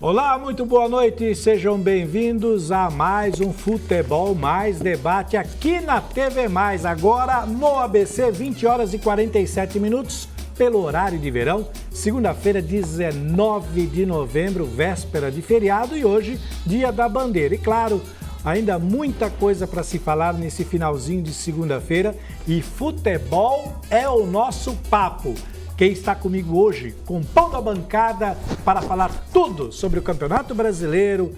Olá, muito boa noite, sejam bem-vindos a mais um Futebol Mais Debate aqui na TV Mais, agora no ABC, 20 horas e 47 minutos, pelo horário de verão, segunda-feira, 19 de novembro, véspera de feriado e hoje, dia da bandeira. E claro, ainda muita coisa para se falar nesse finalzinho de segunda-feira e futebol é o nosso papo. Quem está comigo hoje, compondo a bancada para falar tudo sobre o Campeonato Brasileiro,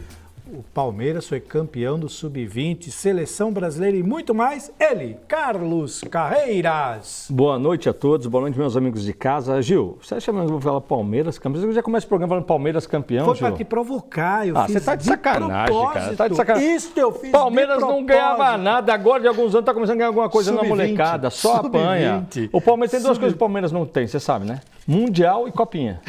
o Palmeiras foi campeão do Sub-20, Seleção Brasileira e muito mais, ele, Carlos Carreiras. Boa noite a todos, boa noite meus amigos de casa. Gil, você acha mesmo que eu vou falar Palmeiras campeão? Eu já começo o programa falando Palmeiras campeão, Foi Gil? para te provocar, eu fiz você tá de sacanagem, cara. Tá de sacanagem. Isso eu fiz Palmeiras de não ganhava nada, agora de alguns anos tá começando a ganhar alguma coisa na molecada, só apanha. O Palmeiras tem duas coisas que o Palmeiras não tem, você sabe, né? Mundial e Copinha.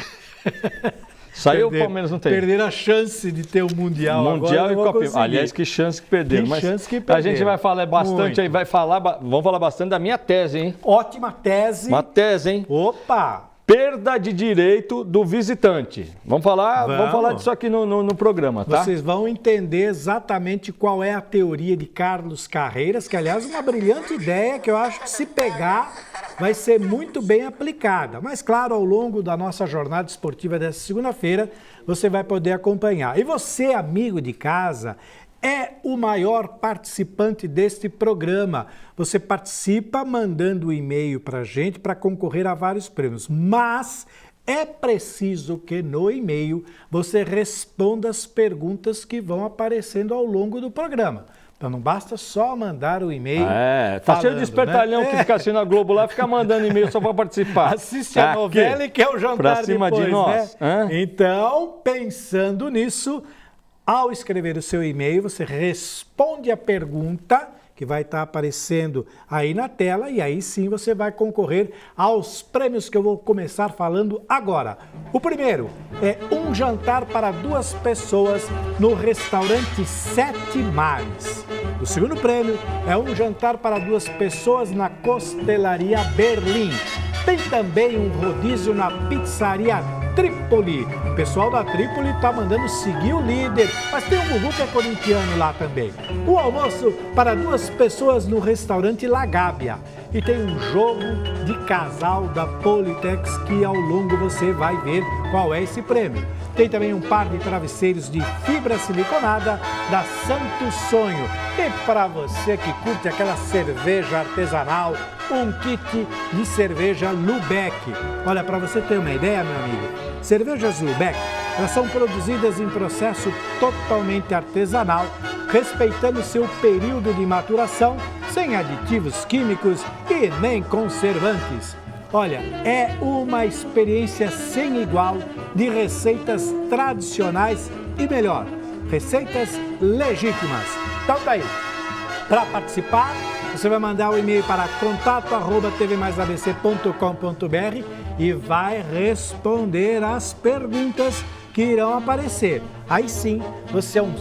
Saiu o Palmeiras não tem. Perderam a chance de ter o Mundial. Mundial e Copinha. Aliás, que chance que perderam. Que chance que perderam. A gente vai falar bastante aí, vamos falar bastante da minha tese, hein? Ótima tese. Uma tese, hein? Opa! Perda de direito do visitante. Vamos falar disso aqui no programa, tá? Vocês vão entender exatamente qual é a teoria de Carlos Carreiras, que aliás é uma brilhante ideia que eu acho que se pegar vai ser muito bem aplicada. Mas claro, ao longo da nossa jornada esportiva dessa segunda-feira, você vai poder acompanhar. E você, amigo de casa, é o maior participante deste programa. Você participa mandando um e-mail para a gente para concorrer a vários prêmios. Mas é preciso que no e-mail você responda as perguntas que vão aparecendo ao longo do programa. Então não basta só mandar o e-mail. Tá cheio de espertalhão, né? Que fica assim na Globo lá, fica mandando e-mail só para participar. Assiste a novela e quer o jantar pra cima depois, de nós, né? Então, pensando nisso, ao escrever o seu e-mail, você responde a pergunta que vai estar aparecendo aí na tela e aí sim você vai concorrer aos prêmios que eu vou começar falando agora. O primeiro é um jantar para 2 pessoas no restaurante Sete Mares. O segundo prêmio é um jantar para 2 pessoas na Costelaria Berlim. Tem também um rodízio na Pizzaria Trípoli. O pessoal da Trípoli está mandando seguir o líder, mas tem um Gugu que é corintiano lá também. O almoço para 2 pessoas no restaurante La Gábia. E tem um jogo de casal da Politex que ao longo você vai ver qual é esse prêmio. Tem também um par de travesseiros de fibra siliconada da Santo Sonho. E para você que curte aquela cerveja artesanal, um kit de cerveja Lubeck. Olha, para você ter uma ideia, meu amigo, cervejas Lubeck, elas são produzidas em processo totalmente artesanal, respeitando seu período de maturação, sem aditivos químicos e nem conservantes. Olha, é uma experiência sem igual de receitas tradicionais e melhor, receitas legítimas. Então tá aí, para participar, você vai mandar um e-mail para contato@tvmaisabc.com.br e vai responder as perguntas que irão aparecer. Aí sim, você é um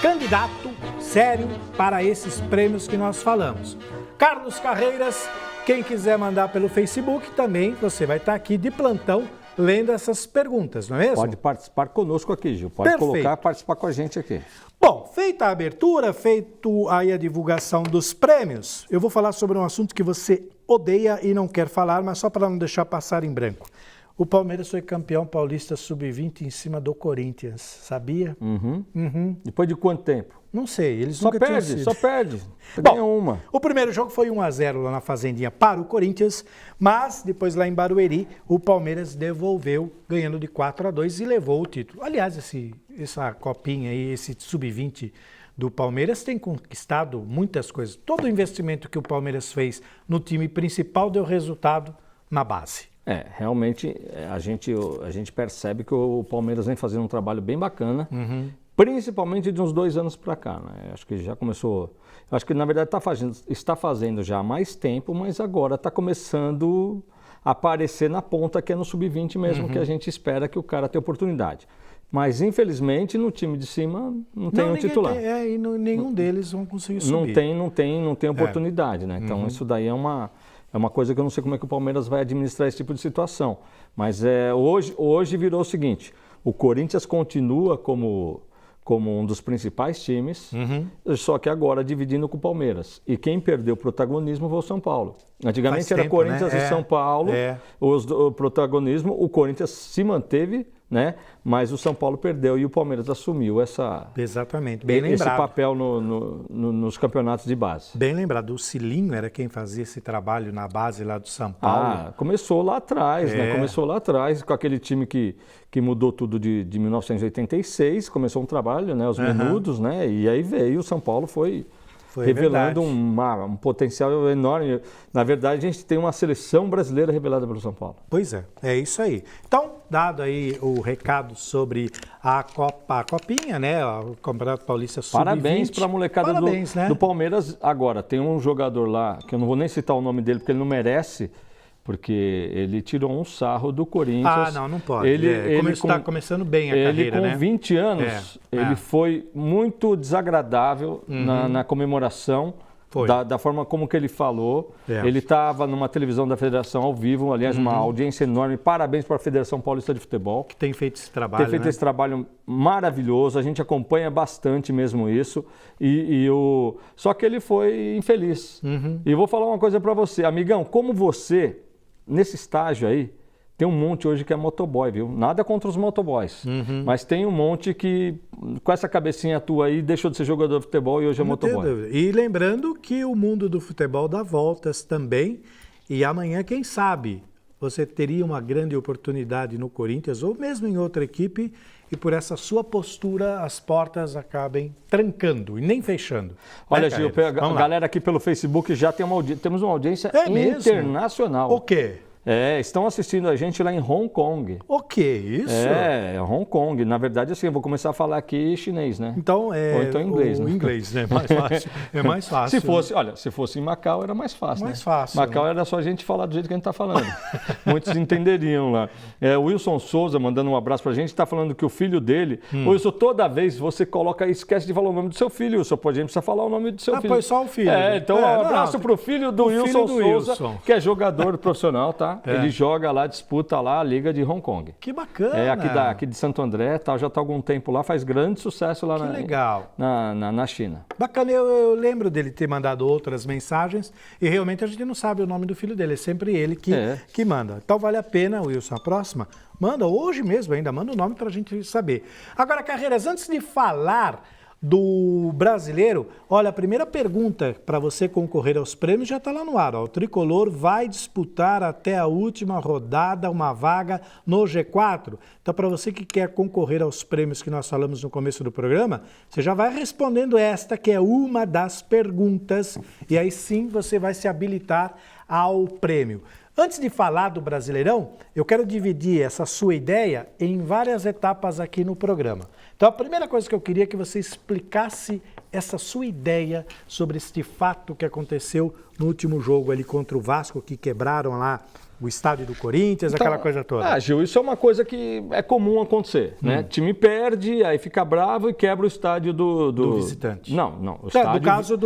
candidato sério para esses prêmios que nós falamos. Carlos Carreiras, quem quiser mandar pelo Facebook também, você vai estar aqui de plantão lendo essas perguntas, não é mesmo? Pode participar conosco aqui, Gil. Pode colocar, participar com a gente aqui. Bom, feita a abertura, feito aí a divulgação dos prêmios, eu vou falar sobre um assunto que você odeia e não quer falar, mas só para não deixar passar em branco. O Palmeiras foi campeão paulista sub-20 em cima do Corinthians, sabia? Depois de quanto tempo? Não sei, eles nunca tinham sido. Só perde. Bom, uma. O primeiro jogo foi 1-0 lá na Fazendinha para o Corinthians, mas depois lá em Barueri, o Palmeiras devolveu, ganhando de 4-2 e levou o título. Aliás, essa copinha aí, esse sub-20 do Palmeiras tem conquistado muitas coisas. Todo o investimento que o Palmeiras fez no time principal deu resultado na base. Realmente a gente percebe que o Palmeiras vem fazendo um trabalho bem bacana, principalmente de uns 2 anos para cá, né? Acho que já começou, acho que na verdade está fazendo já há mais tempo, mas agora está começando a aparecer na ponta, que é no sub-20 mesmo, que a gente espera que o cara tenha oportunidade. Mas, infelizmente, no time de cima não tem um titular. E nenhum deles vão conseguir subir. Não tem oportunidade, né? Então, isso daí é uma coisa que eu não sei como é que o Palmeiras vai administrar esse tipo de situação. Mas hoje virou o seguinte, O Corinthians continua como um dos principais times, só que agora dividindo com o Palmeiras. E quem perdeu o protagonismo foi o São Paulo. Antigamente era Corinthians e São Paulo, o protagonismo, o Corinthians se manteve, né? Mas o São Paulo perdeu e o Palmeiras assumiu Exatamente, bem lembrado. Esse papel nos campeonatos de base. Bem lembrado, o Cilinho era quem fazia esse trabalho na base lá do São Paulo. Começou lá atrás, né? Começou lá atrás com aquele time que mudou tudo de 1986, começou um trabalho, né? Os menudos, né? E aí veio o São Paulo, foi revelando um potencial enorme. Na verdade, a gente tem uma seleção brasileira revelada pelo São Paulo. Pois é isso aí. Então, dado aí o recado sobre a Copinha, né? O Campeonato Paulista Sub-20. Parabéns para a molecada do Palmeiras. Agora, tem um jogador lá, que eu não vou nem citar o nome dele, porque ele não merece, porque ele tirou um sarro do Corinthians. Não pode. Ele está começando bem a carreira, né? Ele com 20 anos, ele foi muito desagradável na comemoração, da forma como que ele falou. Ele estava numa televisão da Federação ao vivo, aliás, uma audiência enorme. Parabéns para a Federação Paulista de Futebol. Que tem feito esse trabalho, esse trabalho maravilhoso, a gente acompanha bastante mesmo isso. Só que ele foi infeliz. E vou falar uma coisa para você, amigão, como você... Nesse estágio aí, tem um monte hoje que é motoboy, viu? Nada contra os motoboys, mas tem um monte que, com essa cabecinha tua aí, deixou de ser jogador de futebol e hoje é motoboy. E lembrando que o mundo do futebol dá voltas também, e amanhã, quem sabe, você teria uma grande oportunidade no Corinthians ou mesmo em outra equipe, e por essa sua postura as portas acabem trancando e nem fechando. Olha, Gil, a galera aqui pelo Facebook já tem temos uma audiência internacional. O quê? Estão assistindo a gente lá em Hong Kong. O que isso? Hong Kong. Na verdade, assim, eu vou começar a falar aqui chinês, né? Então, ou então inglês, né? Inglês, né? Mais fácil. É mais fácil. Se fosse em Macau, era mais fácil, mais fácil. Macau era só a gente falar do jeito que a gente está falando. Muitos entenderiam lá. O Wilson Souza, mandando um abraço pra gente, está falando que o filho dele... Wilson, toda vez você coloca e esquece de falar o nome do seu filho, Wilson. A gente precisa falar o nome do seu filho. Foi só o filho. Então, um abraço pro filho do Wilson Souza, que é jogador profissional, tá? Ele joga lá, disputa lá a Liga de Hong Kong. Que bacana! Aqui de Santo André, já está há algum tempo lá, faz grande sucesso lá na China. Bacana, eu lembro dele ter mandado outras mensagens e realmente a gente não sabe o nome do filho dele, é sempre ele que manda. Então vale a pena, Wilson, a próxima, manda hoje mesmo ainda, manda o nome para a gente saber. Agora, Carreiras, antes de falar do brasileiro, olha, a primeira pergunta para você concorrer aos prêmios já está lá no ar. O Tricolor vai disputar até a última rodada uma vaga no G4. Então, para você que quer concorrer aos prêmios que nós falamos no começo do programa, você já vai respondendo esta, que é uma das perguntas, e aí sim você vai se habilitar ao prêmio. Antes de falar do Brasileirão, eu quero dividir essa sua ideia em várias etapas aqui no programa. Então, a primeira coisa que eu queria é que você explicasse essa sua ideia sobre este fato que aconteceu no último jogo ali contra o Vasco, que quebraram lá o estádio do Corinthians, aquela coisa toda. Gil, isso é uma coisa que é comum acontecer, né? O time perde, aí fica bravo e quebra o estádio do visitante. Não. O estádio, no caso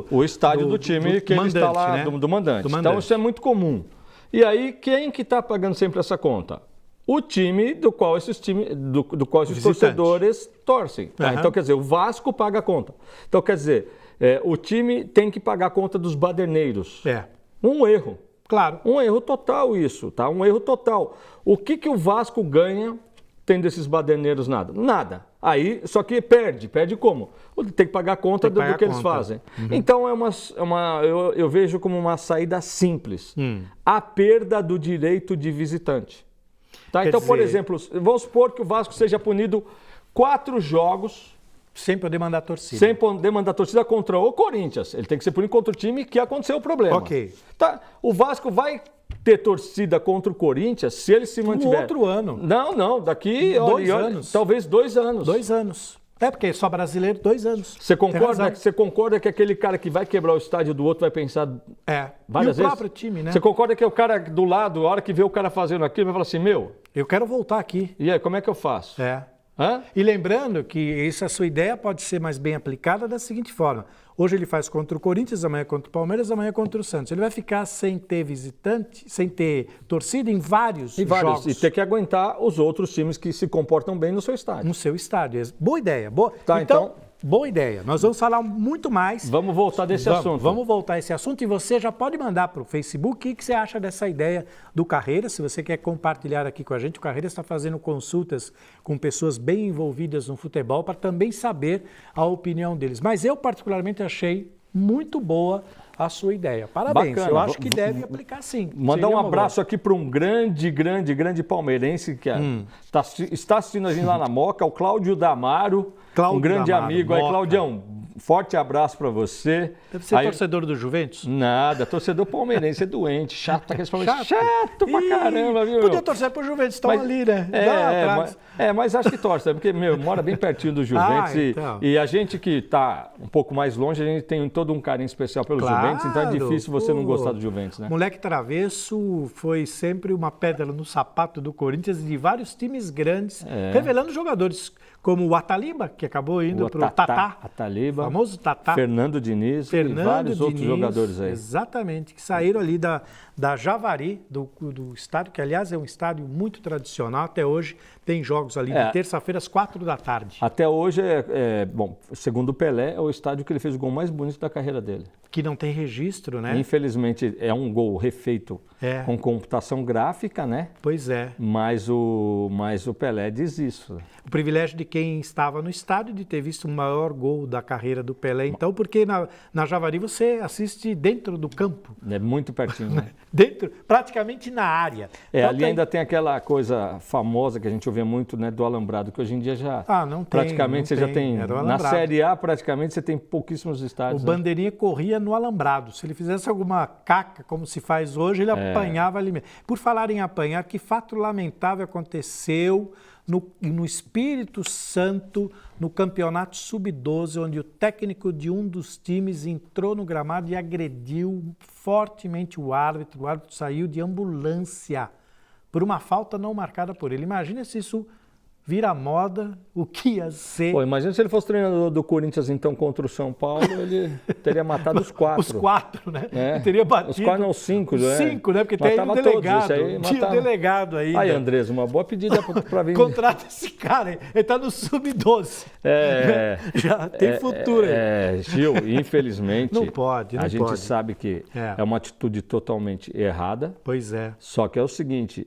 o estádio do time que ele está lá, né? do mandante. Então, isso é muito comum. E aí, quem que está pagando sempre essa conta? O time do qual esses torcedores torcem. Tá? Então, quer dizer, o Vasco paga a conta. Então, quer dizer, o time tem que pagar a conta dos baderneiros. Um erro. Claro. Um erro total isso, tá? Um erro total. O que o Vasco ganha tendo esses baderneiros? Nada. Aí, só que perde como? Tem que pagar a conta do que eles fazem. Então, eu vejo como uma saída simples. A perda do direito de visitante. Tá? Então, por exemplo, vamos supor que o Vasco seja punido 4 jogos... Sem poder mandar torcida. Sem poder mandar torcida contra o Corinthians. Ele tem que ser punido contra o time que aconteceu o problema. Ok. Tá? O Vasco vai ter torcida contra o Corinthians se ele se mantiver... No outro ano. Não. Daqui... 2 anos. Talvez 2 anos. 2 anos. Porque é só brasileiro, 2 anos. Você concorda que aquele cara que vai quebrar o estádio do outro vai pensar várias vezes? E o próprio time, né? Você concorda que o cara do lado, a hora que vê o cara fazendo aquilo, vai falar assim, eu quero voltar aqui. E aí, como é que eu faço? Hã? E lembrando que essa sua ideia pode ser mais bem aplicada da seguinte forma. Hoje ele faz contra o Corinthians, amanhã contra o Palmeiras, amanhã contra o Santos. Ele vai ficar sem ter visitante, sem ter torcida em vários jogos. E ter que aguentar os outros times que se comportam bem no seu estádio. No seu estádio. Boa ideia. Boa. Tá, então, boa ideia. Nós vamos falar muito mais. Vamos voltar desse assunto. Vamos voltar a esse assunto e você já pode mandar para o Facebook o que você acha dessa ideia do Carreira. Se você quer compartilhar aqui com a gente, o Carreira está fazendo consultas com pessoas bem envolvidas no futebol para também saber a opinião deles. Mas eu particularmente achei muito boa a sua ideia. Parabéns. Bacana. Eu acho que deve aplicar sim. Mandar um abraço aqui para um grande palmeirense que está assistindo a gente lá na Moca, o Cláudio Damaro. Um grande amigo aí, Claudião. Forte abraço para você. Deve ser torcedor do Juventus? Nada, torcedor palmeirense, é doente, chato, tá chato pra caramba, viu? Podia torcer pro Juventus, estão ali, né? Mas acho que torce, porque mora bem pertinho do Juventus então. e a gente que tá um pouco mais longe, a gente tem todo um carinho especial pelo Juventus, então é difícil você não gostar do Juventus, né? Moleque travesso foi sempre uma pedra no sapato do Corinthians e de vários times grandes, revelando jogadores como o Ataliba, que acabou indo para o Tatá. Ataliba, famoso Tatá. Fernando Diniz e vários outros jogadores aí. Exatamente, que saíram ali da Javari, do estádio, que aliás é um estádio muito tradicional. Até hoje tem jogos ali de terça-feira às 4 da tarde. Até hoje, bom, segundo o Pelé, é o estádio que ele fez o gol mais bonito da carreira dele. Que não tem registro, né? Infelizmente, é um gol refeito com computação gráfica, né? Pois é. Mas o Pelé diz isso. O privilégio de quem estava no estádio de ter visto o maior gol da carreira do Pelé, então, porque na Javari você assiste dentro do campo. É muito pertinho, né? Dentro, praticamente na área. Ali ainda tem aquela coisa famosa que a gente ouvia muito, né, do alambrado, que hoje em dia já não praticamente tem, você já tem, na Série A praticamente você tem pouquíssimos estádios. O Bandeirinha corria no alambrado. Se ele fizesse alguma caca, como se faz hoje, ele apanhava ali mesmo. Por falar em apanhar, que fato lamentável aconteceu no Espírito Santo, no campeonato sub-12, onde o técnico de um dos times entrou no gramado e agrediu fortemente o árbitro. O árbitro saiu de ambulância por uma falta não marcada por ele. Imagina se isso vira moda, o que ia ser... Pô, imagina se ele fosse treinador do Corinthians, então, contra o São Paulo, ele teria matado os 4. Os 4, né? Ele teria batido... Os 4 não, os 5, né? 5, né? Porque tem o delegado. Tinha o delegado aí. Aí, Andrés, uma boa pedida para vir. Contrata esse cara, ele está no sub-12. Já tem futuro aí. Gil, infelizmente... Não pode. A gente sabe que é uma atitude totalmente errada. Pois é. Só que é o seguinte,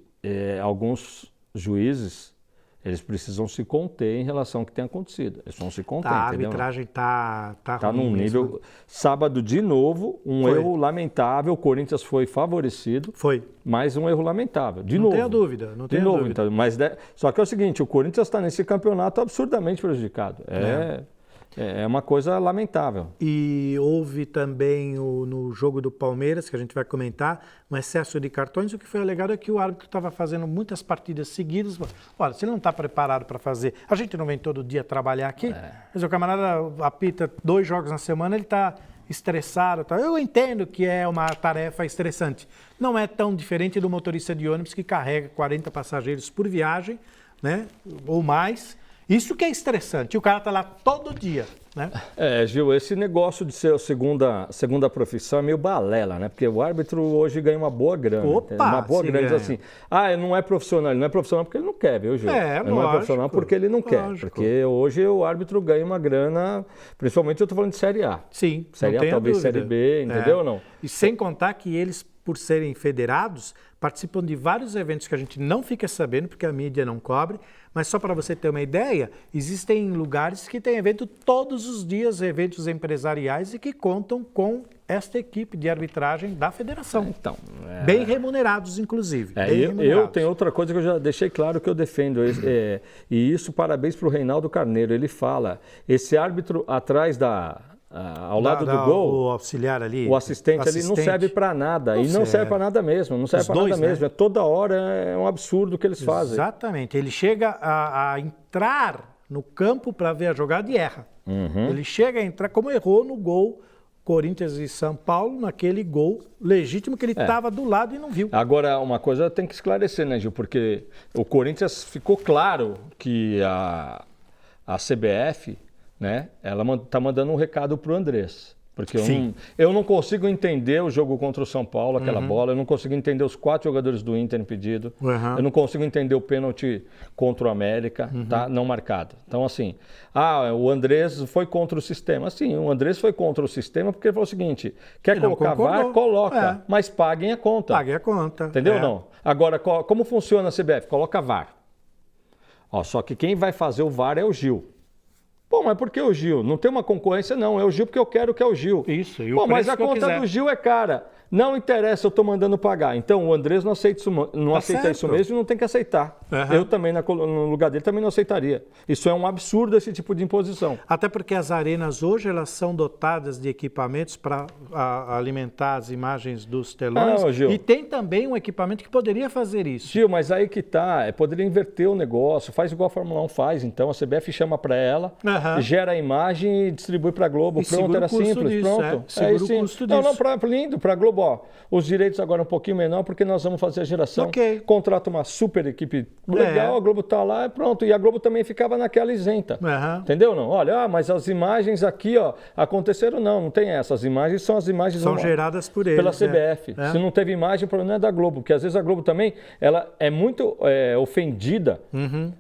alguns juízes... Eles precisam se conter em relação ao que tem acontecido. Eles vão se conter, A entendeu? arbitragem está num nível... Sábado, de novo, erro lamentável. O Corinthians foi favorecido. Foi. Mas um erro lamentável. De novo. Não tenho dúvida. Não tenho dúvida. Então, mas só que é o seguinte, o Corinthians está nesse campeonato absurdamente prejudicado. É uma coisa lamentável. E houve também no jogo do Palmeiras, que a gente vai comentar, um excesso de cartões. O que foi alegado é que o árbitro estava fazendo muitas partidas seguidas. Olha, se ele não está preparado para fazer... A gente não vem todo dia trabalhar aqui, mas o camarada apita 2 jogos na semana, ele está estressado. Tá? Eu entendo que é uma tarefa estressante. Não é tão diferente do motorista de ônibus que carrega 40 passageiros por viagem, né? Ou mais. Isso que é estressante, e o cara está lá todo dia, né? Gil, esse negócio de ser a segunda profissão é meio balela, né? Porque o árbitro hoje ganha uma boa grana. Uma boa grana, diz assim, ele não é profissional. Ele não é profissional porque ele não quer, viu, Gil? Ele não é profissional porque ele não quer. Porque hoje o árbitro ganha uma grana, principalmente eu estou falando de Série A. Sim, Série A, talvez Série B, entendeu ou não? E sem contar que eles, por serem federados, participam de vários eventos que a gente não fica sabendo, porque a mídia não cobre. Mas só para você ter uma ideia, existem lugares que tem evento todos os dias, eventos empresariais e que contam com esta equipe de arbitragem da federação. Então, bem remunerados, inclusive. Eu tenho outra coisa que eu já deixei claro que eu defendo. E isso, parabéns para o Reinaldo Carneiro. Ele fala, esse árbitro atrás ao lado do gol, o auxiliar ali, o assistente ali não serve para nada. Não serve para nada mesmo. Não serve para nada mesmo. Né? Toda hora é um absurdo o que eles fazem. Exatamente. Ele chega a entrar no campo para ver a jogada e erra. Ele chega a entrar, como errou no gol Corinthians e São Paulo naquele gol legítimo que ele estava do lado e não viu. Agora, uma coisa tem que esclarecer, né, Gil? Porque o Corinthians ficou claro que a CBF, né, ela está mandando um recado para o Andrés. Porque eu não consigo entender o jogo contra o São Paulo, aquela bola. Eu não consigo entender os 4 jogadores do Inter impedidos. Eu não consigo entender o pênalti contra o América, tá? Não marcado. Então, assim, o Andrés foi contra o sistema. Sim, o Andrés foi contra o sistema porque ele falou o seguinte, quer colocar VAR? Coloca, mas paguem a conta. Paguem a conta. Entendeu ou não? Agora, como funciona a CBF? Coloca VAR. Só que quem vai fazer o VAR é o Gil. Pô, mas por que o Gil? Não tem uma concorrência, não. É o Gil porque eu quero que é o Gil. Isso, e o Pô, mas preço a que eu conta quiser. do Gil é cara. Não interessa, eu estou mandando pagar. Então, o Andrés não aceita isso, não aceita isso mesmo e não tem que aceitar. Eu também, no lugar dele, também não aceitaria. Isso é um absurdo, esse tipo de imposição. Até porque as arenas hoje, elas são dotadas de equipamentos para alimentar as imagens dos telões. Gil. E tem também um equipamento que poderia fazer isso. Gil, mas aí que tá, poderia inverter o negócio, faz igual a Fórmula 1 faz. Então, a CBF chama para ela, gera a imagem e distribui para a Globo. Pronto, era simples, disso, pronto. Segura o custo disso. Lindo, para a Globo, os direitos agora um pouquinho menor, porque nós vamos fazer a geração. Contrata uma super equipe legal, a Globo tá lá, pronto. E a Globo também ficava naquela isenta. Entendeu não? Olha, mas as imagens aqui, aconteceram, não tem essa. As imagens são as imagens... São geradas por eles. Pela CBF. Se não teve imagem, o problema é da Globo, porque às vezes a Globo também, ela é muito ofendida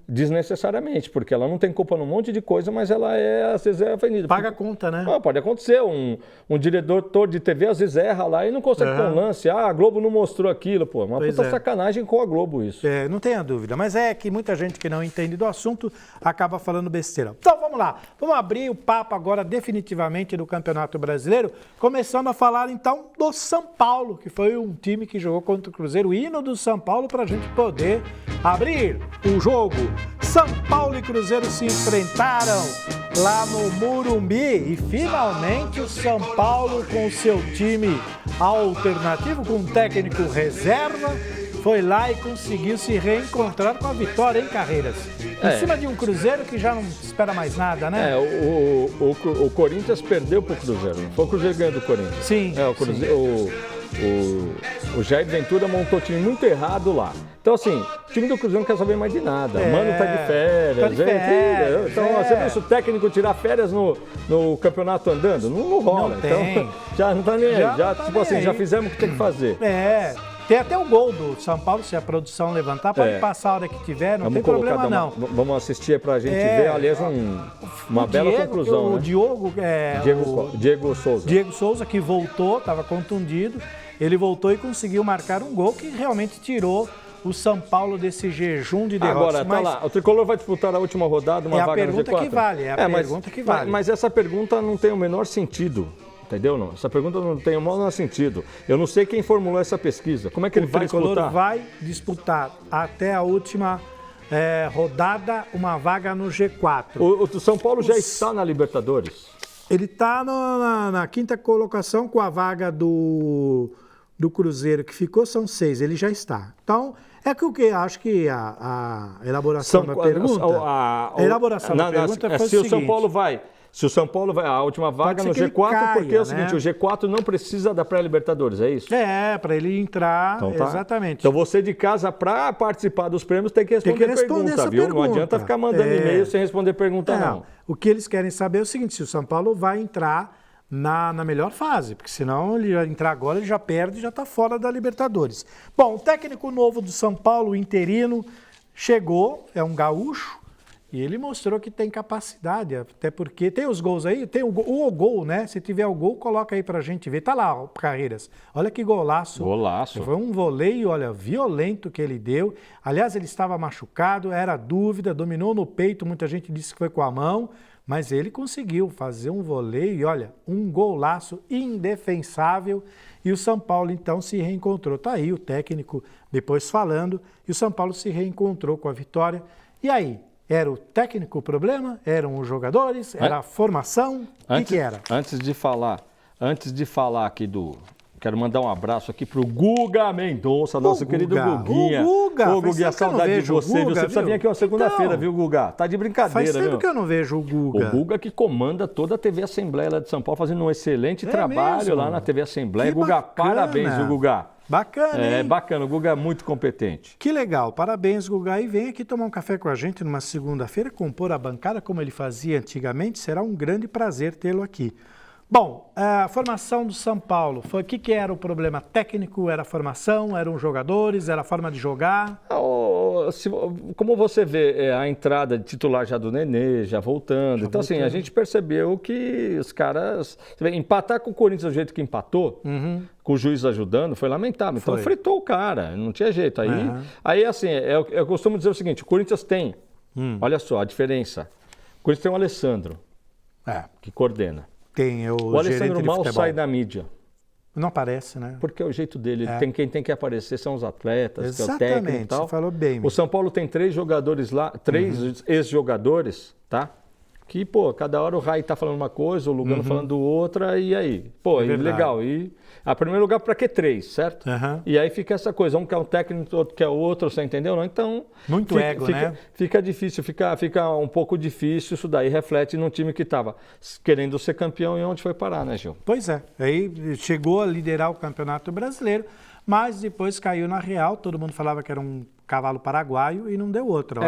desnecessariamente, porque ela não tem culpa num monte de coisa, mas ela às vezes é ofendida. Paga a conta, né? Pode acontecer, um diretor de TV às vezes erra lá e não consegue pôr um lance. A Globo não mostrou aquilo, pô. Uma puta sacanagem com a Globo isso. Não tenha dúvida, mas é que muita gente que não entende do assunto acaba falando besteira. Então vamos lá, vamos abrir o papo agora definitivamente do Campeonato Brasileiro, começando a falar então do São Paulo, que foi um time que jogou contra o Cruzeiro, o hino do São Paulo para a gente poder abrir o jogo. São Paulo e Cruzeiro se enfrentaram lá no Morumbi e finalmente o São Paulo com o seu time alternativo, com um técnico reserva, foi lá e conseguiu se reencontrar com a vitória em Carreiras. Em cima de um Cruzeiro que já não espera mais nada, né? O Corinthians perdeu pro Cruzeiro, não foi o Cruzeiro que ganhou do Corinthians. Sim. O Cruzeiro, o Jair Ventura montou o time muito errado lá. Então, assim, o time do Cruzeiro não quer saber mais de nada. O Mano tá de férias. Então, você viu se o técnico tirar férias no campeonato andando? Não rola. Não tem. Então, já não tá nem aí. Já fizemos o que tem que fazer. Tem até o gol do São Paulo, se a produção levantar, pode passar a hora que tiver, não tem problema não. Vamos assistir pra gente ver, aliás, uma bela conclusão. O Diogo, Diego Souza. Diego Souza, que voltou, estava contundido, ele voltou e conseguiu marcar um gol que realmente tirou o São Paulo desse jejum de derrotas. Agora, tá lá, o Tricolor vai disputar a última rodada, uma vaga no G4? Pergunta que vale. Mas essa pergunta não tem o menor sentido. Entendeu? Não? Essa pergunta não tem o menor sentido. Eu não sei quem formulou essa pesquisa. Como é que ele vai disputar? O Tricolor vai disputar até a última rodada uma vaga no G4. O São Paulo já está na Libertadores? Ele está na quinta colocação com a vaga do Cruzeiro, que ficou, são 6. Ele já está. Então, acho que a elaboração da pergunta... foi o seguinte... Se o São Paulo vai a última vaga no G4, porque é o seguinte, o G4 não precisa da pré-Libertadores, é isso? Para ele entrar, então, exatamente. Então você de casa, para participar dos prêmios, tem que responder pergunta, viu? Não adianta ficar mandando e-mail sem responder pergunta, não. O que eles querem saber é o seguinte, se o São Paulo vai entrar na melhor fase, porque senão ele entrar agora, ele já perde e já está fora da Libertadores. Bom, o técnico novo do São Paulo, o interino, chegou, é um gaúcho, e ele mostrou que tem capacidade, até porque tem os gols aí, tem o gol, né? Se tiver o gol, coloca aí pra gente ver. Tá lá, ó, Carreiras. Olha que golaço. Golaço. Foi um voleio, olha, violento que ele deu. Aliás, ele estava machucado, era dúvida, dominou no peito, muita gente disse que foi com a mão, mas ele conseguiu fazer um voleio e, olha, um golaço indefensável. E o São Paulo, então, se reencontrou. Tá aí o técnico depois falando, e o São Paulo se reencontrou com a vitória. E aí? Era o técnico o problema? Eram os jogadores? Era a formação? O que era? Antes de falar aqui quero mandar um abraço aqui pro Guga Mendonça, nosso querido Guguinha. O Guga! Ô, Guguinha, saudade de você, viu? Você precisa vir aqui uma segunda-feira, Então, viu, Guga? Tá de brincadeira, faz tempo viu? que eu não vejo o Guga. O Guga que comanda toda a TV Assembleia lá de São Paulo, fazendo um excelente trabalho mesmo? lá na TV Assembleia. Que Guga, bacana. parabéns, viu, Guga? Bacana, É hein? bacana, o Guga é muito competente. Que legal, parabéns, Guga. E vem aqui tomar um café com a gente numa segunda-feira, compor a bancada como ele fazia antigamente. Será um grande prazer tê-lo aqui. Bom, a formação do São Paulo, o que era o problema técnico? Era a formação? Eram os jogadores? Era a forma de jogar? Como você vê, a entrada de titular já do Nenê, já voltando. Então, assim, a gente percebeu que os caras... Empatar com o Corinthians do jeito que empatou, com o juiz ajudando, foi lamentável. Então, fritou o cara, não tinha jeito. Aí assim, eu costumo dizer o seguinte, o Corinthians tem, olha só a diferença, o Corinthians tem o Alessandro, que coordena. Tem o Alessandro mal sai da mídia. Não aparece, né? Porque é o jeito dele. Quem tem que aparecer são os atletas, exatamente, que é o técnico e tal. Você falou bem. O São Paulo tem 3 jogadores lá, 3 ex-jogadores, tá? Que, pô, cada hora o Rai tá falando uma coisa, o Lugano falando outra, e aí? Pô, legal. E, a primeiro lugar, para que 3, certo? E aí fica essa coisa, um quer um técnico, outro quer outro, você entendeu? Não? Então... Muito ego, né? Fica difícil, fica um pouco difícil, isso daí reflete num time que estava querendo ser campeão e onde foi parar, né, Gil? Pois é, aí chegou a liderar o Campeonato Brasileiro, mas depois caiu na Real, todo mundo falava que era um cavalo paraguaio e não deu outra.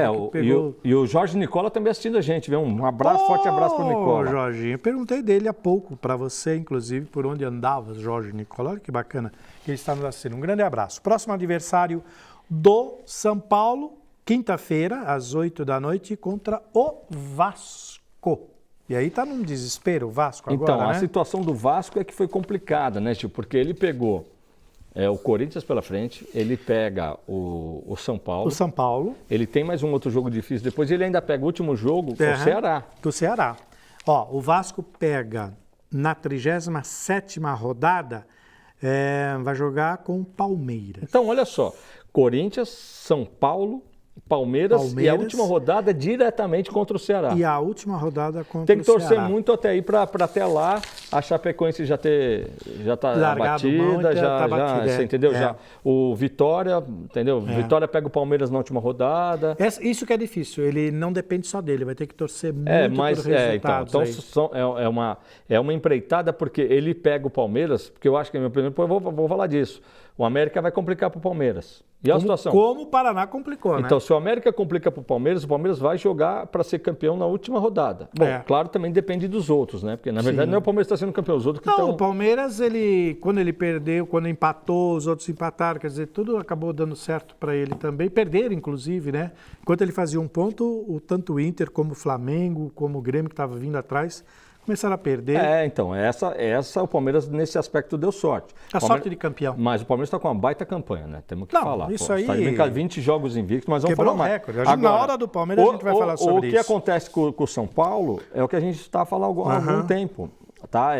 E o Jorge Nicola também assistindo a gente, viu? Um abraço, forte abraço pro Nicola. Jorginho, eu perguntei dele há pouco para você, inclusive, por onde andava Jorge Nicola. Olha que bacana que ele está nos assistindo. Um grande abraço. Próximo adversário do São Paulo, quinta-feira, às 8 da noite, contra o Vasco. E aí tá num desespero o Vasco agora, Então, a né? situação do Vasco é que foi complicada, né, tio? Porque ele pegou o Corinthians pela frente, ele pega o São Paulo. O São Paulo. Ele tem mais um outro jogo difícil. Depois ele ainda pega o último jogo com o Ceará. Com o Ceará. Ó, o Vasco pega na 37ª rodada, vai jogar com o Palmeiras. Então, olha só. Corinthians, São Paulo, Palmeiras e a última rodada diretamente contra o Ceará. E a última rodada contra o Ceará. Tem que torcer muito até aí para até lá a Chapecoense já tá batida, você entendeu? Já o Vitória, entendeu? Vitória pega o Palmeiras na última rodada. Isso que é difícil, ele não depende só dele, vai ter que torcer muito por resultados. Então é uma empreitada porque ele pega o Palmeiras, porque eu acho que eu vou falar disso. O América vai complicar para o Palmeiras. E a situação? Como o Paraná complicou, né? Então, se o América complica para o Palmeiras vai jogar para ser campeão na última rodada. Bom, claro, também depende dos outros, né? Porque, na verdade, não é o Palmeiras que está sendo campeão, os outros que estão... Não, o Palmeiras, quando ele perdeu, quando empatou, os outros empataram, quer dizer, tudo acabou dando certo para ele também. Perderam, inclusive, né? Enquanto ele fazia um ponto, tanto o Inter como o Flamengo, como o Grêmio, que estava vindo atrás, começaram a perder. Então, essa o Palmeiras nesse aspecto deu sorte. Sorte de campeão. Mas o Palmeiras está com uma baita campanha, né? Temos que falar. Isso aí... Está de brincadeira, 20 jogos invictos, mas vamos falar mais. Recorde. Agora, na hora do Palmeiras a gente vai falar sobre isso. O que acontece com o São Paulo é o que a gente está falando há algum tempo. Tá?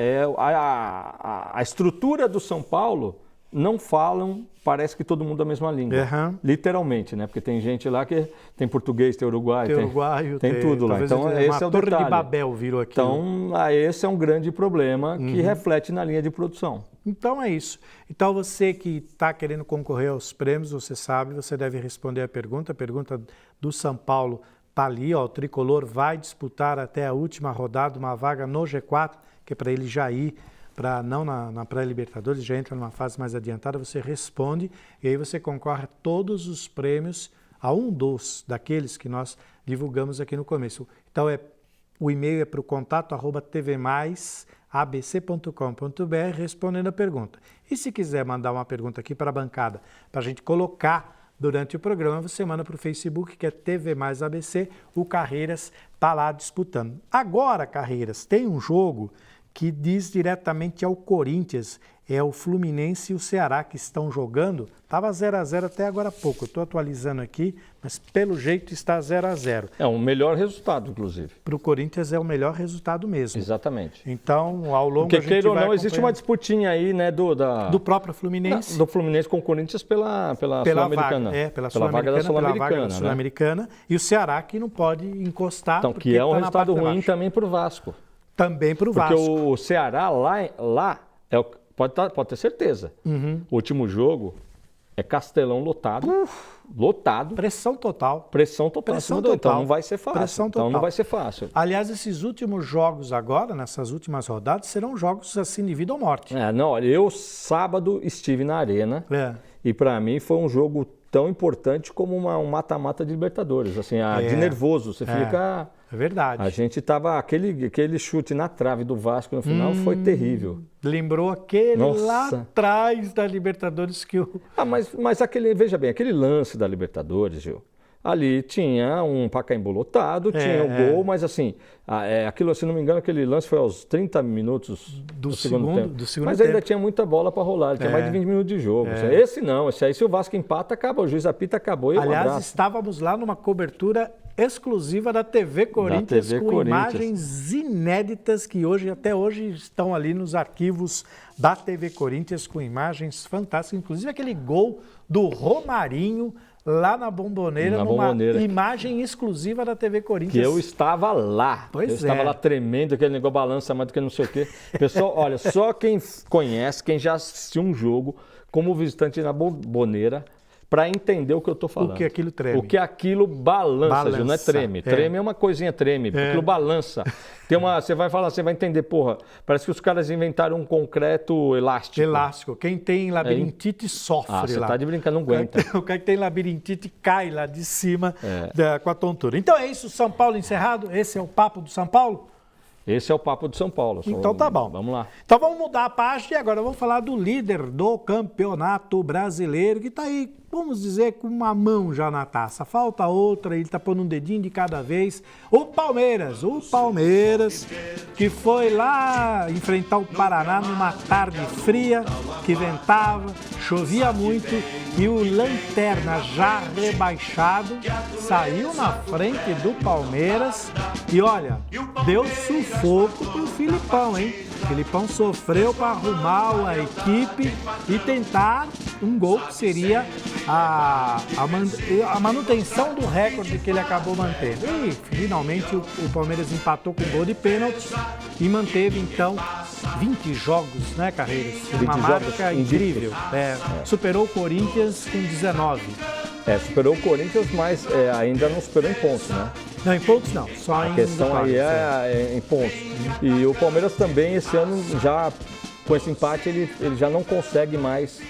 A estrutura do São Paulo não falam, parece que todo mundo a mesma língua. Literalmente, né? Porque tem gente lá que tem português, tem uruguaio, tem tudo lá. Então, esse é o Torre detalhe. de Babel virou aqui. Então, esse é um grande problema que reflete na linha de produção. Então é isso. Então você que está querendo concorrer aos prêmios, você sabe, você deve responder a pergunta. A pergunta do São Paulo está ali, ó, o Tricolor vai disputar até a última rodada uma vaga no G4, que é para ele já ir não na pré-Libertadores, já entra numa fase mais adiantada, você responde e aí você concorre a todos os prêmios, a um daqueles que nós divulgamos aqui no começo. Então o e-mail é para o contato @tvmaisabc.com.br respondendo a pergunta. E se quiser mandar uma pergunta aqui para a bancada, para a gente colocar durante o programa, você manda para o Facebook, que é TV Mais ABC, o Carreiras está lá disputando. Agora, Carreiras, tem um jogo que diz diretamente ao Corinthians, é o Fluminense e o Ceará que estão jogando. Estava 0-0 até agora há pouco, eu estou atualizando aqui, mas pelo jeito está 0-0. É o melhor resultado, inclusive. Para o Corinthians é o melhor resultado mesmo. Exatamente. Então, ao longo porque, a gente vai existe uma disputinha aí, né, do próprio Fluminense. Do Fluminense com o Corinthians pela Sul-Americana. Pela vaga da Sul-Americana. E o Ceará que não pode encostar. Então, que é um resultado ruim também para o Vasco. Também para o Vasco. Porque o Ceará lá pode ter certeza. O último jogo é Castelão lotado. Lotado. Pressão total. Pressão total. Então não vai ser fácil. Pressão total. Então não vai ser fácil. Aliás, esses últimos jogos agora, nessas últimas rodadas, serão jogos assim de vida ou morte. Não, olha, eu sábado estive na Arena e para mim foi um jogo tão importante como um mata-mata de Libertadores. Assim, de nervoso. Você fica... É verdade. A gente tava... Aquele chute na trave do Vasco no final foi terrível. Lembrou aquele lá atrás da Libertadores que o... Mas aquele... Veja bem, aquele lance da Libertadores, Gil, ali tinha um Pacaembu lotado, tinha o gol, mas assim, aquilo, se não me engano, aquele lance foi aos 30 minutos do segundo tempo. Mas ainda tinha muita bola para rolar, tinha mais de 20 minutos de jogo. Esse aí, se o Vasco empata, acaba, o juiz apita, acabou e aliás, estávamos lá numa cobertura exclusiva da TV Corinthians, com imagens inéditas que até hoje estão ali nos arquivos da TV Corinthians, com imagens fantásticas, inclusive aquele gol do Romarinho lá na Bomboneira, imagem exclusiva da TV Corinthians. Que eu estava lá. Estava lá tremendo, aquele negócio balança mais do que não sei o quê. Pessoal, olha, só quem conhece, quem já assistiu um jogo como visitante na Bomboneira, para entender o que eu estou falando. O que aquilo treme. O que aquilo balança. Gil, não é treme. Treme é uma coisinha treme, porque aquilo balança. Você vai falar, você vai entender, parece que os caras inventaram um concreto elástico. Elástico. Quem tem labirintite sofre lá. Você tá de brincadeira, não aguenta. O cara que tem labirintite cai lá de cima com a tontura. Então é isso, São Paulo encerrado? Esse é o papo do São Paulo? Esse é o papo do São Paulo. Então tá bom. Vamos lá. Então vamos mudar a página e agora vamos falar do líder do Campeonato Brasileiro, que está aí, vamos dizer, com uma mão já na taça. Falta outra, ele está pondo um dedinho de cada vez. O Palmeiras, que foi lá enfrentar o Paraná numa tarde fria, que ventava, chovia muito, e o Lanterna, já rebaixado, saiu na frente do Palmeiras e olha, deu sufoco pro Filipão, hein? Filipão sofreu para arrumar a equipe e tentar um gol que seria a manutenção do recorde que ele acabou mantendo. E finalmente o Palmeiras empatou com gol de pênalti e manteve então 20 jogos, né, Carreiras? Uma marca incrível. Superou o Corinthians com 19. Superou o Corinthians, mas ainda não superou em pontos, né? Não, em pontos não, só em... A questão aí é em pontos. E o Palmeiras também, esse ano, já com esse empate, ele já não consegue mais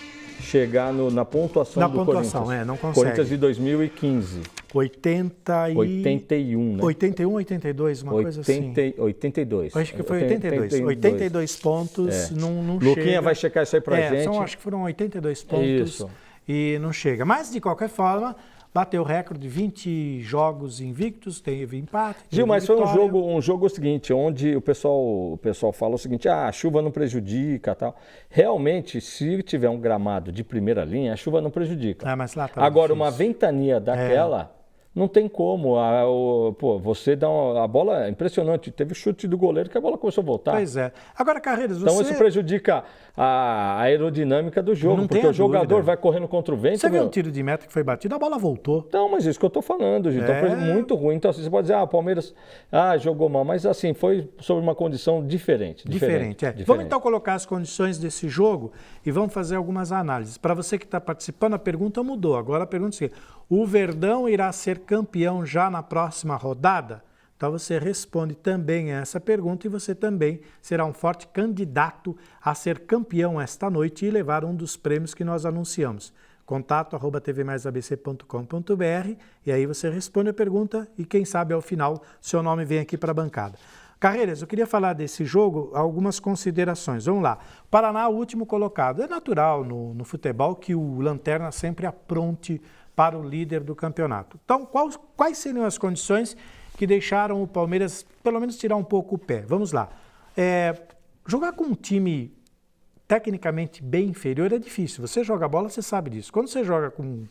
chegar na pontuação do Corinthians. Não consegue. Corinthians de 2015. 81, né? 81, 82, coisa assim. 82. Acho que foi 82. 82 pontos, não Luquinha chega. Luquinha vai checar isso aí pra gente. Acho que foram 82 pontos. Isso. E não chega. Mas, de qualquer forma, bateu o recorde de 20 jogos invictos, teve empate. Gil, mas foi um jogo seguinte, onde o pessoal fala o seguinte, a chuva não prejudica e tal. Realmente, se tiver um gramado de primeira linha, a chuva não prejudica. Mas lá tá agora, difícil. uma ventania daquela... Não tem como, você dá a bola, é impressionante, teve chute do goleiro que a bola começou a voltar. Pois é. Agora, Carreiras, Então isso prejudica a aerodinâmica do jogo, porque o jogador vai correndo contra o vento. Você viu um tiro de meta que foi batido, a bola voltou. Então, mas isso que eu estou falando, gente. Então, foi muito ruim. Então, assim, você pode dizer, o Palmeiras jogou mal, mas assim, foi sobre uma condição diferente. Vamos então colocar as condições desse jogo e vamos fazer algumas análises. Para você que está participando, a pergunta mudou. Agora a pergunta é a seguinte: o Verdão irá ser campeão já na próxima rodada? Então você responde também a essa pergunta e você também será um forte candidato a ser campeão esta noite e levar um dos prêmios que nós anunciamos. contato@tvmaisabc.com.br e aí você responde a pergunta e quem sabe ao final seu nome vem aqui para a bancada. Carreiras, eu queria falar desse jogo, algumas considerações. Vamos lá. Paraná, o último colocado. É natural no futebol que o Lanterna sempre apronte para o líder do campeonato. Então, quais seriam as condições que deixaram o Palmeiras, pelo menos, tirar um pouco o pé? Vamos lá. Jogar com um time tecnicamente bem inferior é difícil. Você joga bola, você sabe disso. Quando você joga com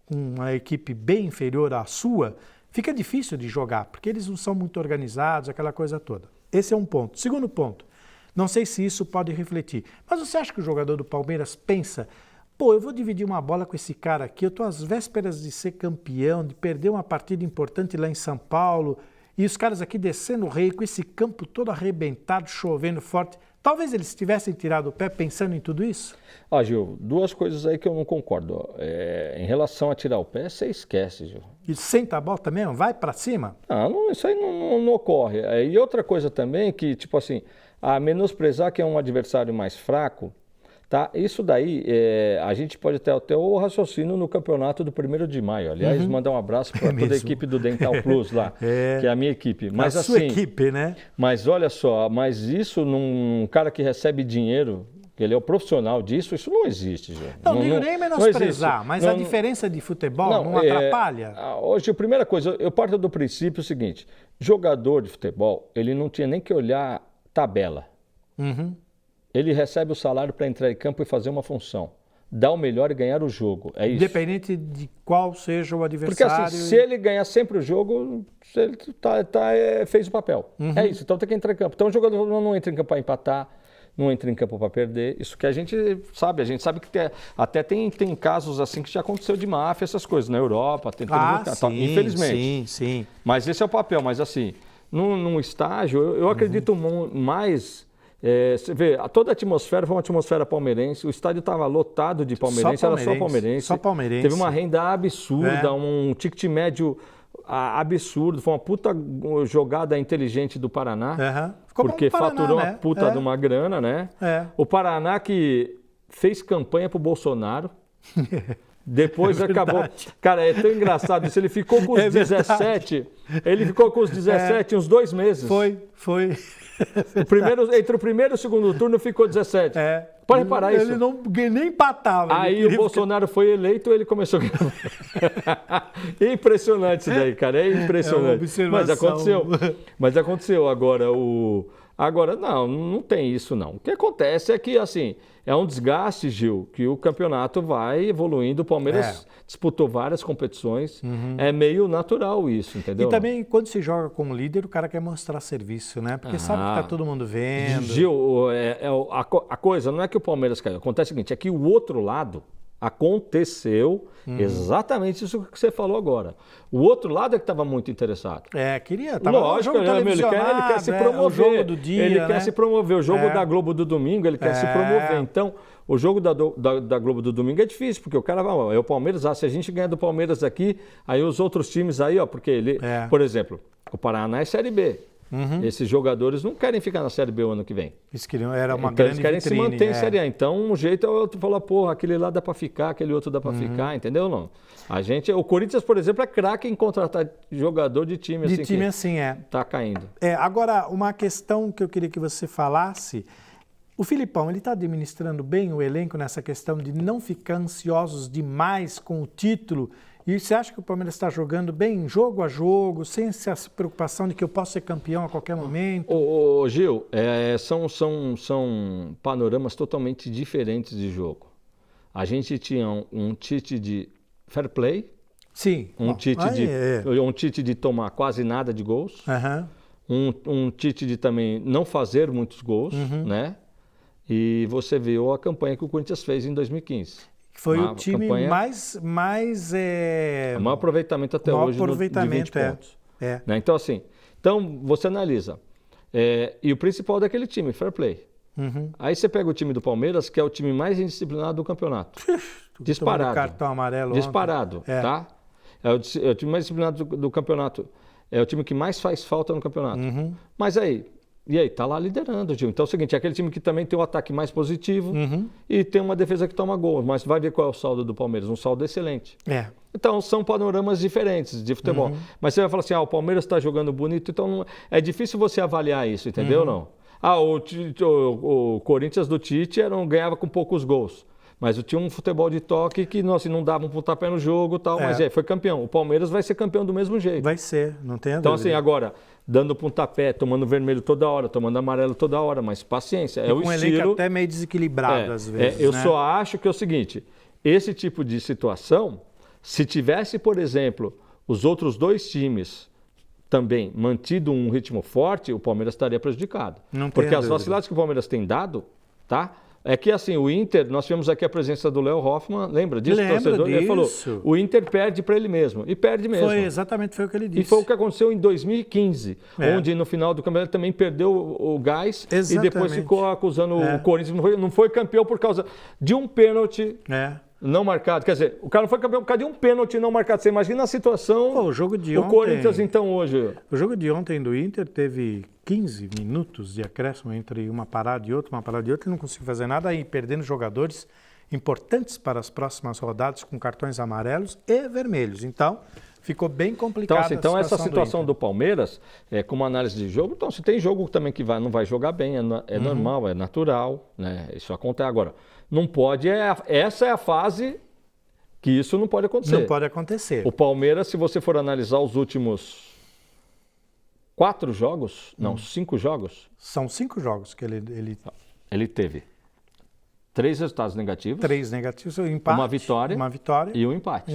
uma equipe bem inferior à sua, fica difícil de jogar, porque eles não são muito organizados, aquela coisa toda. Esse é um ponto. Segundo ponto, não sei se isso pode refletir, mas você acha que o jogador do Palmeiras pensa... eu vou dividir uma bola com esse cara aqui, eu estou às vésperas de ser campeão, de perder uma partida importante lá em São Paulo, e os caras aqui descendo o rei, com esse campo todo arrebentado, chovendo forte. Talvez eles tivessem tirado o pé pensando em tudo isso? Gil, duas coisas aí que eu não concordo. Em relação a tirar o pé, você esquece, Gil. E senta a bota mesmo? Vai para cima? Isso aí não ocorre. E outra coisa também que, tipo assim, a menosprezar que é um adversário mais fraco, tá? Isso daí, a gente pode ter até o raciocínio no campeonato do 1º de maio. Aliás, mandar um abraço para toda a equipe do Dental Plus lá, que é a minha equipe. Mas, a sua equipe, né? Mas olha só, isso num cara que recebe dinheiro, que ele é o profissional disso, isso não existe, Gil. Não digo nem menosprezar, mas a diferença de futebol não atrapalha? Hoje, a primeira coisa, eu parto do princípio seguinte, jogador de futebol, ele não tinha nem que olhar tabela. Ele recebe o salário para entrar em campo e fazer uma função. Dar o melhor e ganhar o jogo. É isso. Independente de qual seja o adversário. Porque assim, se ele ganhar sempre o jogo, ele fez o papel. É isso, então tem que entrar em campo. Então o jogador não entra em campo para empatar, não entra em campo para perder. Isso que a gente sabe que até tem casos assim que já aconteceu de máfia, essas coisas, na Europa, tem infelizmente. Sim. Mas esse é o papel, mas assim, num estágio, eu acredito mais... você vê, toda a atmosfera foi uma atmosfera palmeirense, o estádio estava lotado de palmeirense, era só palmeirense. Só palmeirense. Teve uma renda absurda, um ticket médio absurdo, foi uma puta jogada inteligente do Paraná, porque faturou uma puta de uma grana, né? O Paraná que fez campanha pro Bolsonaro, depois acabou. Cara, é tão engraçado isso, ele ficou com os 17, uns 2 meses. Foi. Entre o primeiro e o segundo turno ficou 17. Pode reparar isso. Ele nem empatava. Aí o Bolsonaro foi eleito, ele começou a ganhar. Impressionante isso daí, cara. É impressionante. Mas aconteceu. Agora, não tem isso, não. O que acontece é que, assim, é um desgaste, Gil, que o campeonato vai evoluindo. O Palmeiras disputou várias competições. É meio natural isso, entendeu? E também, quando se joga como líder, o cara quer mostrar serviço, né? Porque sabe que tá todo mundo vendo. Gil, a coisa não é que o Palmeiras caiu. Acontece o seguinte, é que o outro lado aconteceu exatamente isso que você falou agora. O outro lado é que estava muito interessado. Queria. Lógico, ele quer se promover. O jogo do dia, ele quer se promover. O jogo da Globo do domingo, ele quer se promover. Então, o jogo da Globo do domingo é difícil, porque o cara vai, o Palmeiras, se a gente ganhar do Palmeiras aqui, aí os outros times aí, porque ele, por exemplo, o Paraná é Série B. Esses jogadores não querem ficar na Série B o ano que vem. Eles queriam, era uma então, grande eles querem vitrine, se manter em Série A. Então, um jeito é tu falar, porra, aquele lá dá para ficar, aquele outro dá para ficar, entendeu? Não. O Corinthians, por exemplo, é craque em contratar jogador de time assim. De time assim, tá caindo. Agora, uma questão que eu queria que você falasse, o Filipão, ele está administrando bem o elenco nessa questão de não ficar ansiosos demais com o título. E você acha que o Palmeiras está jogando bem, jogo a jogo, sem essa preocupação de que eu posso ser campeão a qualquer momento? Gil, são panoramas totalmente diferentes de jogo. A gente tinha um Tite de fair play, um Tite de tomar quase nada de gols, um Tite de também não fazer muitos gols, né? E você viu a campanha que o Corinthians fez em 2015. Foi o time mais o maior aproveitamento até hoje de 20 pontos. Né? Então, assim, você analisa. E o principal daquele time, fair play. Aí você pega o time do Palmeiras, que é o time mais indisciplinado do campeonato. Disparado. Cartão amarelo. Disparado, tá? É o time mais disciplinado do campeonato. É o time que mais faz falta no campeonato. Mas e aí, tá lá liderando, Gil. Então é o seguinte, é aquele time que também tem um ataque mais positivo e tem uma defesa que toma gol. Mas vai ver qual é o saldo do Palmeiras, um saldo excelente. Então são panoramas diferentes de futebol. Mas você vai falar assim, o Palmeiras está jogando bonito, então é difícil você avaliar isso, entendeu? Não. O Corinthians do Tite ganhava com poucos gols. Mas tinha um futebol de toque que não dava um pontapé no jogo e tal, mas foi campeão. O Palmeiras vai ser campeão do mesmo jeito. Vai ser, não tem a dúvida. Então, assim, agora, dando pontapé, tomando vermelho toda hora, tomando amarelo toda hora, mas paciência, é o estilo... Um elenco até meio desequilibrado às vezes, Eu só acho que é o seguinte, esse tipo de situação, se tivesse, por exemplo, os outros 2 times também mantido um ritmo forte, o Palmeiras estaria prejudicado. Porque as vaciladas que o Palmeiras tem dado, tá? É que assim, o Inter, nós tivemos aqui a presença do Léo Hoffmann, lembra disso, torcedor? Disso. Ele falou, o Inter perde para ele mesmo, e perde mesmo. Foi o que ele disse. E foi o que aconteceu em 2015, onde no final do campeonato também perdeu o gás e depois ficou acusando o Corinthians, não foi campeão por causa de um pênalti não marcado. Quer dizer, o cara não foi campeão por causa de um pênalti não marcado. Você imagina a situação. O jogo de ontem, Corinthians, então, hoje. O jogo de ontem do Inter teve 15 minutos de acréscimo entre uma parada e outra, e não conseguiu fazer nada, aí perdendo jogadores importantes para as próximas rodadas com cartões amarelos e vermelhos. Então, ficou bem complicado. Então essa situação do Palmeiras, com uma análise de jogo, então se tem jogo também que não vai jogar bem, é normal, é natural, né? Isso acontece. Agora, não pode, essa é a fase que isso não pode acontecer. Não pode acontecer. O Palmeiras, se você for analisar os últimos 4 jogos, não, 5 jogos. São 5 jogos que ele teve 3 resultados negativos. 3 negativos, um empate, uma vitória e um empate.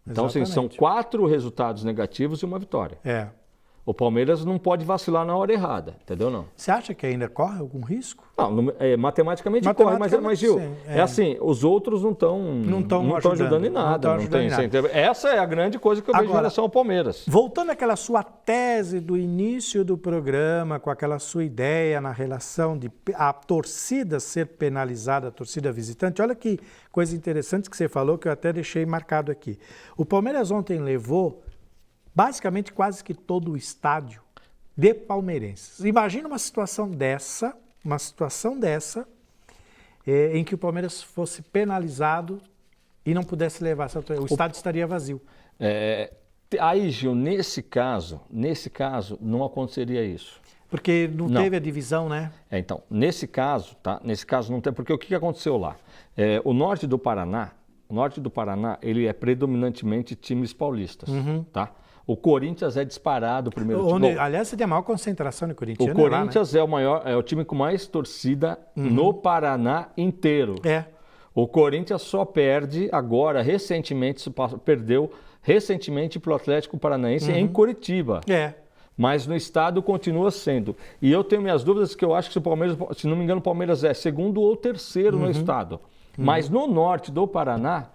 Então, assim, Exatamente. são 4 resultados negativos e uma vitória. O Palmeiras não pode vacilar na hora errada, entendeu não? Você acha que ainda corre algum risco? Não, matematicamente corre, mas Gil, assim, os outros não estão ajudando em nada. Essa é a grande coisa que eu vejo em relação ao Palmeiras. Voltando àquela sua tese do início do programa, com aquela sua ideia na relação de a torcida ser penalizada, a torcida visitante, olha que coisa interessante que você falou, que eu até deixei marcado aqui. O Palmeiras ontem levou basicamente quase que todo o estádio de palmeirenses. Imagina uma situação dessa, em que o Palmeiras fosse penalizado e não pudesse levar, o estádio estaria vazio. Aí, Gil, nesse caso, não aconteceria isso. Porque não teve a divisão, né? Então, nesse caso, tá? Nesse caso não tem, porque o que aconteceu lá? O norte do Paraná, ele é predominantemente times paulistas, tá? O Corinthians é disparado o primeiro time. Aliás, você tem a maior concentração de corintiano. O Corinthians lá, né? É o time com mais torcida no Paraná inteiro. O Corinthians só perde agora, perdeu recentemente para o Atlético Paranaense em Curitiba. Mas no estado continua sendo. E eu tenho minhas dúvidas que eu acho que o Palmeiras, se não me engano, o Palmeiras é segundo ou terceiro no estado. Mas no norte do Paraná,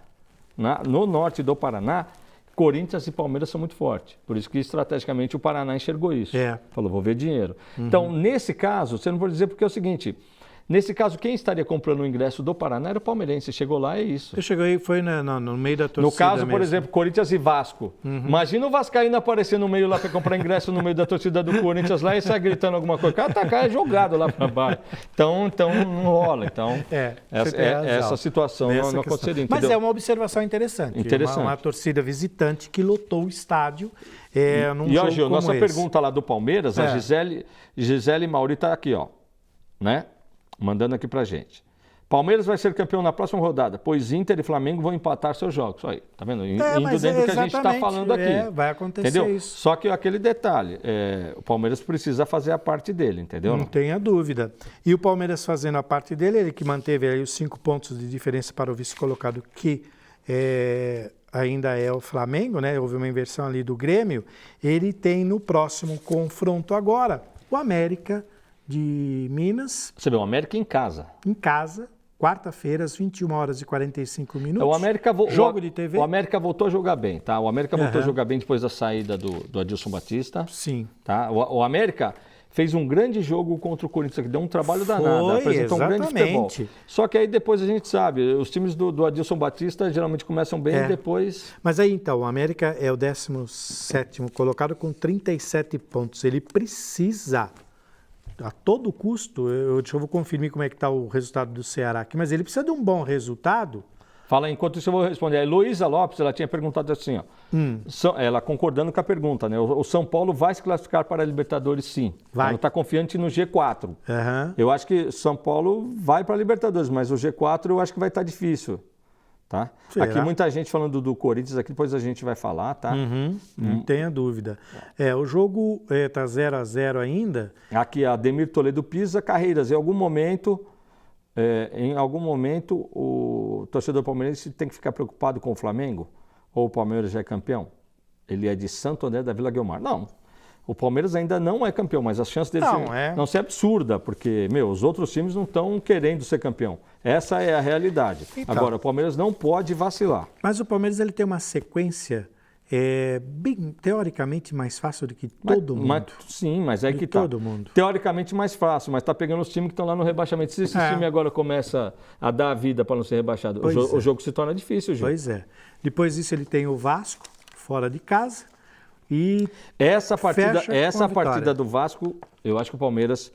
Corinthians e Palmeiras são muito fortes. Por isso que estrategicamente o Paraná enxergou isso. Falou, vou ver dinheiro. Então, nesse caso, você não pode dizer porque é o seguinte, nesse caso, quem estaria comprando o ingresso do Paraná era o palmeirense. Chegou lá, é isso. Eu cheguei, foi no meio da torcida. No caso, mesmo. Por exemplo, Corinthians e Vasco. Imagina o vascaíno aparecer no meio lá para comprar ingresso no meio da torcida do Corinthians lá e sair gritando alguma coisa. O cara tá jogado lá para baixo. Então não rola. Então, essa situação não aconteceria. Mas é uma observação interessante. Uma torcida visitante que lotou o estádio. E ó, Gil, nossa pergunta lá do Palmeiras, a Gisele Mauri está aqui, ó, né? Mandando aqui pra gente. Palmeiras vai ser campeão na próxima rodada, pois Inter e Flamengo vão empatar seus jogos. Aí, tá vendo? Indo dentro do que a gente está falando aqui. Vai acontecer, entendeu? isso. Só que aquele detalhe, o Palmeiras precisa fazer a parte dele, entendeu? Não tenha dúvida. E o Palmeiras fazendo a parte dele, ele que manteve aí os 5 pontos de diferença para o vice-colocado, que ainda é o Flamengo, né? Houve uma inversão ali do Grêmio. Ele tem no próximo confronto agora o América de Minas. Você vê, o América em casa. Em casa, quarta-feira, às 21h45. O América jogo de TV. O América voltou a jogar bem, tá? O América voltou a jogar bem depois da saída do Adilson Batista. Sim. Tá? O América fez um grande jogo contra o Corinthians, que deu um trabalho danado, apresentou um grande futebol. Só que aí depois a gente sabe, os times do Adilson Batista geralmente começam bem e depois... Mas aí então, o América é o 17º colocado com 37 pontos. Ele precisa... A todo custo, eu vou conferir como é que está o resultado do Ceará aqui, mas ele precisa de um bom resultado. Fala, enquanto isso eu vou responder. A Heloísa Lopes, ela tinha perguntado assim, ó, ela concordando com a pergunta, né? O São Paulo vai se classificar para a Libertadores, sim. Vai. Ela está confiante no G4. Eu acho que São Paulo vai para a Libertadores, mas o G4 eu acho que vai estar difícil. Tá? Aqui muita gente falando do Corinthians, aqui depois a gente vai falar, tá? Não tenha dúvida. O jogo está 0-0 ainda. Aqui a Ademir Toledo Pisa, Carreiras. Em algum momento o torcedor palmeirense tem que ficar preocupado com o Flamengo? Ou o Palmeiras já é campeão? Ele é de Santo André da Vila Guilmar. Não. O Palmeiras ainda não é campeão, mas as chances dele não ser absurda, porque, os outros times não estão querendo ser campeão. Essa é a realidade. Então, agora, o Palmeiras não pode vacilar. Mas o Palmeiras ele tem uma sequência bem, teoricamente, mais fácil do que todo mundo. Sim, mas é que tá. Todo mundo. Teoricamente mais fácil, mas está pegando os times que estão lá no rebaixamento. Se esse time agora começa a dar a vida para não ser rebaixado, o jogo se torna difícil, gente. Pois é. Depois disso ele tem o Vasco, fora de casa. E essa partida do Vasco, eu acho que o Palmeiras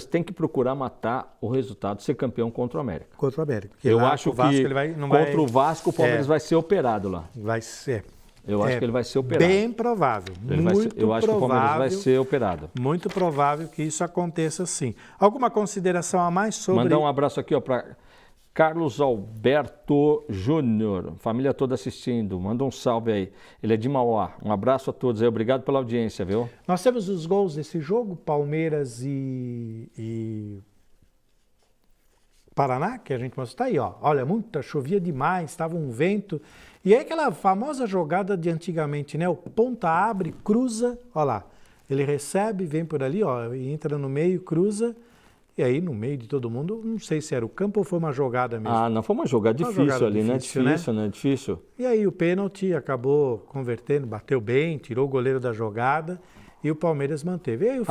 tem que procurar matar o resultado, ser campeão contra o América. Contra o América. Eu acho que contra o Vasco o Palmeiras vai ser operado lá. Vai ser. Eu acho que ele vai ser operado. Bem provável. Eu acho que o Palmeiras vai ser operado. Muito provável que isso aconteça sim. Alguma consideração a mais sobre... Mandar um abraço aqui para Carlos Alberto Júnior, família toda assistindo, manda um salve aí. Ele é de Mauá. Um abraço a todos aí, obrigado pela audiência, viu? Nós temos os gols desse jogo, Palmeiras e Paraná, que a gente mostrou. Tá aí, ó. Olha, chovia demais, estava um vento. E aí aquela famosa jogada de antigamente, né? O ponta abre, cruza, olha lá. Ele recebe, vem por ali, ó, e entra no meio, cruza. E aí, no meio de todo mundo, não sei se era o campo ou foi uma jogada mesmo. Ah, não, foi uma jogada difícil ali, né? Difícil, né? Difícil. E aí o pênalti acabou convertendo, bateu bem, tirou o goleiro da jogada e o Palmeiras manteve. E aí,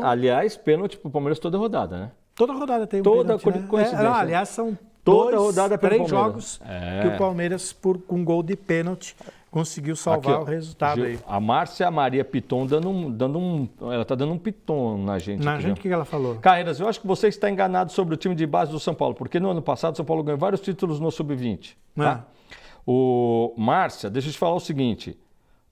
aliás, pênalti pro Palmeiras toda rodada, né? Toda rodada tem um pênalti, né? Coincidência. Aliás, são toda rodada 3 jogos que o Palmeiras, com gol de pênalti, conseguiu salvar aqui, o resultado aí. A Márcia Maria Piton ela está dando um piton na gente. Na gente, o que ela falou? Carreiras, eu acho que você está enganado sobre o time de base do São Paulo, porque no ano passado o São Paulo ganhou vários títulos no Sub-20. Tá? Márcia, deixa eu te falar o seguinte,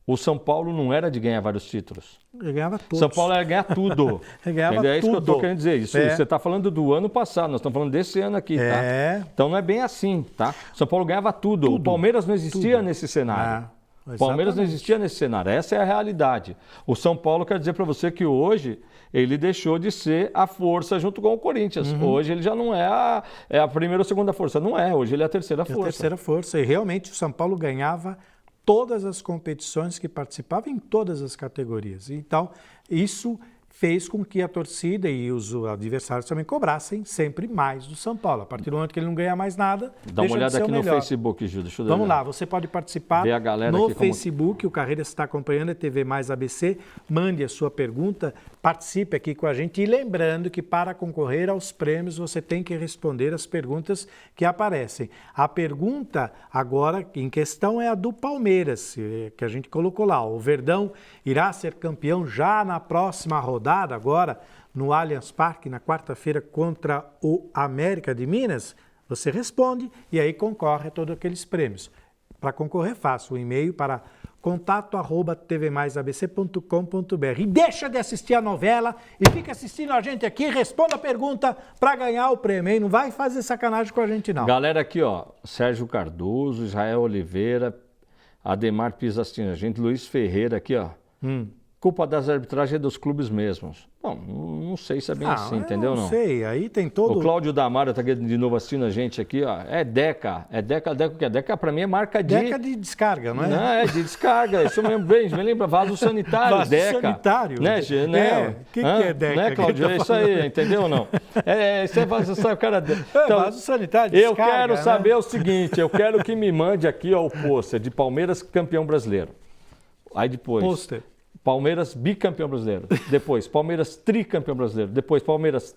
o São Paulo não era de ganhar vários títulos. Ele ganhava todos. São Paulo era ganhar tudo. Ele ganhava tudo. É isso que eu estou querendo dizer. Isso, você está falando do ano passado, nós estamos falando desse ano aqui, tá? Então não é bem assim, tá? São Paulo ganhava tudo. O Palmeiras não existia nesse cenário. O Palmeiras não existia nesse cenário, essa é a realidade. O São Paulo quer dizer para você que hoje ele deixou de ser a força junto com o Corinthians. Hoje ele já não é a primeira ou segunda força, não é, hoje ele é a terceira força. A terceira força, e realmente o São Paulo ganhava todas as competições que participava em todas as categorias. Então, isso fez com que a torcida e os adversários também cobrassem sempre mais do São Paulo. A partir do momento que ele não ganha mais nada, dá uma olhada aqui no Facebook, Gil. Vamos lá, você pode participar no Facebook, o Carreiras está acompanhando, é TV Mais ABC. Mande a sua pergunta, participe aqui com a gente. E lembrando que para concorrer aos prêmios, você tem que responder as perguntas que aparecem. A pergunta agora em questão é a do Palmeiras, que a gente colocou lá. O Verdão irá ser campeão já na próxima rodada, agora no Allianz Parque, na quarta-feira, contra o América de Minas? Você responde e aí concorre a todos aqueles prêmios. Para concorrer, faça o e-mail para contato@tvmaisabc.com.br. E deixa de assistir a novela e fica assistindo a gente aqui, responda a pergunta para ganhar o prêmio, hein? Não vai fazer sacanagem com a gente, não. Galera aqui, ó, Sérgio Cardoso, Israel Oliveira, Ademar Pisastino, gente, Luiz Ferreira aqui, ó. Culpa das arbitragens é dos clubes mesmos. Bom, não sei se é bem assim, entendeu? Não sei, aí tem todo... O Cláudio Damara está de novo assistindo a gente aqui, ó. É Deca o que é? Deca para mim é marca de... Deca de descarga, não é? Não, é de descarga, isso mesmo, bem, me lembra, vaso sanitário, vaso Deca. Sanitário? Né, o que é Deca? Não é, Cláudio? É isso aí, entendeu ou não? Você sabe o cara... Então, vaso sanitário, descarga, eu quero saber o seguinte, eu quero que me mande aqui, ó, o pôster de Palmeiras campeão brasileiro. Aí depois... Pôster. Palmeiras bicampeão brasileiro, depois Palmeiras tricampeão brasileiro, depois Palmeiras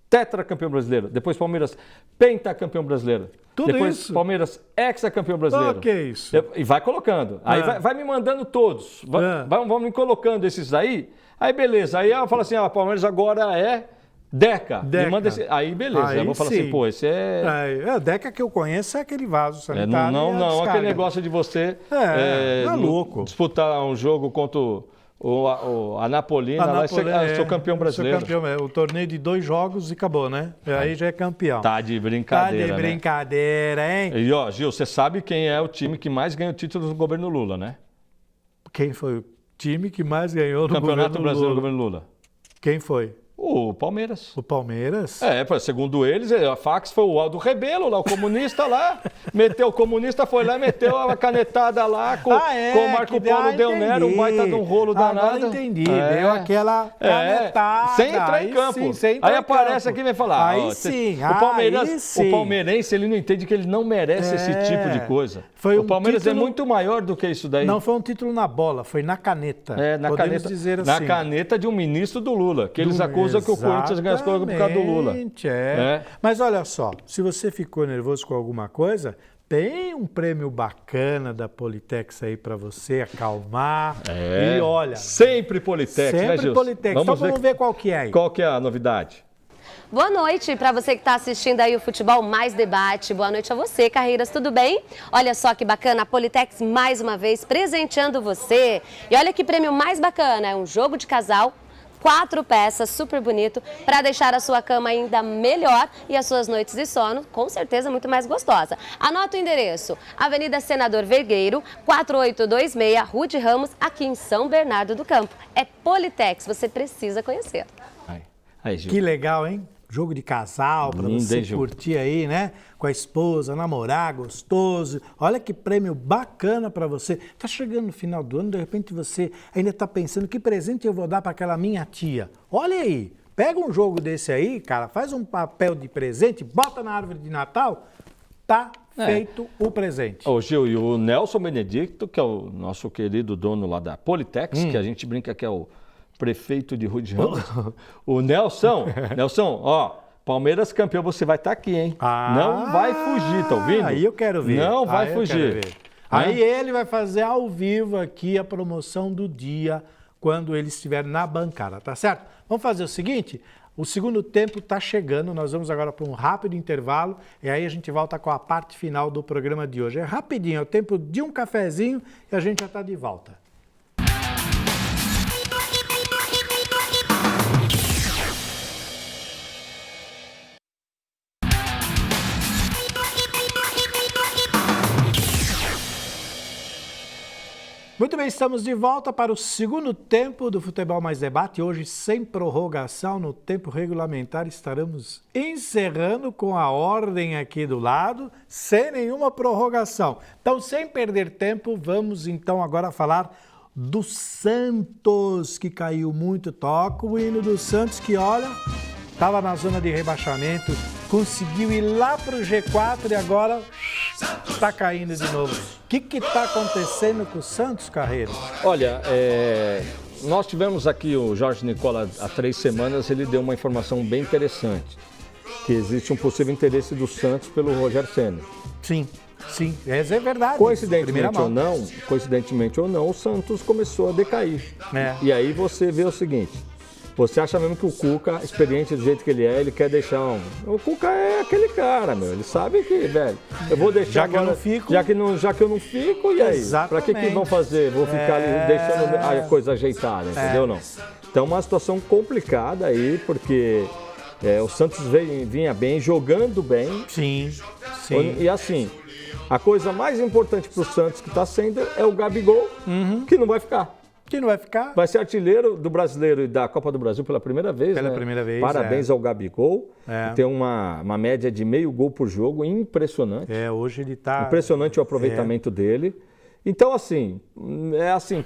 tetracampeão brasileiro, depois Palmeiras pentacampeão brasileiro, depois isso? Palmeiras hexacampeão brasileiro. Que isso? E vai colocando, aí vai me mandando todos, vão me colocando esses aí beleza, aí eu falo assim, Palmeiras agora é Deca. Me manda aí beleza, aí eu vou falar assim, pô, esse a Deca que eu conheço é aquele vaso sanitário. Não, aquele negócio de você louco. Disputar um jogo contra a Napolina, lá sou campeão brasileiro. Sou campeão, o torneio de 2 jogos e acabou, né? Aí já é campeão. Tá de brincadeira, Tá de brincadeira, hein? E ó, Gil, você sabe quem é o time que mais ganhou títulos no governo Lula, né? Quem foi o time que mais ganhou no Campeonato governo Brasileiro Lula? no governo Lula. Quem foi? O Palmeiras. O Palmeiras? Segundo eles, a fax foi o Aldo Rebelo, lá, o comunista lá, meteu o comunista, foi lá e meteu a canetada lá com o Marco Paulo Del Nero, um baita de um rolo danado. Agora entendi, deu aquela canetada. Sem entrar em campo. Sim, sem entrar aí em aparece campo. aqui e vem falar. Aí sim, o palmeirense, ele não entende que ele não merece esse tipo de coisa. O Palmeiras é muito maior do que isso daí. Não foi um título na bola, foi na caneta. Podemos dizer assim. Na caneta de um ministro do Lula, que eles acusam que o Corinthians ganha as coisas por causa do Lula. Mas olha só, se você ficou nervoso com alguma coisa, tem um prêmio bacana da Politex aí para você acalmar. E olha... Sempre Politex, né, Gilson? Sempre Politex. Então vamos ver qual que é aí. Qual que é a novidade? Boa noite para você que está assistindo aí o Futebol Mais Debate. Boa noite a você, Carreiras, tudo bem? Olha só que bacana, a Politex mais uma vez presenteando você. E olha que prêmio mais bacana, é um jogo de casal, 4 peças, super bonito, para deixar a sua cama ainda melhor e as suas noites de sono, com certeza, muito mais gostosa. Anota o endereço, Avenida Senador Vergueiro, 4826, Rua de Ramos, aqui em São Bernardo do Campo. É Politex, você precisa conhecer. Aí, Gil. Que legal, hein? Jogo de casal, para você curtir aí, né? Com a esposa, namorar, gostoso. Olha que prêmio bacana para você. Tá chegando no final do ano, de repente você ainda tá pensando que presente eu vou dar para aquela minha tia. Olha aí, pega um jogo desse aí, cara, faz um papel de presente, bota na árvore de Natal, tá feito o presente. Ô Gil, e o Nelson Benedicto, que é o nosso querido dono lá da Politex, que a gente brinca que é o prefeito de Rua de Ramos. O Nelson, ó, Palmeiras campeão, você vai estar aqui, hein? Não vai fugir, tá ouvindo? Aí eu quero ver. Não vai fugir. Aí ele vai fazer ao vivo aqui a promoção do dia, quando ele estiver na bancada, tá certo? Vamos fazer o seguinte, o segundo tempo está chegando, nós vamos agora para um rápido intervalo e aí a gente volta com a parte final do programa de hoje. É rapidinho, é o tempo de um cafezinho e a gente já está de volta. Muito bem, estamos de volta para o segundo tempo do Futebol Mais Debate. Hoje, sem prorrogação, no tempo regulamentar, estaremos encerrando com a ordem aqui do lado, sem nenhuma prorrogação. Então, sem perder tempo, vamos então agora falar do Santos, que caiu muito. Toca o hino do Santos, que olha, estava na zona de rebaixamento, conseguiu ir lá para o G4 e agora está caindo de novo. O que está acontecendo com o Santos, Carreiro? Olha, nós tivemos aqui o Jorge Nicola há 3 semanas, ele deu uma informação bem interessante, que existe um possível interesse do Santos pelo Rogério Ceni. Sim, essa é verdade. Coincidentemente ou não, o Santos começou a decair. E aí você vê o seguinte... Você acha mesmo que o Cuca, experiente do jeito que ele é, ele quer deixar O Cuca é aquele cara, meu. Ele sabe que, velho, eu vou deixar já agora... Que eu não fico. Já que eu não fico, e aí? Exatamente. Pra que vão fazer? Vou ficar ali deixando a coisa ajeitada, entendeu? Não. Então, uma situação complicada aí, porque o Santos vinha bem, jogando bem. Sim. E assim, a coisa mais importante pro Santos que tá sendo é o Gabigol, que não vai ficar. Que não vai ficar. Vai ser artilheiro do Brasileiro e da Copa do Brasil pela primeira vez. Primeira vez. Parabéns ao Gabigol. Tem uma média de meio gol por jogo, impressionante. Hoje ele está... Impressionante o aproveitamento dele. Então, assim,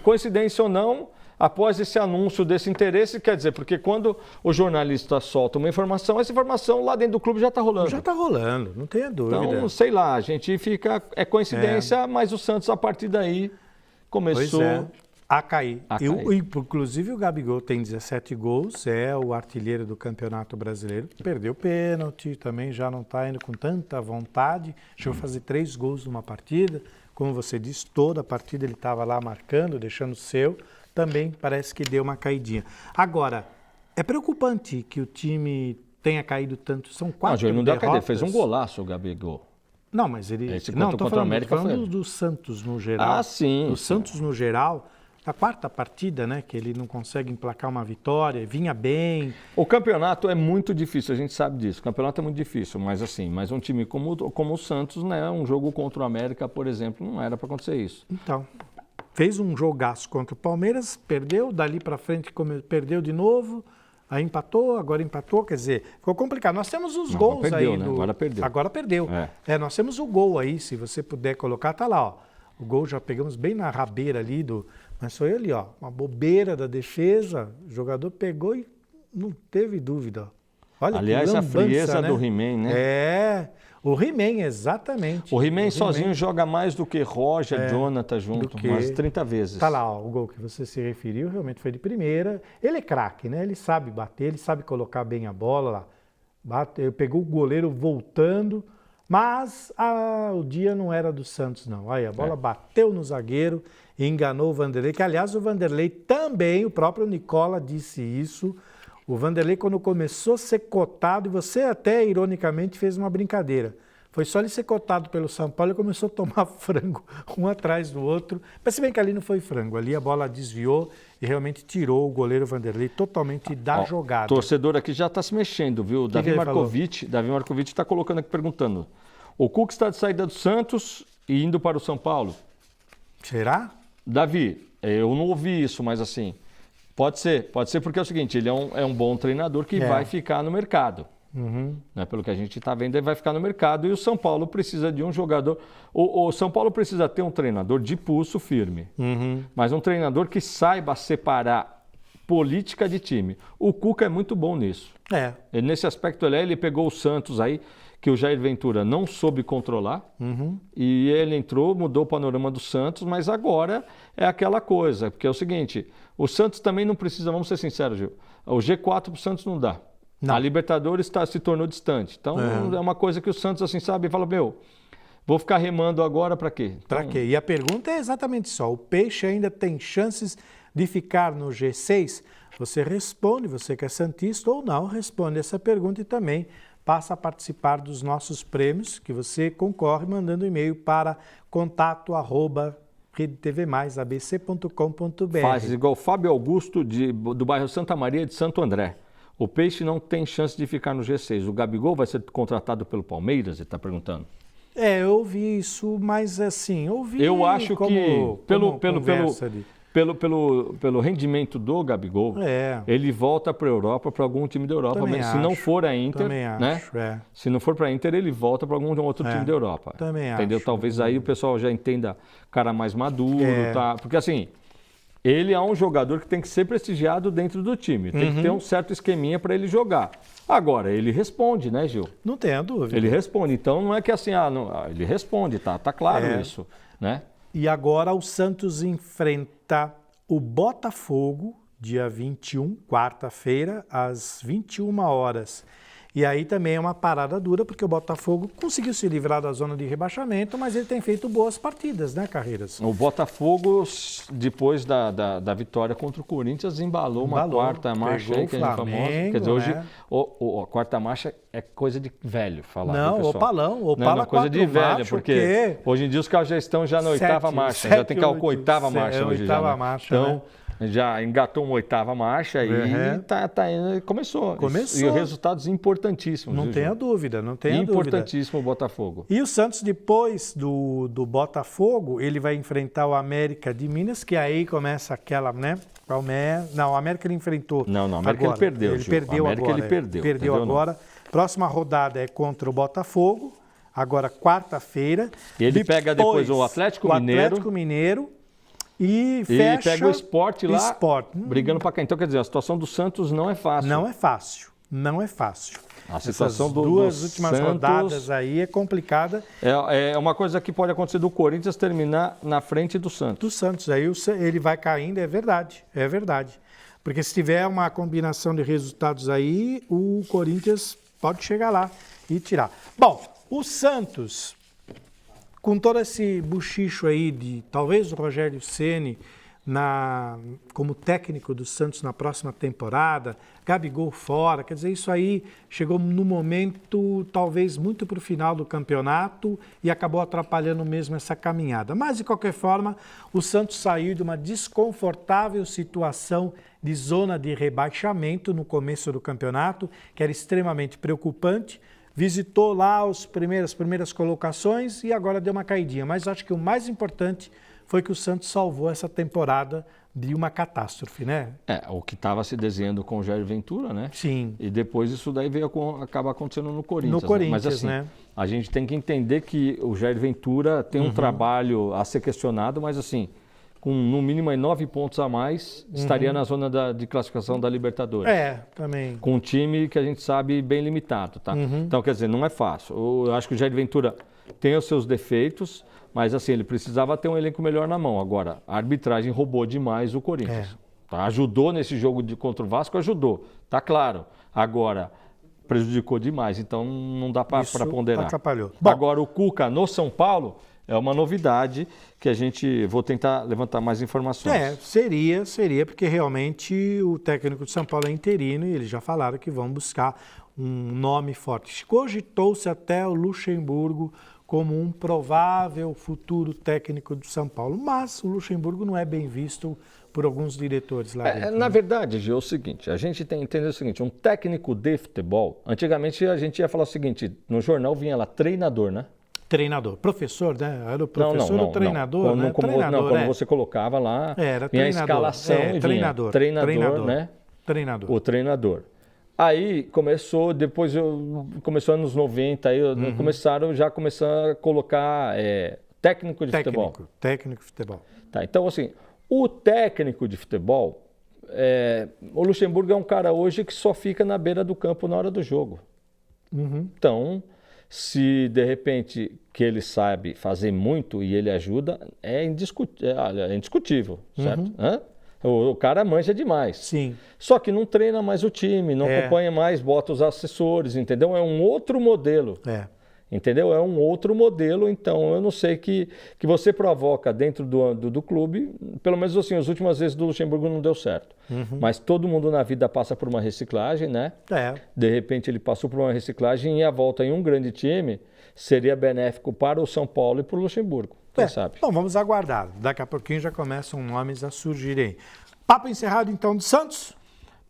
coincidência ou não, após esse anúncio desse interesse, quer dizer, porque quando o jornalista solta uma informação, essa informação lá dentro do clube já está rolando. Já está rolando, não tenha dúvida. Então, sei lá, a gente fica... É coincidência, mas o Santos, a partir daí, começou... A cair. Inclusive o Gabigol tem 17 gols, é o artilheiro do Campeonato Brasileiro. Perdeu pênalti, também já não está indo com tanta vontade. Chegou a fazer 3 gols numa partida. Como você disse, toda a partida ele estava lá marcando, deixando o seu. Também parece que deu uma caidinha. Agora, é preocupante que o time tenha caído tanto. São 4 derrotas. Não deu a caída, ele fez um golaço o Gabigol. Não, mas ele... Estou falando do Santos no geral. Sim. O Santos no geral... A 4ª partida, né, que ele não consegue emplacar uma vitória, vinha bem. O campeonato é muito difícil, a gente sabe disso. O campeonato é muito difícil, mas um time como o Santos, né, um jogo contra o América, por exemplo, não era para acontecer isso. Então, fez um jogaço contra o Palmeiras, perdeu, dali para frente perdeu de novo, Aí agora empatou, quer dizer, ficou complicado. Nós temos os Não, gols perdeu, aí. né? Agora perdeu. Agora perdeu. Nós temos o gol aí, se você puder colocar, tá lá, ó. O gol já pegamos bem na rabeira ali, mas foi ali, ó, uma bobeira da defesa, o jogador pegou e não teve dúvida. Olha, aliás, a frieza, né, do He-Man, né? O He-Man, exatamente. O He-Man sozinho joga mais do que Roger, Jonathan junto, umas 30 vezes. Tá lá, ó, o gol que você se referiu realmente foi de primeira. Ele é craque, né? Ele sabe bater, ele sabe colocar bem a bola lá. Pegou o goleiro voltando, mas o dia não era do Santos, não. Aí a bola bateu no zagueiro e enganou o Vanderlei, que aliás o Vanderlei também, o próprio Nicola disse isso. O Vanderlei, quando começou a ser cotado, e você até, ironicamente, fez uma brincadeira. Foi só ele ser cotado pelo São Paulo e começou a tomar frango, um atrás do outro. Mas se bem que ali não foi frango, ali a bola desviou e realmente tirou o goleiro Vanderlei totalmente da jogada. O torcedor aqui já está se mexendo, viu? Davi Markovic está colocando aqui, perguntando. O Cuca está de saída do Santos e indo para o São Paulo? Será? Davi, eu não ouvi isso, mas assim... Pode ser porque é o seguinte, ele é um bom treinador que vai ficar no mercado. Né? Pelo que a gente está vendo, ele vai ficar no mercado e o São Paulo precisa de um jogador... O São Paulo precisa ter um treinador de pulso firme, mas um treinador que saiba separar política de time. O Cuca é muito bom nisso. Nesse aspecto, ele pegou o Santos aí, que o Jair Ventura não soube controlar, e ele entrou, mudou o panorama do Santos, mas agora é aquela coisa, porque é o seguinte, o Santos também não precisa, vamos ser sinceros, Gil, o G4 para o Santos não dá. Não. A Libertadores se tornou distante, então é uma coisa que o Santos assim sabe e fala, vou ficar remando agora para quê? Para quê? E a pergunta é exatamente só, o Peixe ainda tem chances de ficar no G6? Você responde, você que é santista ou não, responde essa pergunta e também passa a participar dos nossos prêmios, que você concorre mandando e-mail para contato@redetvmaisabc.com.br. Faz igual Fábio Augusto, do bairro Santa Maria de Santo André. O Peixe não tem chance de ficar no G6. O Gabigol vai ser contratado pelo Palmeiras, ele está perguntando. Eu ouvi isso, mas assim, eu acho que pelo rendimento do Gabigol, ele volta para a Europa, para algum time da Europa. Se não for a Inter, né? Se não for para a Inter, ele volta para algum outro time da Europa. Entendeu? Talvez aí o pessoal já entenda cara mais maduro, tá? Porque assim, ele é um jogador que tem que ser prestigiado dentro do time. Tem que ter um certo esqueminha para ele jogar. Agora, ele responde, né, Gil? Não tenho dúvida. Ele responde. Então, não é que assim, ele responde, tá claro isso, né? E agora o Santos enfrenta o Botafogo, dia 21, quarta-feira, às 21 horas. E aí também é uma parada dura, porque o Botafogo conseguiu se livrar da zona de rebaixamento, mas ele tem feito boas partidas, né, Carreiras? O Botafogo, depois da vitória contra o Corinthians, embalou uma quarta marcha aí, que a gente famosa. Quer dizer, hoje a quarta marcha é coisa de velho falar. Não, Opala coisa de velho, porque hoje em dia os carros já estão na oitava marcha, já tem carro com oitava marcha hoje. Oitava marcha, então, né? Já engatou uma oitava marcha e começou. E resultados importantíssimos. Não tenha dúvida, não tenha dúvida. Importantíssimo o Botafogo. E o Santos, depois do Botafogo, ele vai enfrentar o América de Minas, que aí começa aquela, né? Não, o América ele enfrentou. Não, o América agora. Ele perdeu. Ele perdeu agora. Ele perdeu. Perdeu agora. Próxima rodada é contra o Botafogo, agora quarta-feira. E ele pega depois o Atlético Mineiro. E fecha... pega o Sport lá, brigando para cá. Então, quer dizer, a situação do Santos não é fácil. Não é fácil. A situação Essas duas últimas Santos, rodadas aí é complicada. É uma coisa que pode acontecer do Corinthians terminar na frente do Santos. Do Santos, aí ele vai caindo, é verdade. Porque se tiver uma combinação de resultados aí, o Corinthians pode chegar lá e tirar. Bom, o Santos... Com todo esse buchicho aí de talvez o Rogério Ceni como técnico do Santos na próxima temporada, Gabigol fora, quer dizer, isso aí chegou no momento talvez muito para o final do campeonato e acabou atrapalhando mesmo essa caminhada. Mas, de qualquer forma, o Santos saiu de uma desconfortável situação de zona de rebaixamento no começo do campeonato, que era extremamente preocupante. Visitou lá as primeiras colocações e agora deu uma caidinha. Mas acho que o mais importante foi que o Santos salvou essa temporada de uma catástrofe, né? O que estava se desenhando com o Jair Ventura, né? Sim. E depois isso daí veio acabar acontecendo no Corinthians. No Corinthians, Mas assim, né? a gente tem que entender que o Jair Ventura tem um trabalho a ser questionado, mas assim, com no mínimo aí 9 pontos a mais, estaria na zona de classificação da Libertadores. Também. Com um time que a gente sabe bem limitado, tá? Então, quer dizer, não é fácil. Eu acho que o Jair Ventura tem os seus defeitos, mas assim, ele precisava ter um elenco melhor na mão. Agora, a arbitragem roubou demais o Corinthians. Tá? Ajudou nesse jogo contra o Vasco, ajudou, tá claro. Agora, prejudicou demais, então não dá para ponderar. Atrapalhou. Agora, o Cuca no São Paulo é uma novidade que vou tentar levantar mais informações. Seria, porque realmente o técnico de São Paulo é interino e eles já falaram que vão buscar um nome forte. Cogitou-se até o Luxemburgo como um provável futuro técnico do São Paulo, mas o Luxemburgo não é bem visto por alguns diretores lá dentro. Na verdade, Gil, é o seguinte, a gente tem que entender o seguinte, um técnico de futebol, antigamente a gente ia falar o seguinte, no jornal vinha lá treinador, né? Treinador, professor, né? Era o professor ou treinador, né? Quando você colocava lá, vinha a escalação e vinha treinador, né? Treinador. O treinador. Aí começou anos 90, aí começaram a colocar técnico de futebol. Técnico de futebol. Tá, então assim, o técnico de futebol, o Luxemburgo é um cara hoje que só fica na beira do campo na hora do jogo. Então, se de repente que ele sabe fazer muito e ele ajuda, é indiscutível, certo? O cara manja demais. Sim. Só que não treina mais o time, não acompanha mais, bota os assessores, entendeu? É um outro modelo. Entendeu? É um outro modelo, então eu não sei que você provoca dentro do clube, pelo menos assim, as últimas vezes do Luxemburgo não deu certo. Mas todo mundo na vida passa por uma reciclagem, né? De repente ele passou por uma reciclagem e a volta em um grande time seria benéfico para o São Paulo e para o Luxemburgo, quem sabe? Então vamos aguardar, daqui a pouquinho já começam nomes a surgirem. Papo encerrado então do Santos?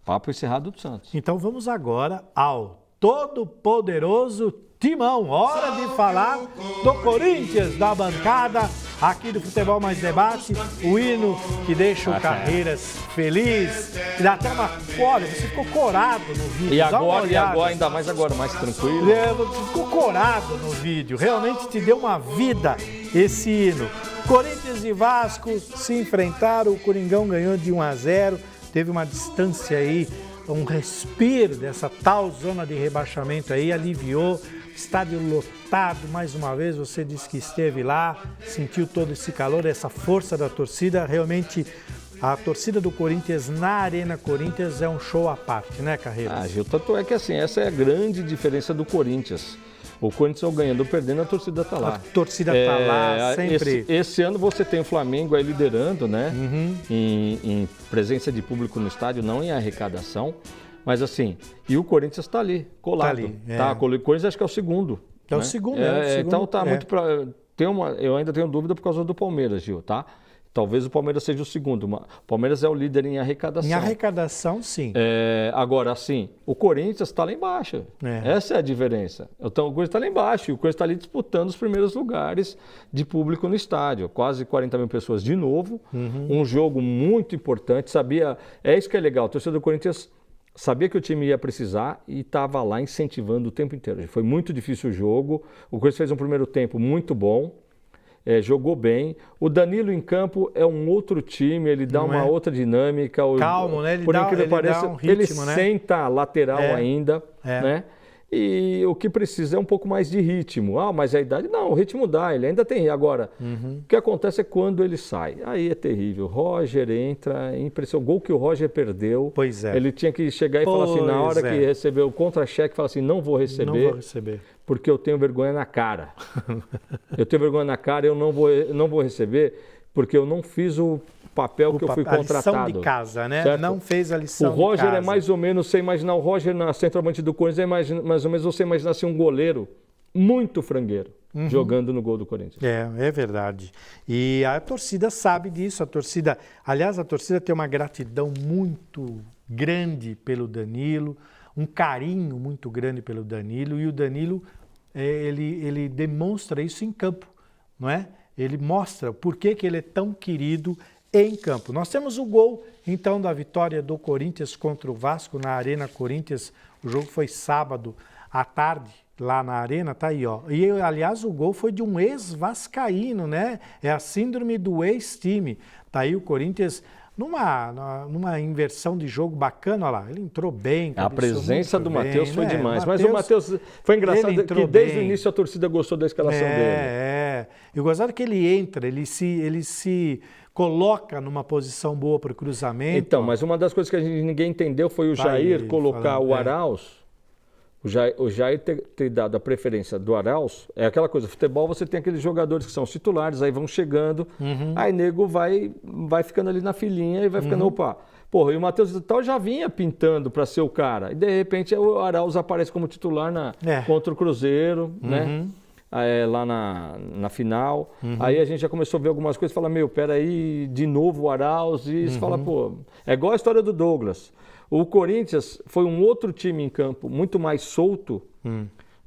Papo encerrado do Santos. Então vamos agora ao todo-poderoso Timão, hora de falar do Corinthians, da bancada aqui do Futebol Mais Debate, o hino que deixa o Carreiras feliz, e dá até uma... Olha, você ficou corado no vídeo. E agora, ainda mais agora, mais tranquilo. Você ficou corado no vídeo, realmente te deu uma vida esse hino. Corinthians e Vasco se enfrentaram, o Coringão ganhou de 1-0, teve uma distância aí, um respiro dessa tal zona de rebaixamento aí, aliviou. Estádio lotado, mais uma vez, você disse que esteve lá, sentiu todo esse calor, essa força da torcida. Realmente, a torcida do Corinthians na Arena Corinthians é um show à parte, né, Carreiras? Gil, tanto é que assim, essa é a grande diferença do Corinthians. O Corinthians ou ganhando ou perdendo, a torcida está lá. A torcida está lá sempre. Esse ano você tem o Flamengo aí liderando, né? Em presença de público no estádio, não em arrecadação. Mas assim, e o Corinthians está ali, colado. Tá, o Corinthians acho que é o segundo. É o segundo, segundo. Então tá muito para... Eu ainda tenho dúvida por causa do Palmeiras, Gil, tá? Talvez o Palmeiras seja o segundo. O Palmeiras é o líder em arrecadação. Em arrecadação, sim. Agora, assim, o Corinthians está lá embaixo. Essa é a diferença. Então, o Corinthians está lá embaixo e o Corinthians está ali disputando os primeiros lugares de público no estádio. Quase 40 mil pessoas de novo. Um jogo muito importante. É isso que é legal. O torcedor do Corinthians sabia que o time ia precisar e estava lá incentivando o tempo inteiro. Foi muito difícil o jogo. O Corinthians fez um primeiro tempo muito bom. Jogou bem. O Danilo em campo é um outro time, ele dá uma outra dinâmica. Calmo, né? Por incrível que pareça, um ritmo, ele né? senta lateral ainda, né? E o que precisa é um pouco mais de ritmo. Mas a idade, não, o ritmo dá, ele ainda tem. Agora, o que acontece é quando ele sai. Aí é terrível. Roger entra, impressão. O gol que o Roger perdeu. Pois é. Ele tinha que chegar e falar assim, na hora que recebeu o contra-cheque, falar assim, não vou receber. Não vou receber. Porque eu tenho vergonha na cara. Eu tenho vergonha na cara e eu não vou receber porque eu não fiz o papel que eu fui contratado. A lição de casa, né? Certo? Não fez a lição de casa. O Roger é mais ou menos, você imaginar o Roger na centroavante do Corinthians, mais ou menos você imaginar assim, um goleiro muito frangueiro jogando no gol do Corinthians. É verdade. E a torcida sabe disso. A torcida tem uma gratidão muito grande pelo Danilo, um carinho muito grande pelo Danilo, e o Danilo ele demonstra isso em campo, não é? Ele mostra por que ele é tão querido em campo. Nós temos o gol, então, da vitória do Corinthians contra o Vasco na Arena Corinthians. O jogo foi sábado à tarde, lá na Arena, tá aí, ó. E, aliás, o gol foi de um ex-vascaíno, né? É a síndrome do ex-time. Tá aí o Corinthians numa inversão de jogo bacana, olha lá. Ele entrou bem. A presença do Matheus foi né? demais. Mas o Matheus foi engraçado que desde o início a torcida gostou da escalação dele. E o gozado é que ele entra, ele se coloca numa posição boa para o cruzamento. Então, mas uma das coisas que ninguém entendeu foi o Jair colocar o Arauz. O Jair ter dado a preferência do Arauz, é aquela coisa, futebol você tem aqueles jogadores que são os titulares, aí vão chegando, aí nego vai ficando ali na filinha e vai ficando, opa, porra, e o Matheus tal já vinha pintando para ser o cara, e de repente o Arauz aparece como titular contra o Cruzeiro, né? Lá na final, aí a gente já começou a ver algumas coisas, fala, peraí, de novo o Arauz, e você fala, pô, é igual a história do Douglas. O Corinthians foi um outro time em campo muito mais solto,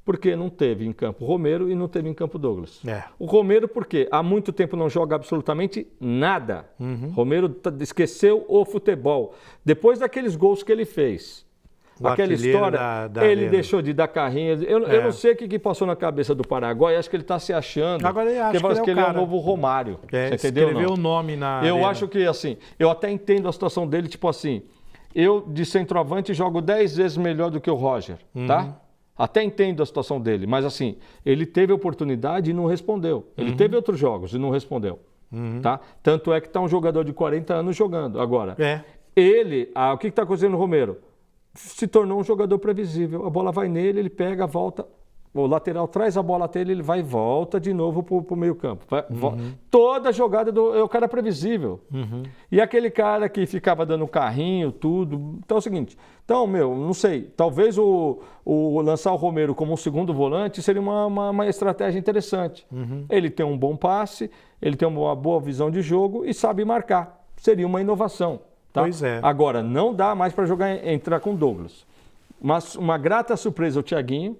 porque não teve em campo Romero e não teve em campo Douglas. O Romero, porque há muito tempo não joga absolutamente nada. Romero esqueceu o futebol. Depois daqueles gols que ele fez, aquela história, ele deixou de dar carrinho. Eu não sei o que passou na cabeça do Paraguai, acho que ele está se achando. Agora ele acha que ele é o novo Romário. Você entendeu? Escreveu o nome na Eu arena. acho que, assim, eu até entendo a situação dele, tipo assim, eu de centroavante jogo 10 vezes melhor do que o Roger, tá? Até entendo a situação dele, mas assim, ele teve oportunidade e não respondeu. Ele teve outros jogos e não respondeu, tá? Tanto é que está um jogador de 40 anos jogando. Agora, o que está acontecendo no Romero? Se tornou um jogador previsível. A bola vai nele, ele pega, volta. O lateral traz a bola até ele, ele vai e volta de novo para o meio campo. Toda jogada é o cara previsível. E aquele cara que ficava dando carrinho, tudo. Então é o seguinte, não sei, talvez o lançar o Romero como um segundo volante seria uma estratégia interessante. Ele tem um bom passe, ele tem uma boa visão de jogo e sabe marcar. Seria uma inovação. Tá? Pois é. Agora, não dá mais para entrar com o Douglas. Mas uma grata surpresa o Thiaguinho,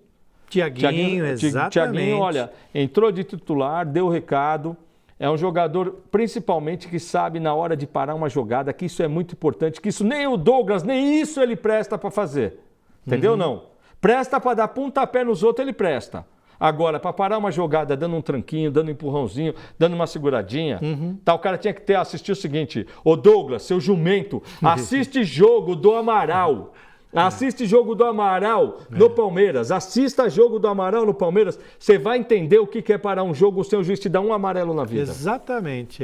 exatamente. Thiaguinho, olha, entrou de titular, deu o recado. É um jogador, principalmente, que sabe na hora de parar uma jogada, que isso é muito importante, que isso nem o Douglas, nem isso ele presta para fazer. Entendeu? Não. Presta para dar pontapé nos outros, ele presta. Agora, para parar uma jogada dando um tranquinho, dando um empurrãozinho, dando uma seguradinha, o cara tinha que assistir o seguinte, ô Douglas, seu jumento, assiste jogo do Amaral. Assiste jogo do Amaral no Palmeiras. Assista jogo do Amaral no Palmeiras. Você vai entender o que é parar um jogo sem o juiz te dar um amarelo na vida. Exatamente.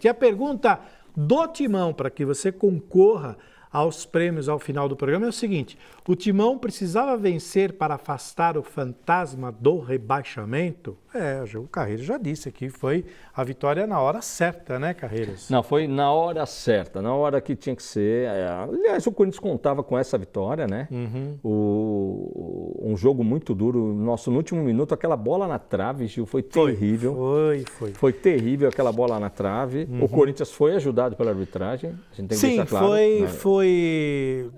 E a pergunta do Timão, para que você concorra aos prêmios ao final do programa, é o seguinte: o Timão precisava vencer para afastar o fantasma do rebaixamento? O Carreiras já disse aqui, foi a vitória na hora certa, né, Carreiras? Não, foi na hora certa, na hora que tinha que ser. Aliás, o Corinthians contava com essa vitória, né? Um jogo muito duro. No último minuto, aquela bola na trave, Gil, foi terrível. Foi terrível aquela bola na trave. O Corinthians foi ajudado pela arbitragem. A gente tem que deixar claro. Foi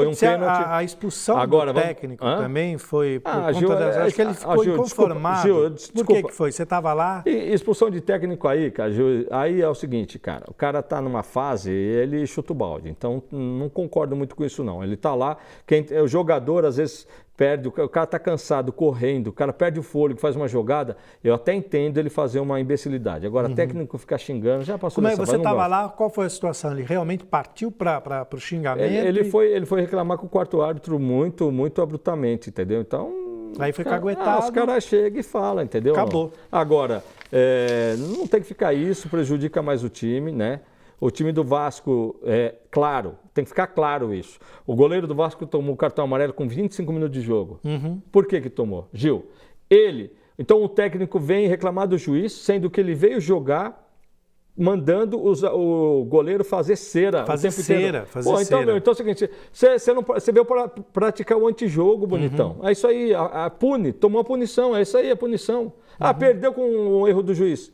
um pênalti. A expulsão do técnico também foi por conta acho que ele ficou inconformado. Gil, por que foi? Você estava lá? Expulsão de técnico aí, cara, Gil, aí é o seguinte, cara, o cara tá numa fase, ele chuta o balde, então não concordo muito com isso não. Ele tá lá, o jogador às vezes perde, o cara tá cansado, correndo, o cara perde o fôlego, faz uma jogada, eu até entendo ele fazer uma imbecilidade. Agora, técnico ficar xingando, já passou dessa. Como você estava lá, qual foi a situação? Ele realmente partiu para o xingamento? Ele foi reclamar com o quarto árbitro muito, muito abruptamente, entendeu? Então... Aí foi caguetado. Os caras chegam e falam, entendeu? Acabou. Agora, não tem que ficar isso, prejudica mais o time, né? O time do Vasco, claro, tem que ficar claro isso. O goleiro do Vasco tomou o cartão amarelo com 25 minutos de jogo. Por que tomou? Gil, então o técnico vem reclamar do juiz, sendo que ele veio jogar, mandando o goleiro fazer cera. Fazer cera. Então é o seguinte, você veio para praticar o antijogo, bonitão. É isso aí, tomou a punição, é isso aí a punição. Perdeu com o erro do juiz.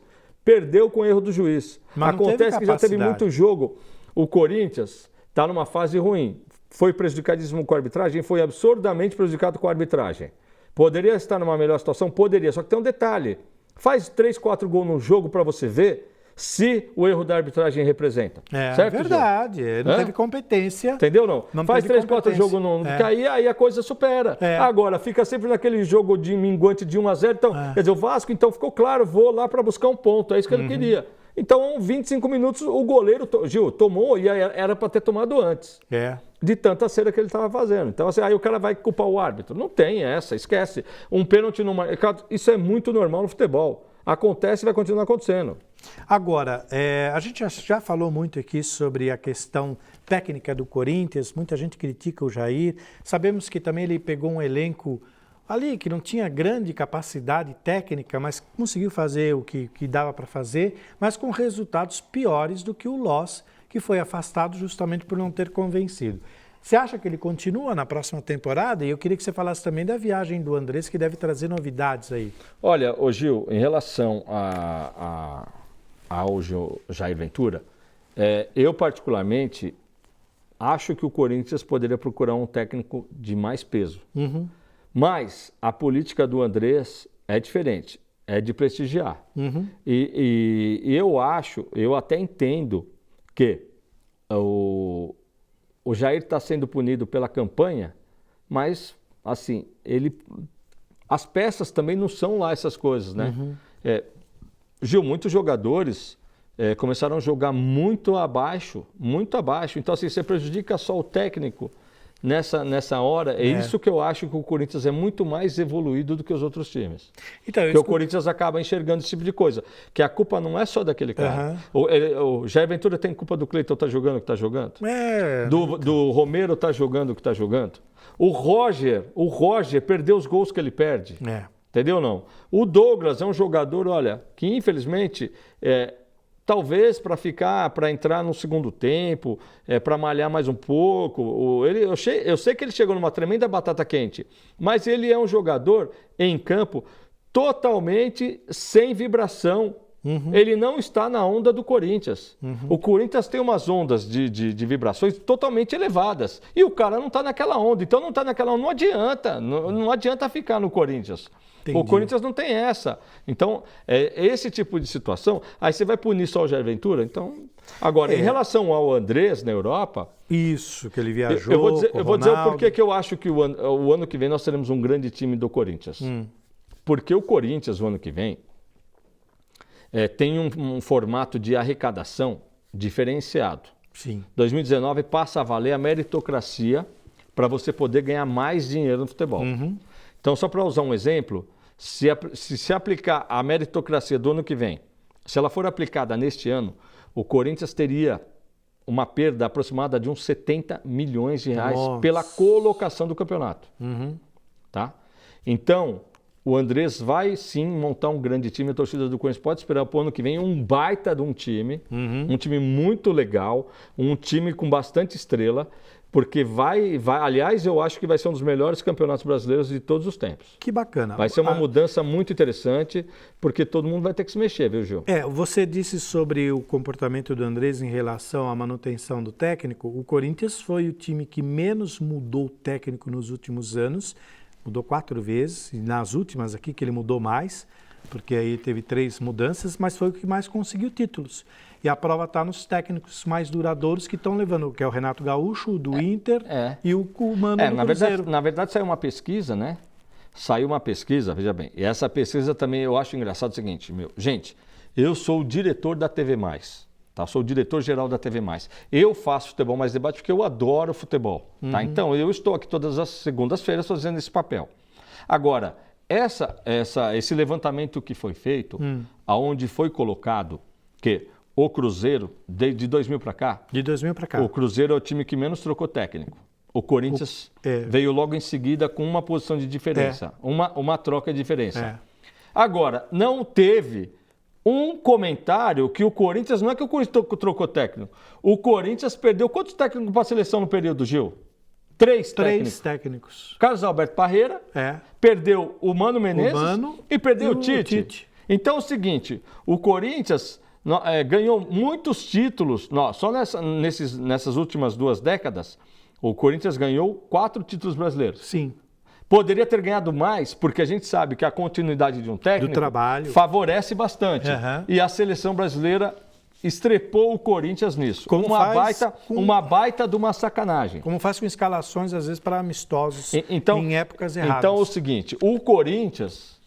Mas acontece que já teve muito jogo. O Corinthians está numa fase ruim. Foi prejudicadíssimo com a arbitragem, foi absurdamente prejudicado com a arbitragem. Poderia estar numa melhor situação? Poderia, só que tem um detalhe. Faz 3, 4 gols no jogo para você ver. se o erro da arbitragem representa. É certo, verdade, ele não teve competência. Entendeu não? Não Faz teve 3, 4 jogos não. Aí a coisa supera. Agora, fica sempre naquele jogo de minguante de 1-0. Então, quer dizer, o Vasco então ficou claro, vou lá para buscar um ponto. É isso que ele queria. Então, 25 minutos, o goleiro, Gil, tomou e era para ter tomado antes. De tanta cera que ele estava fazendo. Então, assim, aí o cara vai culpar o árbitro. Não tem essa, esquece. Um pênalti no marcado, isso é muito normal no futebol. Acontece e vai continuar acontecendo. Agora, a gente já falou muito aqui sobre a questão técnica do Corinthians, muita gente critica o Jair. Sabemos que também ele pegou um elenco ali que não tinha grande capacidade técnica, mas conseguiu fazer o que dava para fazer, mas com resultados piores do que o Loss, que foi afastado justamente por não ter convencido. Você acha que ele continua na próxima temporada? E eu queria que você falasse também da viagem do Andrés, que deve trazer novidades aí. Olha, Gil, em relação ao Jair Ventura, eu particularmente acho que o Corinthians poderia procurar um técnico de mais peso. Mas a política do Andrés é diferente, é de prestigiar. E eu até entendo que o Jair está sendo punido pela campanha, mas, assim, as peças também não são lá essas coisas, né? Gil, muitos jogadores começaram a jogar muito abaixo. Então, assim, você prejudica só o técnico nessa hora. É isso que eu acho que o Corinthians é muito mais evoluído do que os outros times. Então, porque o Corinthians acaba enxergando esse tipo de coisa. Que a culpa não é só daquele cara. O Jair Ventura tem culpa do Cleiton tá jogando o que tá jogando? Do Romero tá jogando o que tá jogando? O Roger perdeu os gols que ele perde. Entendeu ou não? O Douglas é um jogador, olha, que infelizmente... talvez para entrar no segundo tempo, para malhar mais um pouco. Eu sei que ele chegou numa tremenda batata quente, mas ele é um jogador em campo totalmente sem vibração. Ele não está na onda do Corinthians. O Corinthians tem umas ondas de vibrações totalmente elevadas. E o cara não está naquela onda. Então não está naquela onda, não adianta. Não adianta ficar no Corinthians. Entendi. O Corinthians não tem essa. Então, esse tipo de situação, aí você vai punir só o Jair Ventura? Então, agora, em relação ao Andrés na Europa... Isso, que ele viajou, eu vou dizer o porquê que eu acho que o ano que vem nós teremos um grande time do Corinthians. Porque o Corinthians, o ano que vem, tem um formato de arrecadação diferenciado. Sim. 2019 passa a valer a meritocracia para você poder ganhar mais dinheiro no futebol. Então, só para usar um exemplo, se aplicar a meritocracia do ano que vem, se ela for aplicada neste ano, o Corinthians teria uma perda aproximada de uns 70 milhões de reais pela colocação do campeonato. Tá? Então, o Andrés vai sim montar um grande time, a torcida do Corinthians pode esperar para o ano que vem um baita de um time muito legal, um time com bastante estrela, porque aliás, eu acho que vai ser um dos melhores campeonatos brasileiros de todos os tempos. Que bacana. Vai ser uma mudança muito interessante, porque todo mundo vai ter que se mexer, viu, Gil? Você disse sobre o comportamento do Andrés em relação à manutenção do técnico. O Corinthians foi o time que menos mudou o técnico nos últimos anos. Mudou 4 vezes, e nas últimas aqui que ele mudou mais, porque aí teve 3 mudanças, mas foi o que mais conseguiu títulos. E a prova está nos técnicos mais duradouros que estão levando, que é o Renato Gaúcho, o do Inter e o Mano do Cruzeiro. Na verdade, saiu uma pesquisa, né? Saiu uma pesquisa, veja bem, e essa pesquisa também eu acho engraçado o seguinte, gente, eu sou o diretor da TV+, tá? Sou o diretor-geral da TV+. Eu faço Futebol Mais Debate porque eu adoro futebol, tá? Então, eu estou aqui todas as segundas-feiras fazendo esse papel. Agora, esse levantamento que foi feito, aonde foi colocado que o Cruzeiro, de 2000 para cá... De 2000 para cá. O Cruzeiro é o time que menos trocou técnico. O Corinthians veio logo em seguida com uma posição de diferença, uma troca de diferença. Agora, não teve um comentário que o Corinthians... Não é que o Corinthians trocou técnico. O Corinthians perdeu quantos técnicos para a seleção no período, Gil? 3 técnicos. Carlos Alberto Parreira, perdeu o Mano Menezes e perdeu o Tite. Então é o seguinte, o Corinthians ganhou muitos títulos, só nessas últimas 2 décadas, o Corinthians ganhou 4 títulos brasileiros. Sim. Poderia ter ganhado mais, porque a gente sabe que a continuidade de um técnico favorece bastante. E a seleção brasileira estrepou o Corinthians nisso. Como Uma baita de uma sacanagem. Como faz com escalações, às vezes, para amistosos em épocas erradas. Então, é o seguinte, o Corinthians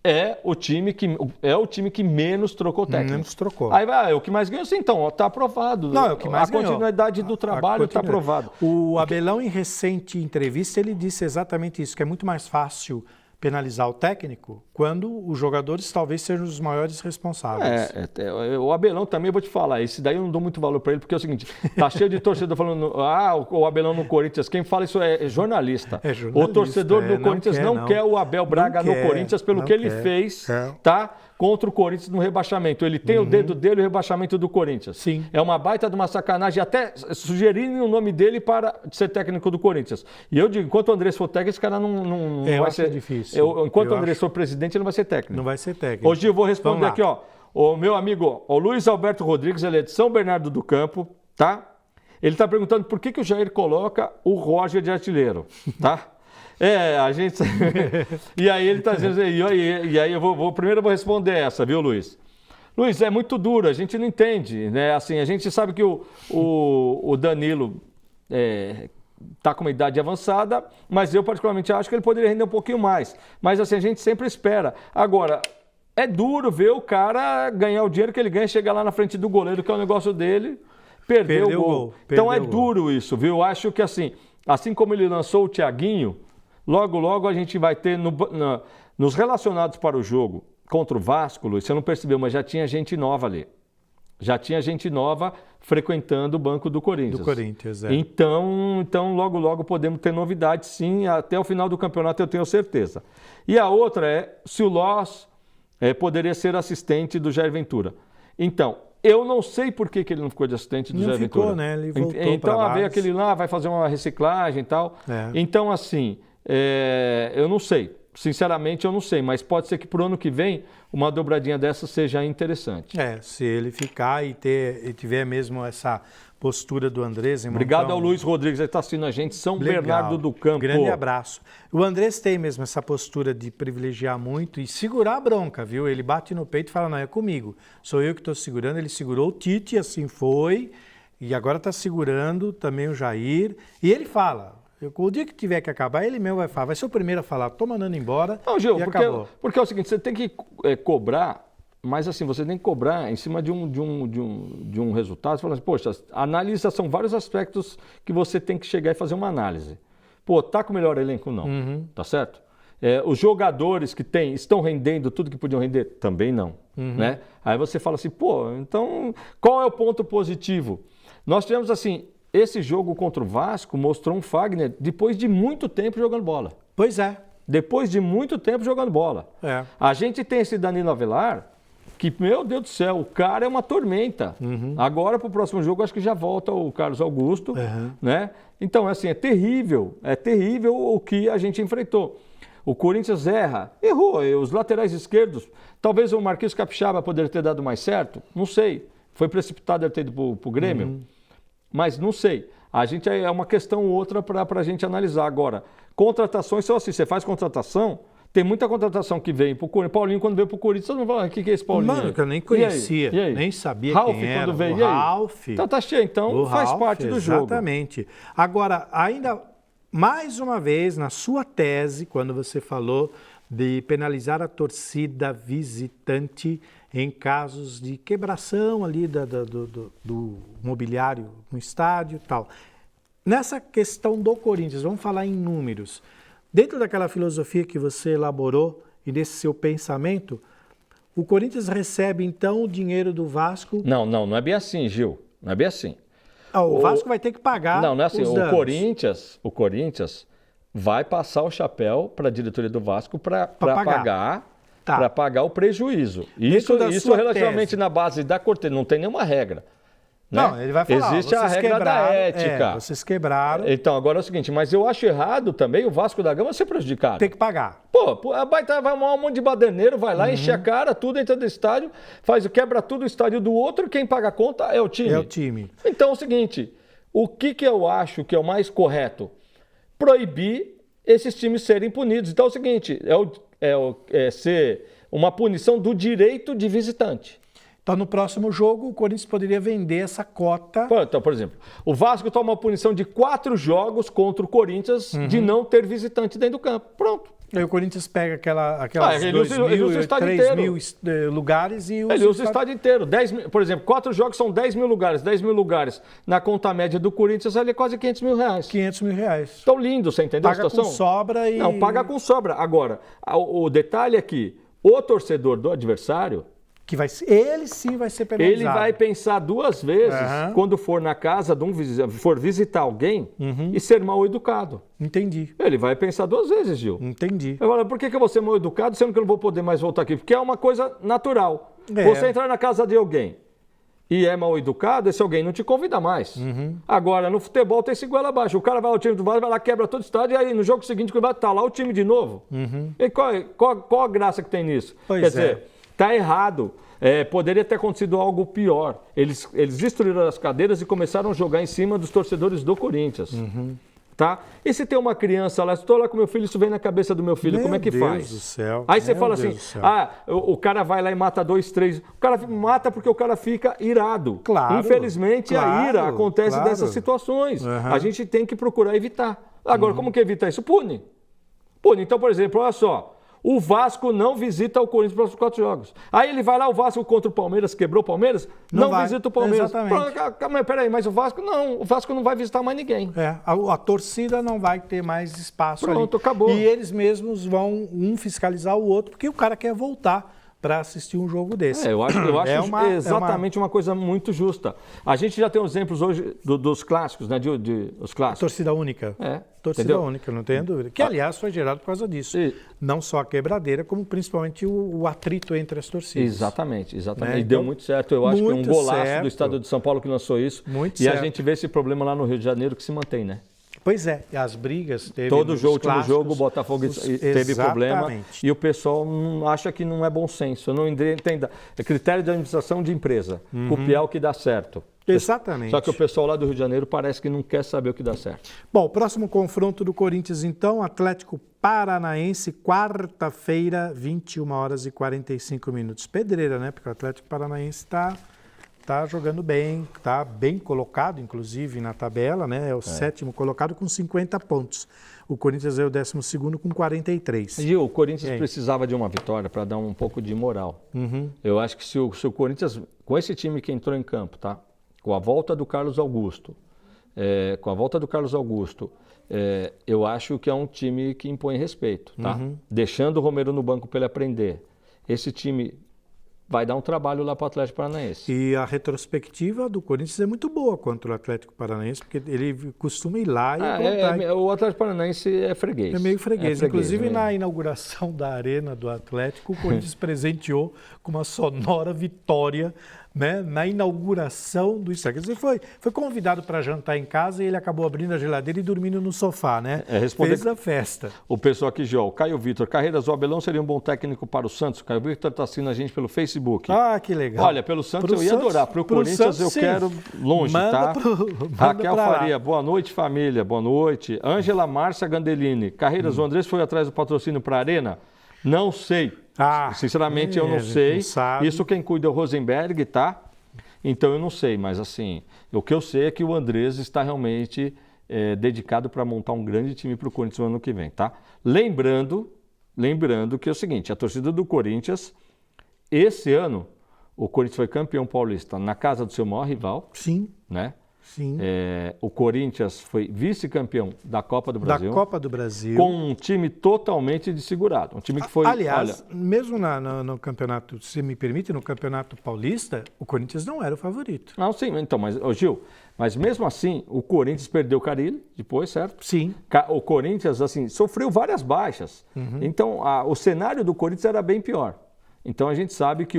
é o time que menos trocou técnico. Menos trocou. Aí vai, é o que mais ganhou, sim, então, está aprovado. Não, é o que mais ganhou. A continuidade do trabalho está aprovado. O Abelão, em recente entrevista, ele disse exatamente isso, que é muito mais fácil penalizar o técnico quando os jogadores talvez sejam os maiores responsáveis. O Abelão também, eu vou te falar, esse daí eu não dou muito valor para ele, porque é o seguinte, tá cheio de torcedor falando, o Abelão no Corinthians, quem fala isso é jornalista. O torcedor do Corinthians não quer o Abel Braga no Corinthians pelo que ele fez, tá? Contra o Corinthians no rebaixamento. Ele tem o dedo dele e o rebaixamento do Corinthians. Sim. É uma baita de uma sacanagem, até sugerirem o nome dele para ser técnico do Corinthians. E eu digo, enquanto o Andrés for técnico, esse cara não vai ser... difícil. Enquanto o Andrés for presidente, ele não vai ser técnico. Não vai ser técnico. Hoje eu vou responder aqui, ó. O meu amigo, o Luiz Alberto Rodrigues, ele é de São Bernardo do Campo, tá? Ele está perguntando por que o Jair coloca o Roger de artilheiro, tá? A gente... E aí ele está dizendo... E aí primeiro eu vou responder essa, viu, Luiz? Luiz, é muito duro, a gente não entende, né? Assim, a gente sabe que o Danilo está com uma idade avançada, mas eu particularmente acho que ele poderia render um pouquinho mais. Mas assim, a gente sempre espera. Agora, é duro ver o cara ganhar o dinheiro que ele ganha, chegar lá na frente do goleiro, que é o negócio dele, perder o gol. Então é duro isso, viu? Eu acho que assim como ele lançou o Thiaguinho, logo a gente vai ter nos relacionados para o jogo contra o Vasco, Luiz, você não percebeu, mas já tinha gente nova ali. Já tinha gente nova frequentando o banco do Corinthians. Do Corinthians, Então, logo podemos ter novidades, sim. Até o final do campeonato eu tenho certeza. E a outra é se o Loss poderia ser assistente do Jair Ventura. Então, eu não sei por que ele não ficou de assistente do Jair Ventura. Não ficou, né? Ele voltou então, veio aquele lá, vai fazer uma reciclagem e tal. Então, assim, eu não sei. Sinceramente, eu não sei, mas pode ser que para o ano que vem uma dobradinha dessa seja interessante. Se ele ficar e tiver mesmo essa postura do Andrés. Obrigado ao Luiz Rodrigues, que está assistindo a gente, São Bernardo do Campo. Grande abraço. O Andrés tem mesmo essa postura de privilegiar muito e segurar a bronca, viu? Ele bate no peito e fala, não, é comigo. Sou eu que estou segurando. Ele segurou o Tite, assim foi, e agora está segurando também o Jair. E ele fala... O dia que tiver que acabar, ele mesmo vai falar. Vai ser o primeiro a falar, tô mandando embora. Não, Gil, e acabou. Porque é o seguinte, você tem que cobrar, mas assim, você tem que cobrar em cima de um resultado. Você fala assim, poxa, analisa, são vários aspectos que você tem que chegar e fazer uma análise. Pô, tá com o melhor elenco? Não. Tá certo? Os jogadores que tem estão rendendo tudo que podiam render? Também não. Né? Aí você fala assim, pô, então qual é o ponto positivo? Nós tivemos assim... Esse jogo contra o Vasco mostrou um Fagner depois de muito tempo jogando bola. Pois é. Depois de muito tempo jogando bola. A gente tem esse Danilo Avelar, que, meu Deus do céu, o cara é uma tormenta. Agora, para o próximo jogo, acho que já volta o Carlos Augusto. Né? Então, assim, é terrível o que a gente enfrentou. O Corinthians errou. Os laterais esquerdos, talvez o Marquinhos Capixaba poderia ter dado mais certo, não sei. Foi precipitado ele ter ido para o Grêmio. Mas não sei. A gente é uma questão outra para a gente analisar. Agora, contratações são assim. Você faz contratação, tem muita contratação que vem para o Corinthians. Paulinho, quando veio para o Corinthians, você não fala, o que é esse Paulinho? Mano, que eu nem conhecia, nem sabia Ralf, quem era. Quando veio, o Ralf. Então tá cheio, então faz parte do jogo. Exatamente. Agora, ainda mais uma vez, na sua tese, quando você falou de penalizar a torcida visitante em casos de quebração ali do mobiliário no estádio e tal. Nessa questão do Corinthians, vamos falar em números. Dentro daquela filosofia que você elaborou e desse seu pensamento, o Corinthians recebe então o dinheiro do Vasco... Não é bem assim, Gil. Não é bem assim. O Vasco vai ter que pagar Não é assim. os danos. O Corinthians vai passar o chapéu para a diretoria do Vasco para pagar... Para pagar o prejuízo. Isso relativamente tese. Na base da Corte, não tem nenhuma regra. Né? Não, ele vai falar. Existe a regra da ética. Vocês quebraram. Então, agora é o seguinte, mas eu acho errado também o Vasco da Gama ser prejudicado. Tem que pagar. Vai arrumar um monte de baderneiro, vai lá, enche a cara, tudo entra do estádio, quebra tudo o estádio do outro, quem paga a conta é o time. É o time. Então é o seguinte, o que eu acho que é o mais correto? Proibir esses times serem punidos. Então é o seguinte, ser uma punição do direito de visitante. Então, no próximo jogo, o Corinthians poderia vender essa cota. Então, por exemplo, o Vasco toma uma punição de 4 jogos contra o Corinthians de não ter visitante dentro do campo. Pronto. Aí o Corinthians pega aquelas ele usa o estádio 3.000 lugares e ele usa o estádio inteiro. 10 mil, por exemplo, 4 jogos são 10 mil lugares. 10 mil lugares na conta média do Corinthians ali é quase 500 mil reais. 500 mil reais. Então, lindo, você entendeu a Paga situação? com sobra e... Não, paga com sobra. Agora, o detalhe é que o torcedor do adversário... ele sim vai ser penalizado. Ele vai pensar 2 vezes quando for na casa de for visitar alguém e ser mal educado. Entendi. Ele vai pensar 2 vezes, Gil. Entendi. Agora, por que eu vou ser mal educado sendo que eu não vou poder mais voltar aqui? Porque é uma coisa natural. Você entrar na casa de alguém e é mal educado, esse alguém não te convida mais. Agora, no futebol tem esse goela abaixo. O cara vai ao time do Vasco, vai lá, quebra todo o estádio, e aí no jogo seguinte, vai estar lá o time de novo. E qual a graça que tem nisso? Quer dizer, tá errado. Poderia ter acontecido algo pior. Eles destruíram as cadeiras e começaram a jogar em cima dos torcedores do Corinthians. Tá? E se tem uma criança lá, estou lá com meu filho, isso vem na cabeça do meu filho, como é que faz? Meu Deus do céu. Aí você fala assim, o cara vai lá e mata 2, 3. O cara mata porque o cara fica irado. Claro. Infelizmente, a ira acontece dessas situações. A gente tem que procurar evitar. Agora, como que evita isso? Pune. Então, por exemplo, olha só. O Vasco não visita o Corinthians nos próximos 4 jogos. Aí ele vai lá, o Vasco contra o Palmeiras, quebrou o Palmeiras, não visita o Palmeiras. Exatamente. Peraí, mas o Vasco não vai visitar mais ninguém. A torcida não vai ter mais espaço ali. Pronto, acabou. E eles mesmos vão fiscalizar o outro, porque o cara quer voltar para assistir um jogo desse. Eu acho exatamente uma coisa muito justa. A gente já tem exemplos hoje dos clássicos, né? Os clássicos. Torcida única. Torcida única, não tenho dúvida. Que, aliás, foi gerado por causa disso. Não só a quebradeira, como principalmente o atrito entre as torcidas. Exatamente. E deu muito certo. Eu acho que é um golaço do Estado de São Paulo que lançou isso. Muito e certo. a gente vê esse problema lá no Rio de Janeiro que se mantém, né? Pois é, e as brigas teve todo jogo, último jogo, o Botafogo teve problema e o pessoal acha que não é bom senso. Eu não entendo. É critério de administração de empresa. Copiar o que dá certo. Exatamente. Só que o pessoal lá do Rio de Janeiro parece que não quer saber o que dá certo. Bom, o próximo confronto do Corinthians, então, Atlético Paranaense, quarta-feira, 21h45. Pedreira, né? Porque o Atlético Paranaense está jogando bem, está bem colocado, inclusive, na tabela, né? É o 7º colocado com 50 pontos. O Corinthians é o 12º com 43. Gil, o Corinthians precisava de uma vitória para dar um pouco de moral. Eu acho que se o Corinthians, com esse time que entrou em campo, tá? Com a volta do Carlos Augusto, eu acho que é um time que impõe respeito, tá? Deixando o Romero no banco para ele aprender. Esse time vai dar um trabalho lá para o Atlético Paranaense. E a retrospectiva do Corinthians é muito boa contra o Atlético Paranaense, porque ele costuma ir lá e aprontar. O Atlético Paranaense é freguês. É meio freguês. Inclusive, na inauguração da Arena do Atlético, o Corinthians presenteou com uma sonora vitória, né, na inauguração do estádio. Quer dizer, foi convidado para jantar em casa e ele acabou abrindo a geladeira e dormindo no sofá, né? Fez a festa. O pessoal aqui, João, Caio Vitor, Carreiras, o Abelão seria um bom técnico para o Santos. Caio Vitor está assistindo a gente pelo Facebook. Ah, que legal. Olha, pelo Santos eu ia adorar. Para o Corinthians eu quero longe, tá? Raquel Faria, boa noite, família. Boa noite. Ângela Márcia Gandelini. Carreiras, o Andrés foi atrás do patrocínio para a Arena? Não sei. Sinceramente, eu não sei. Isso quem cuida é o Rosenberg, tá? Então eu não sei, mas assim, o que eu sei é que o Andrés está realmente dedicado para montar um grande time para o Corinthians no ano que vem, tá? Lembrando que é o seguinte, a torcida do Corinthians, esse ano, o Corinthians foi campeão paulista na casa do seu maior rival. Sim. Né? Sim. O Corinthians foi vice-campeão da Copa do Brasil. Da Copa do Brasil. Com um time totalmente desfigurado. Um time que foi... Aliás, mesmo no campeonato, se me permite, no campeonato paulista, o Corinthians não era o favorito. Não, sim. Então, mas, Gil, mas mesmo assim, o Corinthians perdeu o Carille depois, certo? Sim. O Corinthians, assim, sofreu várias baixas. Então, o cenário do Corinthians era bem pior. Então a gente sabe que,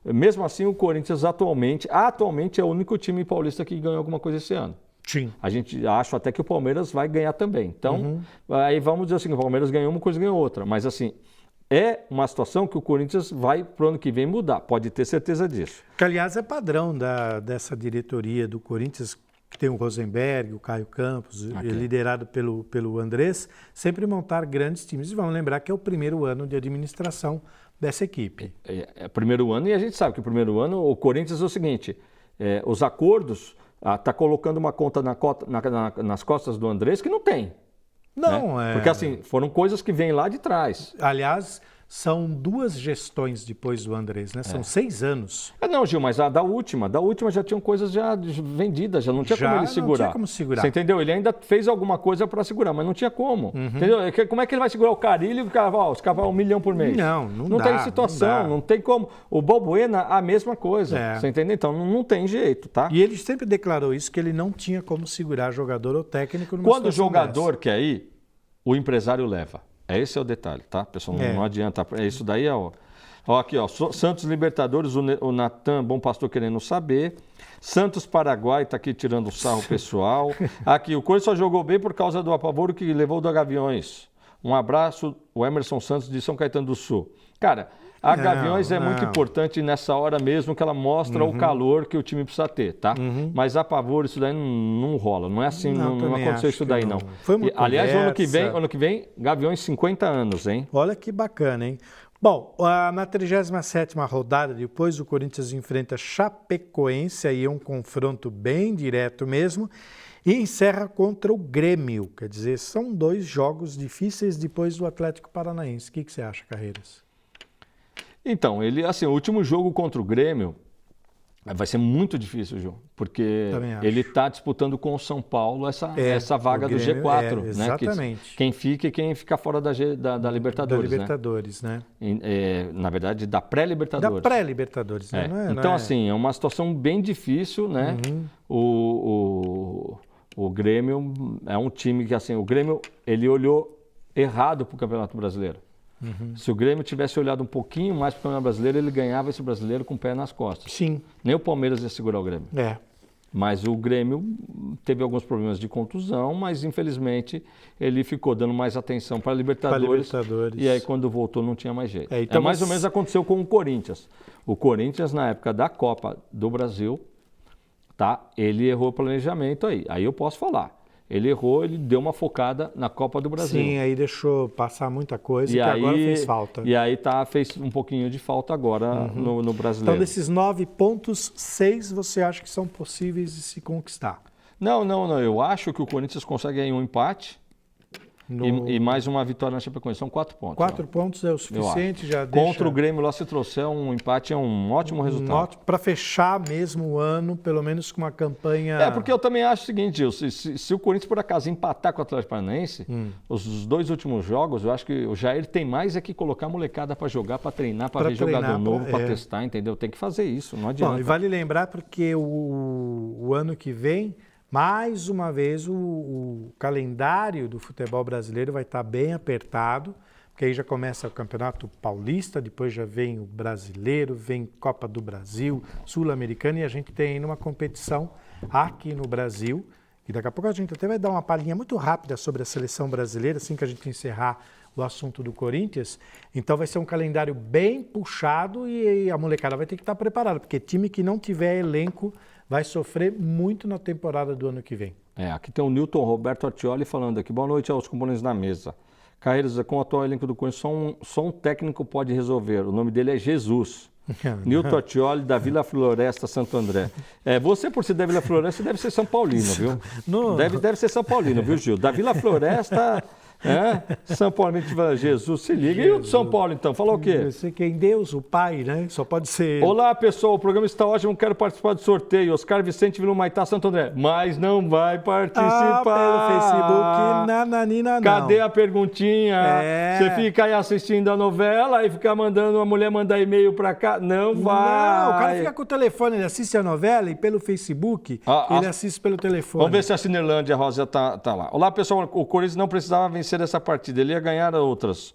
mesmo assim, o Corinthians atualmente é o único time paulista que ganhou alguma coisa esse ano. Sim. A gente acha até que o Palmeiras vai ganhar também. Então, aí vamos dizer assim, o Palmeiras ganhou uma coisa, ganhou outra. Mas assim, é uma situação que o Corinthians vai para o ano que vem mudar. Pode ter certeza disso. Que, aliás, é padrão dessa diretoria do Corinthians, que tem o Rosenberg, o Caio Campos, liderado pelo Andrés, sempre montar grandes times. E vamos lembrar que é o primeiro ano de administração dessa equipe. É primeiro ano, e a gente sabe que o primeiro ano, o Corinthians é o seguinte, os acordos, está colocando uma conta nas costas do Andrés que não tem. Não, né? Porque assim, foram coisas que vêm lá de trás. Aliás, são 2 gestões depois do Andrés, né? São 6 anos. Não, Gil, mas a da última já tinham coisas já vendidas, já não tinha como ele segurar. Não tinha como segurar. Você entendeu? Ele ainda fez alguma coisa para segurar, mas não tinha como. Entendeu? Como é que ele vai segurar o Carille e os caras vão $1 milhão por mês? Não dá, tem situação, não tem como. O Balbuena, a mesma coisa. Você entendeu? Então não tem jeito, tá? E ele sempre declarou isso, que ele não tinha como segurar jogador ou técnico numa Quando o situação jogador dessa. quer ir, o empresário leva. Esse é o detalhe, tá? Pessoal, não adianta. Isso daí é aqui, ó. Santos Libertadores, o Natan Bom Pastor querendo saber. Santos Paraguai está aqui tirando sarro pessoal. Aqui, o Corinthians só jogou bem por causa do apavoro que levou do Gaviões. Um abraço, o Emerson Santos de São Caetano do Sul. Cara, a Gaviões é muito importante nessa hora mesmo que ela mostra o calor que o time precisa ter, tá? Mas a pavor, isso daí não rola. Não é assim, não aconteceu isso daí, não. Foi uma aliás, conversa. ano que vem, Gaviões 50 anos, hein? Olha que bacana, hein? Bom, na 37ª rodada, depois o Corinthians enfrenta Chapecoense, aí é um confronto bem direto mesmo, e encerra contra o Grêmio. Quer dizer, são 2 jogos difíceis depois do Atlético Paranaense. O que você acha, Carreiras? Então, o último jogo contra o Grêmio vai ser muito difícil, João, porque ele está disputando com o São Paulo essa vaga do G4, exatamente. Né? Quem fica e quem fica fora da Libertadores. Da Libertadores, né? Na verdade, da pré-Libertadores. Da pré-Libertadores, né? Então, assim, é uma situação bem difícil, né? O Grêmio é um time que, assim, o Grêmio, ele olhou errado para o Campeonato Brasileiro. Se o Grêmio tivesse olhado um pouquinho mais para o Campeonato Brasileiro, ele ganhava esse brasileiro com o pé nas costas. Sim. Nem o Palmeiras ia segurar o Grêmio. Mas o Grêmio teve alguns problemas de contusão, mas infelizmente ele ficou dando mais atenção para a Libertadores. E aí quando voltou não tinha mais jeito. Então mais ou menos aconteceu com o Corinthians. O Corinthians, na época da Copa do Brasil, tá? Ele errou o planejamento aí. Aí eu posso falar. Ele errou, ele deu uma focada na Copa do Brasil. Sim, aí deixou passar muita coisa que agora fez falta. E aí fez um pouquinho de falta agora no Brasileiro. Então, desses 9 pontos, 6 você acha que são possíveis de se conquistar? Não. Eu acho que o Corinthians consegue aí um empate e mais uma vitória na Chapecoense. São 4 pontos. 4 pontos é o suficiente, já deixa... Contra o Grêmio lá, se trouxer um empate, é um ótimo resultado. Para fechar mesmo o ano, pelo menos com uma campanha... Porque eu também acho o seguinte, Gil, se o Corinthians por acaso empatar com o Atlético Paranaense, os 2 últimos jogos, eu acho que o Jair tem mais que colocar a molecada para jogar, para treinar, para ver jogador novo, para testar, entendeu? Tem que fazer isso, não adianta. Bom, e vale lembrar porque o ano que vem... Mais uma vez, o calendário do futebol brasileiro vai estar bem apertado, porque aí já começa o Campeonato Paulista, depois já vem o Brasileiro, vem Copa do Brasil, Sul-Americana, e a gente tem ainda uma competição aqui no Brasil. E daqui a pouco a gente até vai dar uma palhinha muito rápida sobre a seleção brasileira, assim que a gente encerrar o assunto do Corinthians. Então vai ser um calendário bem puxado e a molecada vai ter que estar preparada, porque time que não tiver elenco vai sofrer muito na temporada do ano que vem. Aqui tem o Newton Roberto Artioli falando aqui. Boa noite aos componentes da mesa. Carreiras, com o atual elenco do Corinthians, só um técnico pode resolver. O nome dele é Jesus. Newton Artioli, da Vila Floresta, Santo André. Você, por ser da Vila Floresta, deve ser São Paulino, viu? Deve ser São Paulino, viu, Gil? Da Vila Floresta... São Paulo, Jesus, se liga. E o de São Paulo, então? Falou o quê? Você quem Deus, o Pai, né? Só pode ser... Olá, pessoal, o programa está ótimo, quero participar do sorteio. Oscar Vicente, Vila Humaitá, Santo André. Mas não vai participar. Pelo Facebook, nananina, não. Cadê a perguntinha? Você fica aí assistindo a novela e fica mandando a mulher mandar e-mail pra cá? Não vai. Não, o cara fica com o telefone, ele assiste a novela e pelo Facebook ele assiste pelo telefone. Vamos ver se a Cinelândia Rosa tá lá. Olá, pessoal, o Corinthians não precisava vencer essa partida, ele ia ganhar outras.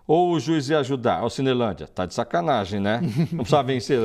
Ou o juiz ia ajudar. O Cinelândia, tá de sacanagem, né? Não precisava vencer.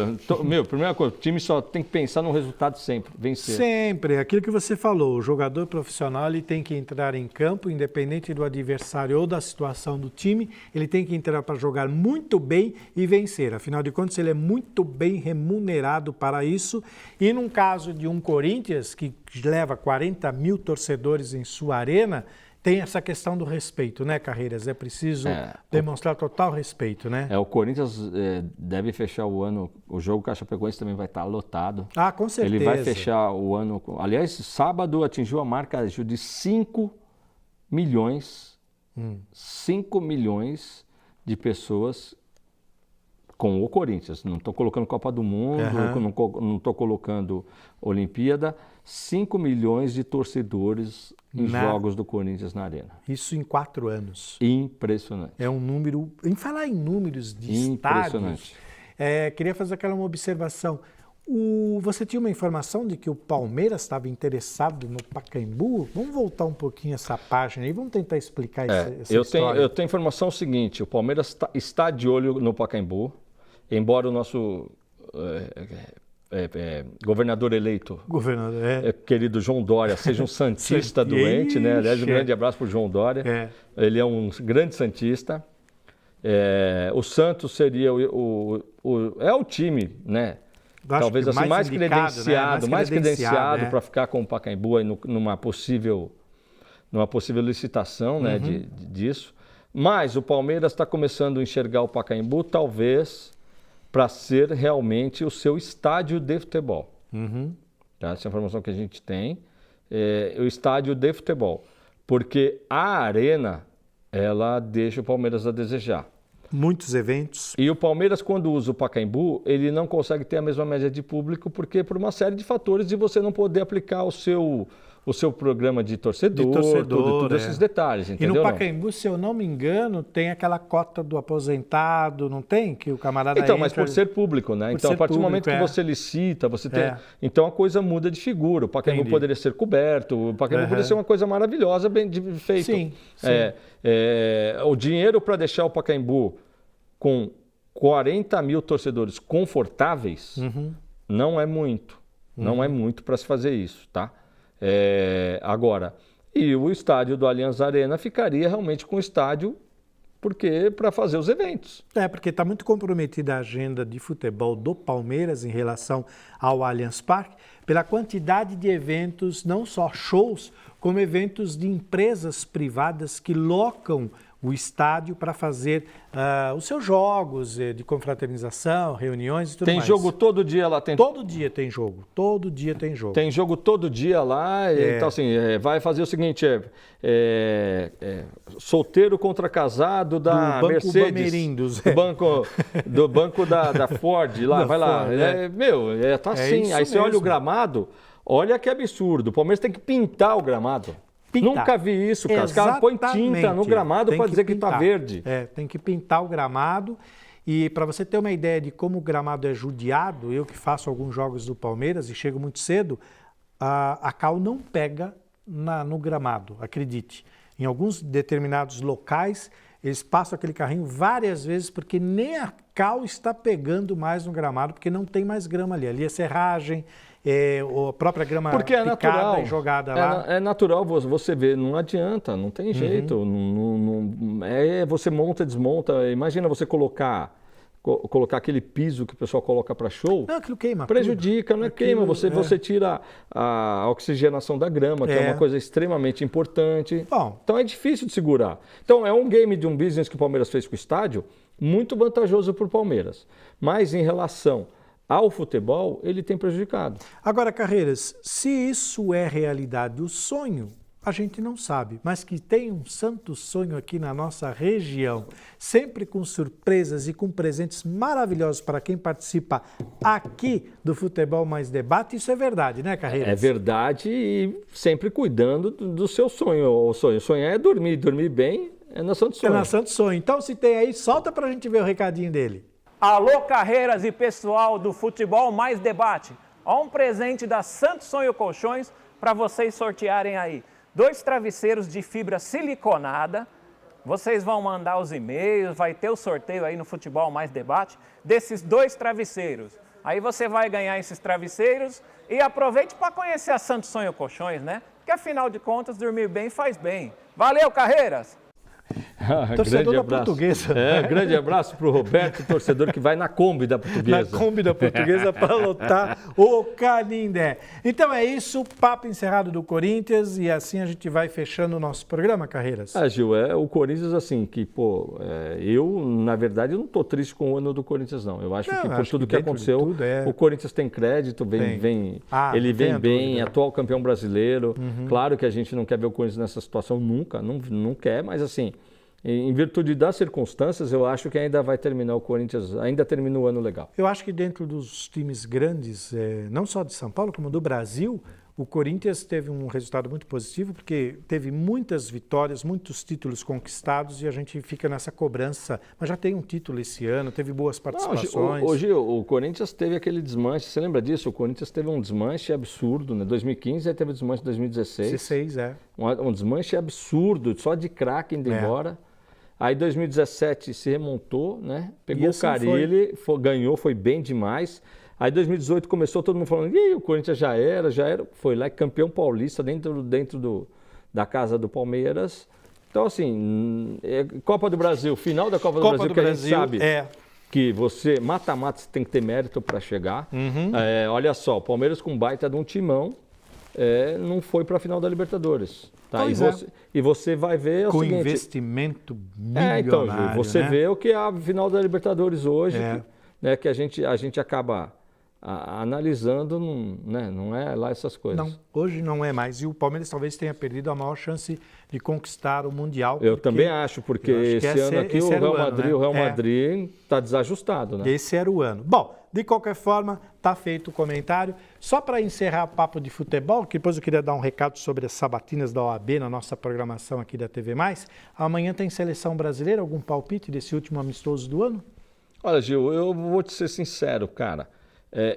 Primeira coisa, o time só tem que pensar no resultado sempre, vencer. Sempre. Aquilo que você falou, o jogador profissional ele tem que entrar em campo, independente do adversário ou da situação do time, ele tem que entrar para jogar muito bem e vencer. Afinal de contas, ele é muito bem remunerado para isso. E num caso de um Corinthians, que leva 40 mil torcedores em sua arena, tem essa questão do respeito, né, Carreiras? É preciso demonstrar total respeito, né? O Corinthians deve fechar o ano, o jogo com a Chapecoense também vai estar lotado. Ah, com certeza. Ele vai fechar o ano, aliás, sábado atingiu a marca de 5 milhões, 5 milhões de pessoas com o Corinthians. Não estou colocando Copa do Mundo, não estou colocando Olimpíada. 5 milhões de torcedores em jogos do Corinthians na Arena. Isso em 4 anos. Impressionante. É um número... Em falar em números de estádios, queria fazer aquela uma observação. Você tinha uma informação de que o Palmeiras estava interessado no Pacaembu? Vamos voltar um pouquinho essa página aí, vamos tentar explicar essa história. Eu tenho informação seguinte, o Palmeiras está de olho no Pacaembu, embora o nosso governador eleito, querido João Dória, seja um santista doente, né? Aliás, um grande abraço para o João Dória. Ele é um grande santista. O Santos seria o time, né? Talvez assim, mais credenciado para ficar com o Pacaembu aí numa possível licitação, né, disso. Mas o Palmeiras está começando a enxergar o Pacaembu talvez para ser realmente o seu estádio de futebol. Tá? Essa é a informação que a gente tem, o estádio de futebol. Porque a arena, ela deixa o Palmeiras a desejar. Muitos eventos. E o Palmeiras, quando usa o Pacaembu, ele não consegue ter a mesma média de público, porque por uma série de fatores de você não poder aplicar o seu programa de torcedor, todos esses detalhes, entendeu? E no Pacaembu, se eu não me engano, tem aquela cota do aposentado, não tem? Que o camarada Então, mas por ser público, né? Então, a partir do momento que você licita, você tem... Então, a coisa muda de figura. O Pacaembu poderia ser coberto, o Pacaembu poderia ser uma coisa maravilhosa, bem feita. Sim. O dinheiro para deixar o Pacaembu com 40 mil torcedores confortáveis não é muito. Não é muito para se fazer isso, tá? Agora, e o estádio do Allianz Arena ficaria realmente com o estádio para fazer os eventos. Porque está muito comprometida a agenda de futebol do Palmeiras em relação ao Allianz Parque, pela quantidade de eventos, não só shows, como eventos de empresas privadas que locam o estádio para fazer os seus jogos de confraternização, reuniões e tudo mais. Tem jogo todo dia lá? Todo dia tem jogo, todo dia tem jogo. Tem jogo todo dia lá, então assim, vai fazer o seguinte, solteiro contra casado da do Mercedes, do banco da Ford, lá, vai lá. Tá assim, aí você olha o gramado, olha que absurdo, o Palmeiras tem que pintar o gramado. Nunca vi isso, cara. Os caras põem tinta no gramado para dizer que está verde. Tem que pintar o gramado. E para você ter uma ideia de como o gramado é judiado, eu que faço alguns jogos do Palmeiras e chego muito cedo, a cal não pega no gramado, acredite. Em alguns determinados locais, eles passam aquele carrinho várias vezes porque nem a cal está pegando mais no gramado, porque não tem mais grama ali. Ali é serragem, a própria grama picada e jogada lá. É natural você ver, não adianta, não tem jeito. Você monta, desmonta. Imagina você colocar aquele piso que o pessoal coloca para show. Não, aquilo queima. Prejudica, não é queima. Você tira a oxigenação da grama, que é uma coisa extremamente importante. Bom, então é difícil de segurar. Então é um game de um business que o Palmeiras fez com o estádio, muito vantajoso para o Palmeiras. Mas em relação ao futebol, ele tem prejudicado. Agora, Carreiras, se isso é realidade, o sonho, a gente não sabe, mas que tem um santo sonho aqui na nossa região, sempre com surpresas e com presentes maravilhosos para quem participa aqui do Futebol Mais Debate, isso é verdade, né, Carreiras? É verdade e sempre cuidando do seu sonho. O sonhar é dormir bem é na Santo Sonho. É na Santo Sonho. Então, se tem aí, solta para a gente ver o recadinho dele. Alô, Carreiras e pessoal do Futebol Mais Debate. Ó, um presente da Santo Sonho Colchões para vocês sortearem aí. 2 travesseiros de fibra siliconada. Vocês vão mandar os e-mails, vai ter o sorteio aí no Futebol Mais Debate desses 2 travesseiros. Aí você vai ganhar esses travesseiros e aproveite para conhecer a Santo Sonho Colchões, né? Porque afinal de contas, dormir bem faz bem. Valeu, Carreiras! Torcedor Grande da abraço. Portuguesa. Grande abraço para o Roberto, torcedor que vai na Kombi da Portuguesa. Na Kombi da Portuguesa para lotar o Canindé. Então é isso, papo encerrado do Corinthians e assim a gente vai fechando o nosso programa, Carreiras. Gil, o Corinthians assim, que eu, na verdade, eu não estou triste com o ano do Corinthians, não. Eu acho que por tudo que aconteceu, o Corinthians tem crédito, ele vem bem, atual campeão brasileiro. Claro que a gente não quer ver o Corinthians nessa situação nunca, não quer, mas assim, em virtude das circunstâncias, eu acho que ainda vai terminar o Corinthians, ainda termina o ano legal. Eu acho que dentro dos times grandes, não só de São Paulo, como do Brasil, o Corinthians teve um resultado muito positivo, porque teve muitas vitórias, muitos títulos conquistados e a gente fica nessa cobrança. Mas já tem um título esse ano, teve boas participações. Hoje o Corinthians teve aquele desmanche, você lembra disso? O Corinthians teve um desmanche absurdo, né? 2015, aí teve o desmanche em 2016. 16, Um desmanche absurdo, só de craque indo embora. Aí 2017 se remontou, né? Pegou assim o Carille, ganhou, foi bem demais. Aí 2018 começou todo mundo falando, o Corinthians já era. Foi lá campeão paulista dentro da casa do Palmeiras. Então assim, Copa do Brasil, final da Copa do Brasil, que a gente sabe que você, mata-mata, você tem que ter mérito para chegar. Olha só, o Palmeiras com baita de um timão, não foi para a final da Libertadores. Tá? E você vai ver o seguinte... Com investimento milionário, então, Gil, você vê o que é a final da Libertadores hoje, que a gente acaba analisando, não é lá essas coisas. Não, hoje não é mais. E o Palmeiras talvez tenha perdido a maior chance de conquistar o Mundial. Eu também acho, porque esse ano aqui o Real Madrid está desajustado. Né? Esse era o ano. Bom, de qualquer forma, está feito o comentário. Só para encerrar o papo de futebol, que depois eu queria dar um recado sobre as sabatinas da OAB na nossa programação aqui da TV+. Amanhã tem seleção brasileira, algum palpite desse último amistoso do ano? Olha, Gil, eu vou te ser sincero, cara.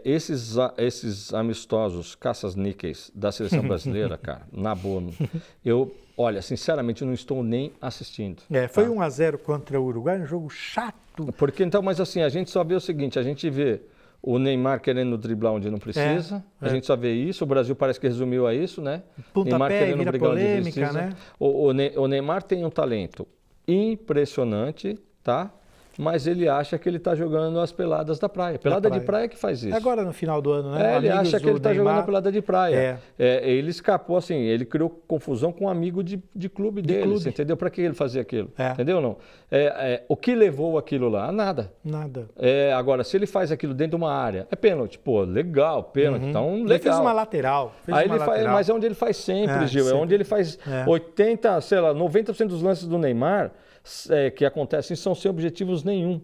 Esses amistosos caças-níqueis da seleção brasileira, cara, na boa, olha, sinceramente, eu não estou nem assistindo. Foi 1-0 contra o Uruguai, um jogo chato. Porque então, mas assim, a gente só vê o seguinte, a gente vê o Neymar querendo driblar onde não precisa, a gente só vê isso, o Brasil parece que resumiu a isso, né? Neymar querendo brigar onde precisa. Né? O Neymar tem um talento impressionante, tá? Mas ele acha que ele está jogando as peladas da praia. Pelada de praia que faz isso. Agora no final do ano, né? Ele acha que ele está jogando a pelada de praia. Ele escapou assim, ele criou confusão com um amigo de clube dele, você entendeu? Para que ele fazia aquilo? Entendeu ou não? O que levou aquilo lá? Nada. Nada. Agora, se ele faz aquilo dentro de uma área, é pênalti. Pô, legal, pênalti. Então, legal. Ele fez uma lateral. Mas é onde ele faz sempre, Gil. É onde ele faz 80, sei lá, 90% dos lances do Neymar que acontecem são sem objetivos nenhum,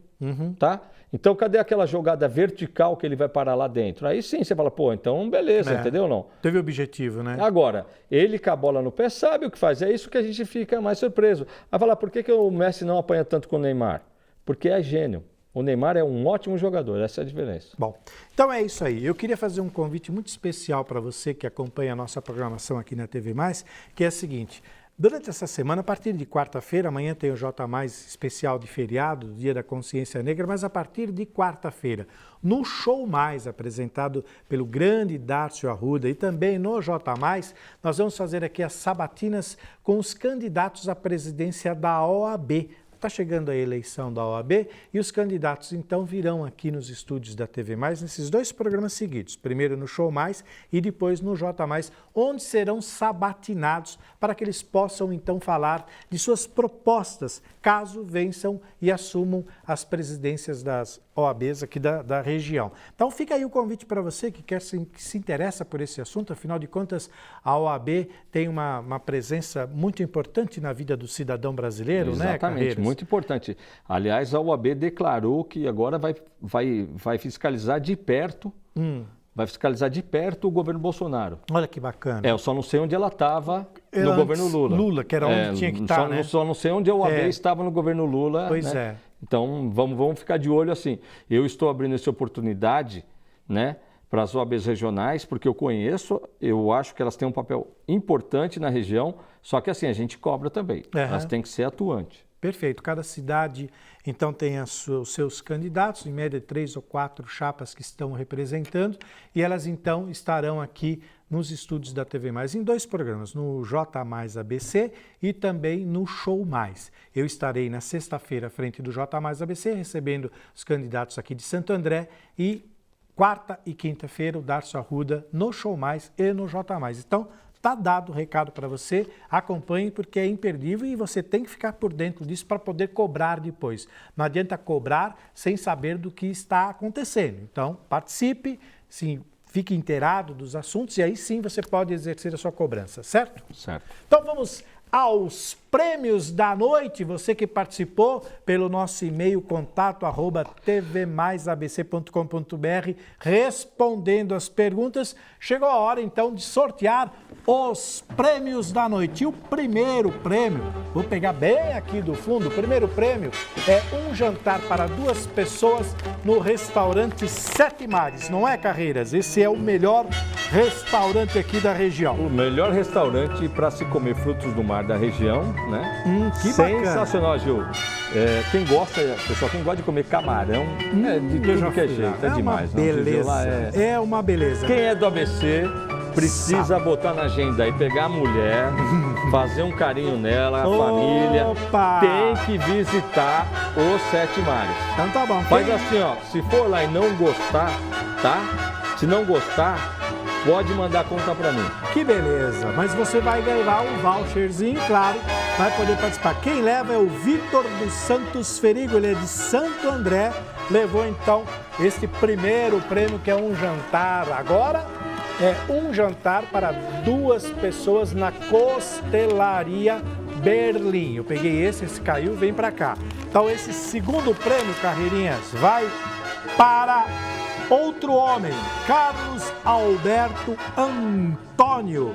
tá? Então, cadê aquela jogada vertical que ele vai parar lá dentro? Aí sim, você fala, pô, então beleza, entendeu ou não? Teve objetivo, né? Agora, ele com a bola no pé sabe o que faz, é isso que a gente fica mais surpreso. Vai falar, por que o Messi não apanha tanto com o Neymar? Porque é gênio. O Neymar é um ótimo jogador, essa é a diferença. Bom, então é isso aí. Eu queria fazer um convite muito especial para você que acompanha a nossa programação aqui na TV+, que é o seguinte... Durante essa semana, a partir de quarta-feira, amanhã tem o J+, especial de feriado, Dia da Consciência Negra, mas a partir de quarta-feira, no Show Mais, apresentado pelo grande Dárcio Arruda e também no J+, nós vamos fazer aqui as sabatinas com os candidatos à presidência da OAB. Está chegando a eleição da OAB e os candidatos então virão aqui nos estúdios da TV+, nesses dois programas seguidos, primeiro no Show Mais e depois no J+, onde serão sabatinados para que eles possam então falar de suas propostas, caso vençam e assumam as presidências das OABs aqui da região. Então fica aí o convite para você que se interessa por esse assunto, afinal de contas a OAB tem uma presença muito importante na vida do cidadão brasileiro, né, Carreiras? Muito importante. Aliás, a OAB declarou que agora vai fiscalizar de perto, o governo Bolsonaro. Olha que bacana. Eu só não sei onde ela estava no governo Lula. Lula, que era onde tinha que estar, né? Só não sei onde a OAB estava no governo Lula. Pois né? Então, vamos ficar de olho assim. Eu estou abrindo essa oportunidade, né, para as OABs regionais, porque eu acho que elas têm um papel importante na região, só que assim, a gente cobra também. Elas têm que ser atuantes. Perfeito. Cada cidade, então, tem os seus candidatos, em média 3 ou 4 chapas que estão representando, e elas, então, estarão aqui nos estúdios da TV Mais, em 2 programas, no J Mais ABC e também no Show Mais. Eu estarei na sexta-feira à frente do J Mais ABC, recebendo os candidatos aqui de Santo André, e quarta e quinta-feira o Darcio Arruda no Show Mais e no J Mais. Então, tá dado o recado para você, acompanhe porque é imperdível e você tem que ficar por dentro disso para poder cobrar depois. Não adianta cobrar sem saber do que está acontecendo. Então, participe, sim, fique inteirado dos assuntos e aí sim você pode exercer a sua cobrança, certo? Certo. Então vamos aos prêmios da noite. Você que participou pelo nosso e-mail contato@tvmaisabc.com.br, respondendo as perguntas, chegou a hora então de sortear os prêmios da noite. E o primeiro prêmio, vou pegar bem aqui do fundo, o primeiro prêmio é um jantar para 2 pessoas no restaurante Sete Mares, não é, Carreiras? Esse é o melhor restaurante aqui da região. O melhor restaurante para se comer frutos do mar da região, né? Que sensacional, Gil. Quem gosta de comer camarão, de tudo que é jeito, é demais. Uma beleza, é uma beleza. Quem é do ABC precisa botar na agenda e pegar a mulher, fazer um carinho nela, a família, tem que visitar os Sete Mares. Então tá bom. Faz assim, ó, se for lá e não gostar, tá? Se não gostar, pode mandar conta pra mim. Que beleza, mas você vai ganhar um voucherzinho, claro, vai poder participar. Quem leva é o Vitor dos Santos Ferigo, ele é de Santo André, levou então este primeiro prêmio que é um jantar. Agora é um jantar para 2 pessoas na Costelaria Berlim. Eu peguei esse caiu, vem pra cá. Então esse segundo prêmio, Carreirinhas, vai para outro homem, Carlos Alberto Antônio.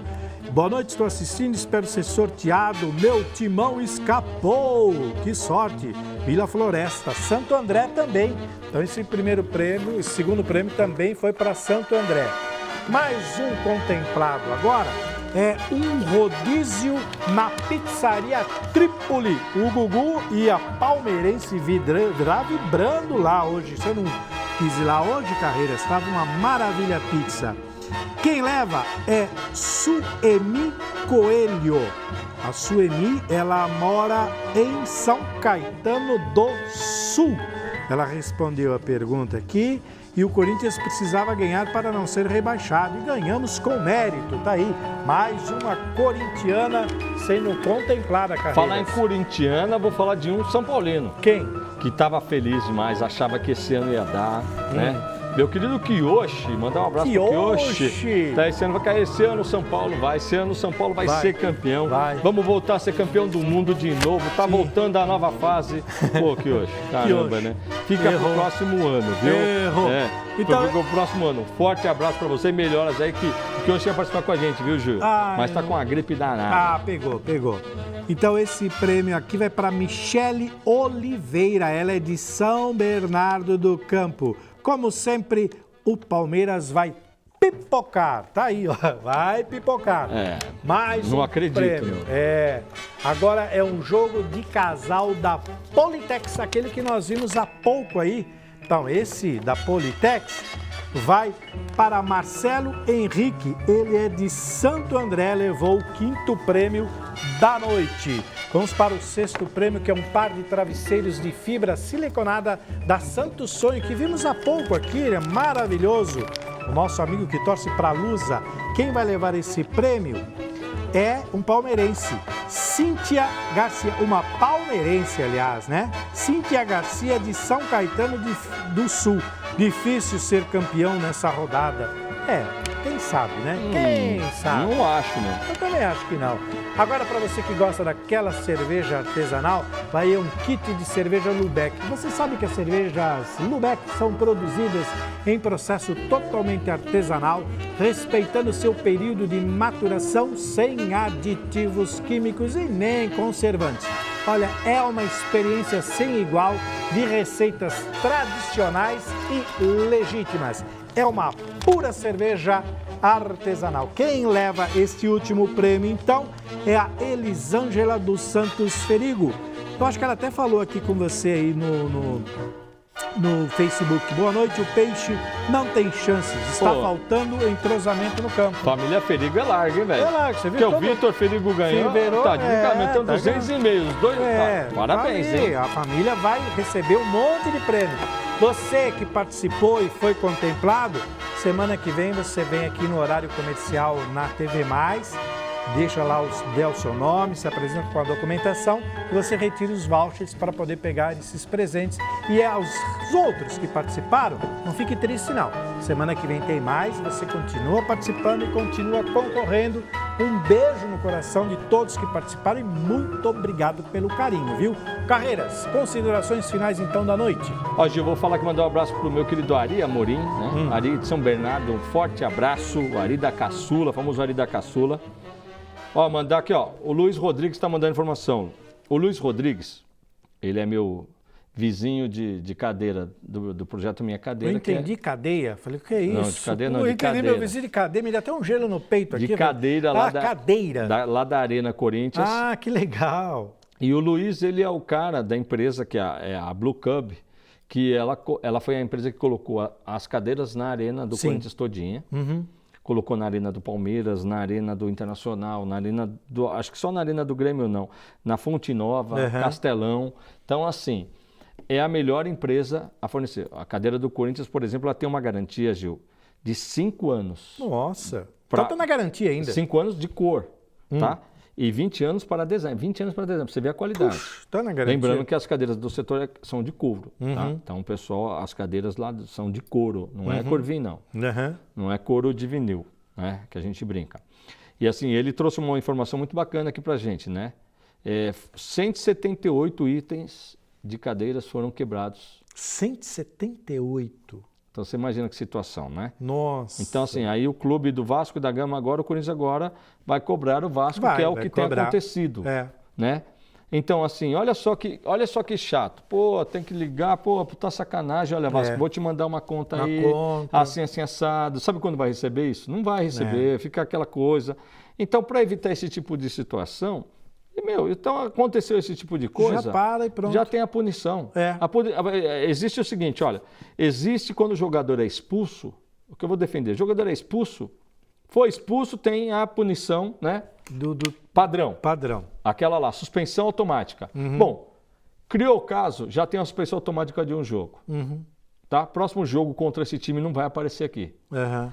Boa noite, estou assistindo, espero ser sorteado. Meu timão escapou. Que sorte. Vila Floresta, Santo André também. Então esse primeiro prêmio, esse segundo prêmio também foi para Santo André. Mais um contemplado agora é um rodízio na Pizzaria Trípoli. O Gugu e a palmeirense vibrando lá hoje. Você não quis ir lá hoje, Carreiras? Estava uma maravilha a pizza. Quem leva é Suemi Coelho. A Suemi, ela mora em São Caetano do Sul. Ela respondeu a pergunta aqui. E o Corinthians precisava ganhar para não ser rebaixado. E ganhamos com mérito, tá aí. Mais uma corintiana sendo contemplada, Carreiras. Falar em corintiana, vou falar de um São Paulino. Quem? Que estava feliz demais, achava que esse ano ia dar, né? Meu querido Kiyoshi, mandar um abraço pro Kiyoshi. Tá, esse ano vai cair, esse ano o São Paulo vai, esse ano o São Paulo vai ser campeão. Vai. Vamos voltar a ser campeão do mundo de novo, tá voltando a nova fase. Pô, Kiyoshi, caramba, né? Fica pro próximo ano, viu? Errou. Então, pro próximo ano. Forte abraço pra você e melhoras aí que o Kiyoshi ia participar com a gente, viu, Gil? Mas tá com a gripe danada. Pegou. Então esse prêmio aqui vai para Michele Oliveira, ela é de São Bernardo do Campo. Como sempre, o Palmeiras vai pipocar. Tá aí, ó. Vai pipocar. Mais não um acredito, prêmio. Agora é um jogo de casal da Politex, aquele que nós vimos há pouco aí. Então, esse da Politex vai para Marcelo Henrique. Ele é de Santo André, levou o 5º prêmio da noite. Vamos para o 6º prêmio, que é um par de travesseiros de fibra siliconada da Santo Sonho, que vimos há pouco aqui, ele é maravilhoso. O nosso amigo que torce para a Lusa. Quem vai levar esse prêmio é um palmeirense, Cíntia Garcia, uma palmeirense, aliás, né? Cíntia Garcia de São Caetano do Sul. Difícil ser campeão nessa rodada. Quem sabe, né? Quem sabe? Não acho, né? Eu também acho que não. Agora, para você que gosta daquela cerveja artesanal, vai aí um kit de cerveja Lubeck. Você sabe que as cervejas Lubeck são produzidas em processo totalmente artesanal, respeitando seu período de maturação sem aditivos químicos e nem conservantes. Olha, é uma experiência sem igual de receitas tradicionais e legítimas. É uma pura cerveja artesanal. Quem leva este último prêmio, então, é a Elisângela dos Santos Ferigo. Eu acho que ela até falou aqui com você aí no Facebook. Boa noite, o Peixe não tem chances. Está faltando entrosamento no campo. Família Ferigo é larga, hein, velho? É larga, você viu? Porque o Vitor Ferigo ganhou. Tá, de brincadeira, 200 e-mails. Parabéns, hein? A família vai receber um monte de prêmio. Você que participou e foi contemplado, semana que vem você vem aqui no horário comercial na TV+, deixa lá dê o seu nome, se apresenta com a documentação e você retira os vouchers para poder pegar esses presentes. E aos outros que participaram, não fique triste não. Semana que vem tem mais, você continua participando e continua concorrendo. Um beijo no coração de todos que participaram e muito obrigado pelo carinho, viu? Carreiras, considerações finais então da noite. Ó, Gil, vou falar que mandar um abraço pro meu querido Ari Amorim, né? Ari de São Bernardo, um forte abraço. O Ari da Caçula, famoso Ari da Caçula. Ó, mandar aqui, ó, o Luiz Rodrigues está mandando informação. O Luiz Rodrigues, ele é meu vizinho de cadeira do projeto Minha Cadeira. Eu entendi cadeia, falei, o que é isso? Não, de cadeira não, eu de entendi cadeira. Meu vizinho de cadeira, me dá até um gelo no peito aqui. De cadeira lá cadeira. Lá da Arena Corinthians. Ah, que legal. E o Luiz, ele é o cara da empresa que é a Blue Cub, que ela foi a empresa que colocou as cadeiras na Arena do Corinthians todinha. Colocou na Arena do Palmeiras, na Arena do Internacional, na Arena do... Acho que só na Arena do Grêmio não. Na Fonte Nova, Castelão. Então, assim, é a melhor empresa a fornecer. A cadeira do Corinthians, por exemplo, ela tem uma garantia, Gil, de 5 anos. Nossa, então tá na garantia ainda. 5 anos de cor, tá? E 20 anos para design. 20 anos para design, pra você ver a qualidade. Puxa, tá na garantia. Lembrando que as cadeiras do setor são de couro, tá? Então, pessoal, as cadeiras lá são de couro, não é Corvin, não. Não é couro de vinil, né? Que a gente brinca. E assim, ele trouxe uma informação muito bacana aqui pra gente, né? 178 itens de cadeiras foram quebrados. 178? Então você imagina que situação, né? Nossa. Então assim, aí o clube do Vasco da Gama agora, o Corinthians agora vai cobrar o Vasco, que é o que tem acontecido, né? Então assim, olha só que chato. Pô, tem que ligar, pô, tá sacanagem, olha Vasco, vou te mandar uma conta aí, assim assado. Sabe quando vai receber isso? Não vai receber, fica aquela coisa. Então para evitar esse tipo de situação, então aconteceu esse tipo de coisa, já para e pronto. Já tem a punição. Existe o seguinte, olha, existe quando o jogador é expulso, o que eu vou defender, o jogador é expulso, foi expulso, tem a punição, né? Do padrão. Aquela lá, suspensão automática. Bom, criou o caso, já tem a suspensão automática de um jogo. Tá? Próximo jogo contra esse time não vai aparecer aqui.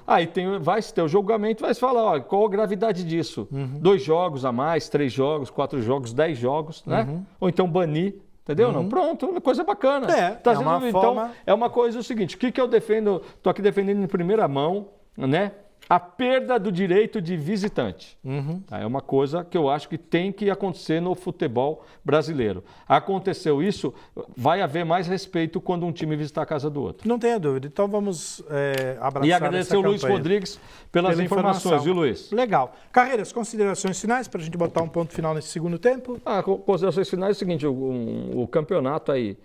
Aí vai ter o julgamento, vai se falar, ó, qual a gravidade disso? 2 jogos a mais, 3 jogos, 4 jogos, 10 jogos, né? Ou então banir, entendeu? Não, pronto, uma coisa bacana. Tá uma então, forma... é uma coisa o seguinte, o que eu defendo, tô aqui defendendo em primeira mão, né? A perda do direito de visitante. Tá? É uma coisa que eu acho que tem que acontecer no futebol brasileiro. Aconteceu isso, vai haver mais respeito quando um time visitar a casa do outro. Não tenha dúvida. Então vamos abraçar e agradecer o Luiz Rodrigues pelas informações, viu, Luiz? Legal. Carreiras, considerações finais para a gente botar um ponto final nesse segundo tempo? Considerações finais é o seguinte, o campeonato aí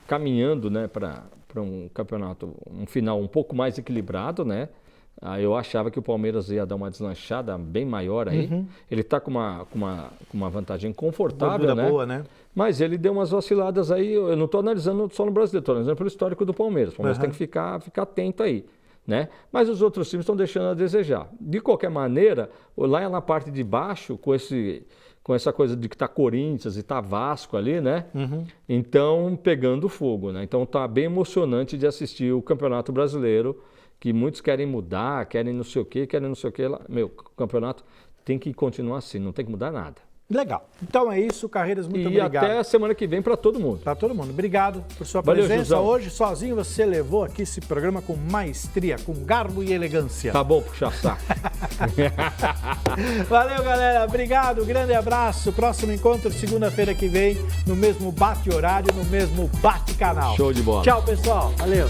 caminhando, né, para um campeonato, um final um pouco mais equilibrado, né? Eu achava que o Palmeiras ia dar uma deslanchada bem maior aí. Ele está com uma vantagem confortável, né? Boa, né? Mas ele deu umas vaciladas aí. Eu não estou analisando só no brasileiro, estou analisando pelo histórico do Palmeiras. O Palmeiras tem que ficar atento aí, né? Mas os outros times estão deixando a desejar. De qualquer maneira, lá na parte de baixo, com essa coisa de que está Corinthians e está Vasco ali, né? Então, pegando fogo, né? Então, tá bem emocionante de assistir o Campeonato Brasileiro, que muitos querem mudar, querem não sei o quê. Lá. O campeonato tem que continuar assim, não tem que mudar nada. Legal. Então é isso, Carreiras, muito obrigado. E até a semana que vem para todo mundo. Para todo mundo. Obrigado por sua presença. Hoje, sozinho, você levou aqui esse programa com maestria, com garbo e elegância. Tá bom, puxa saco. Valeu, galera. Obrigado, grande abraço. Próximo encontro, segunda-feira que vem, no mesmo bate-horário, no mesmo bate-canal. Show de bola. Tchau, pessoal. Valeu.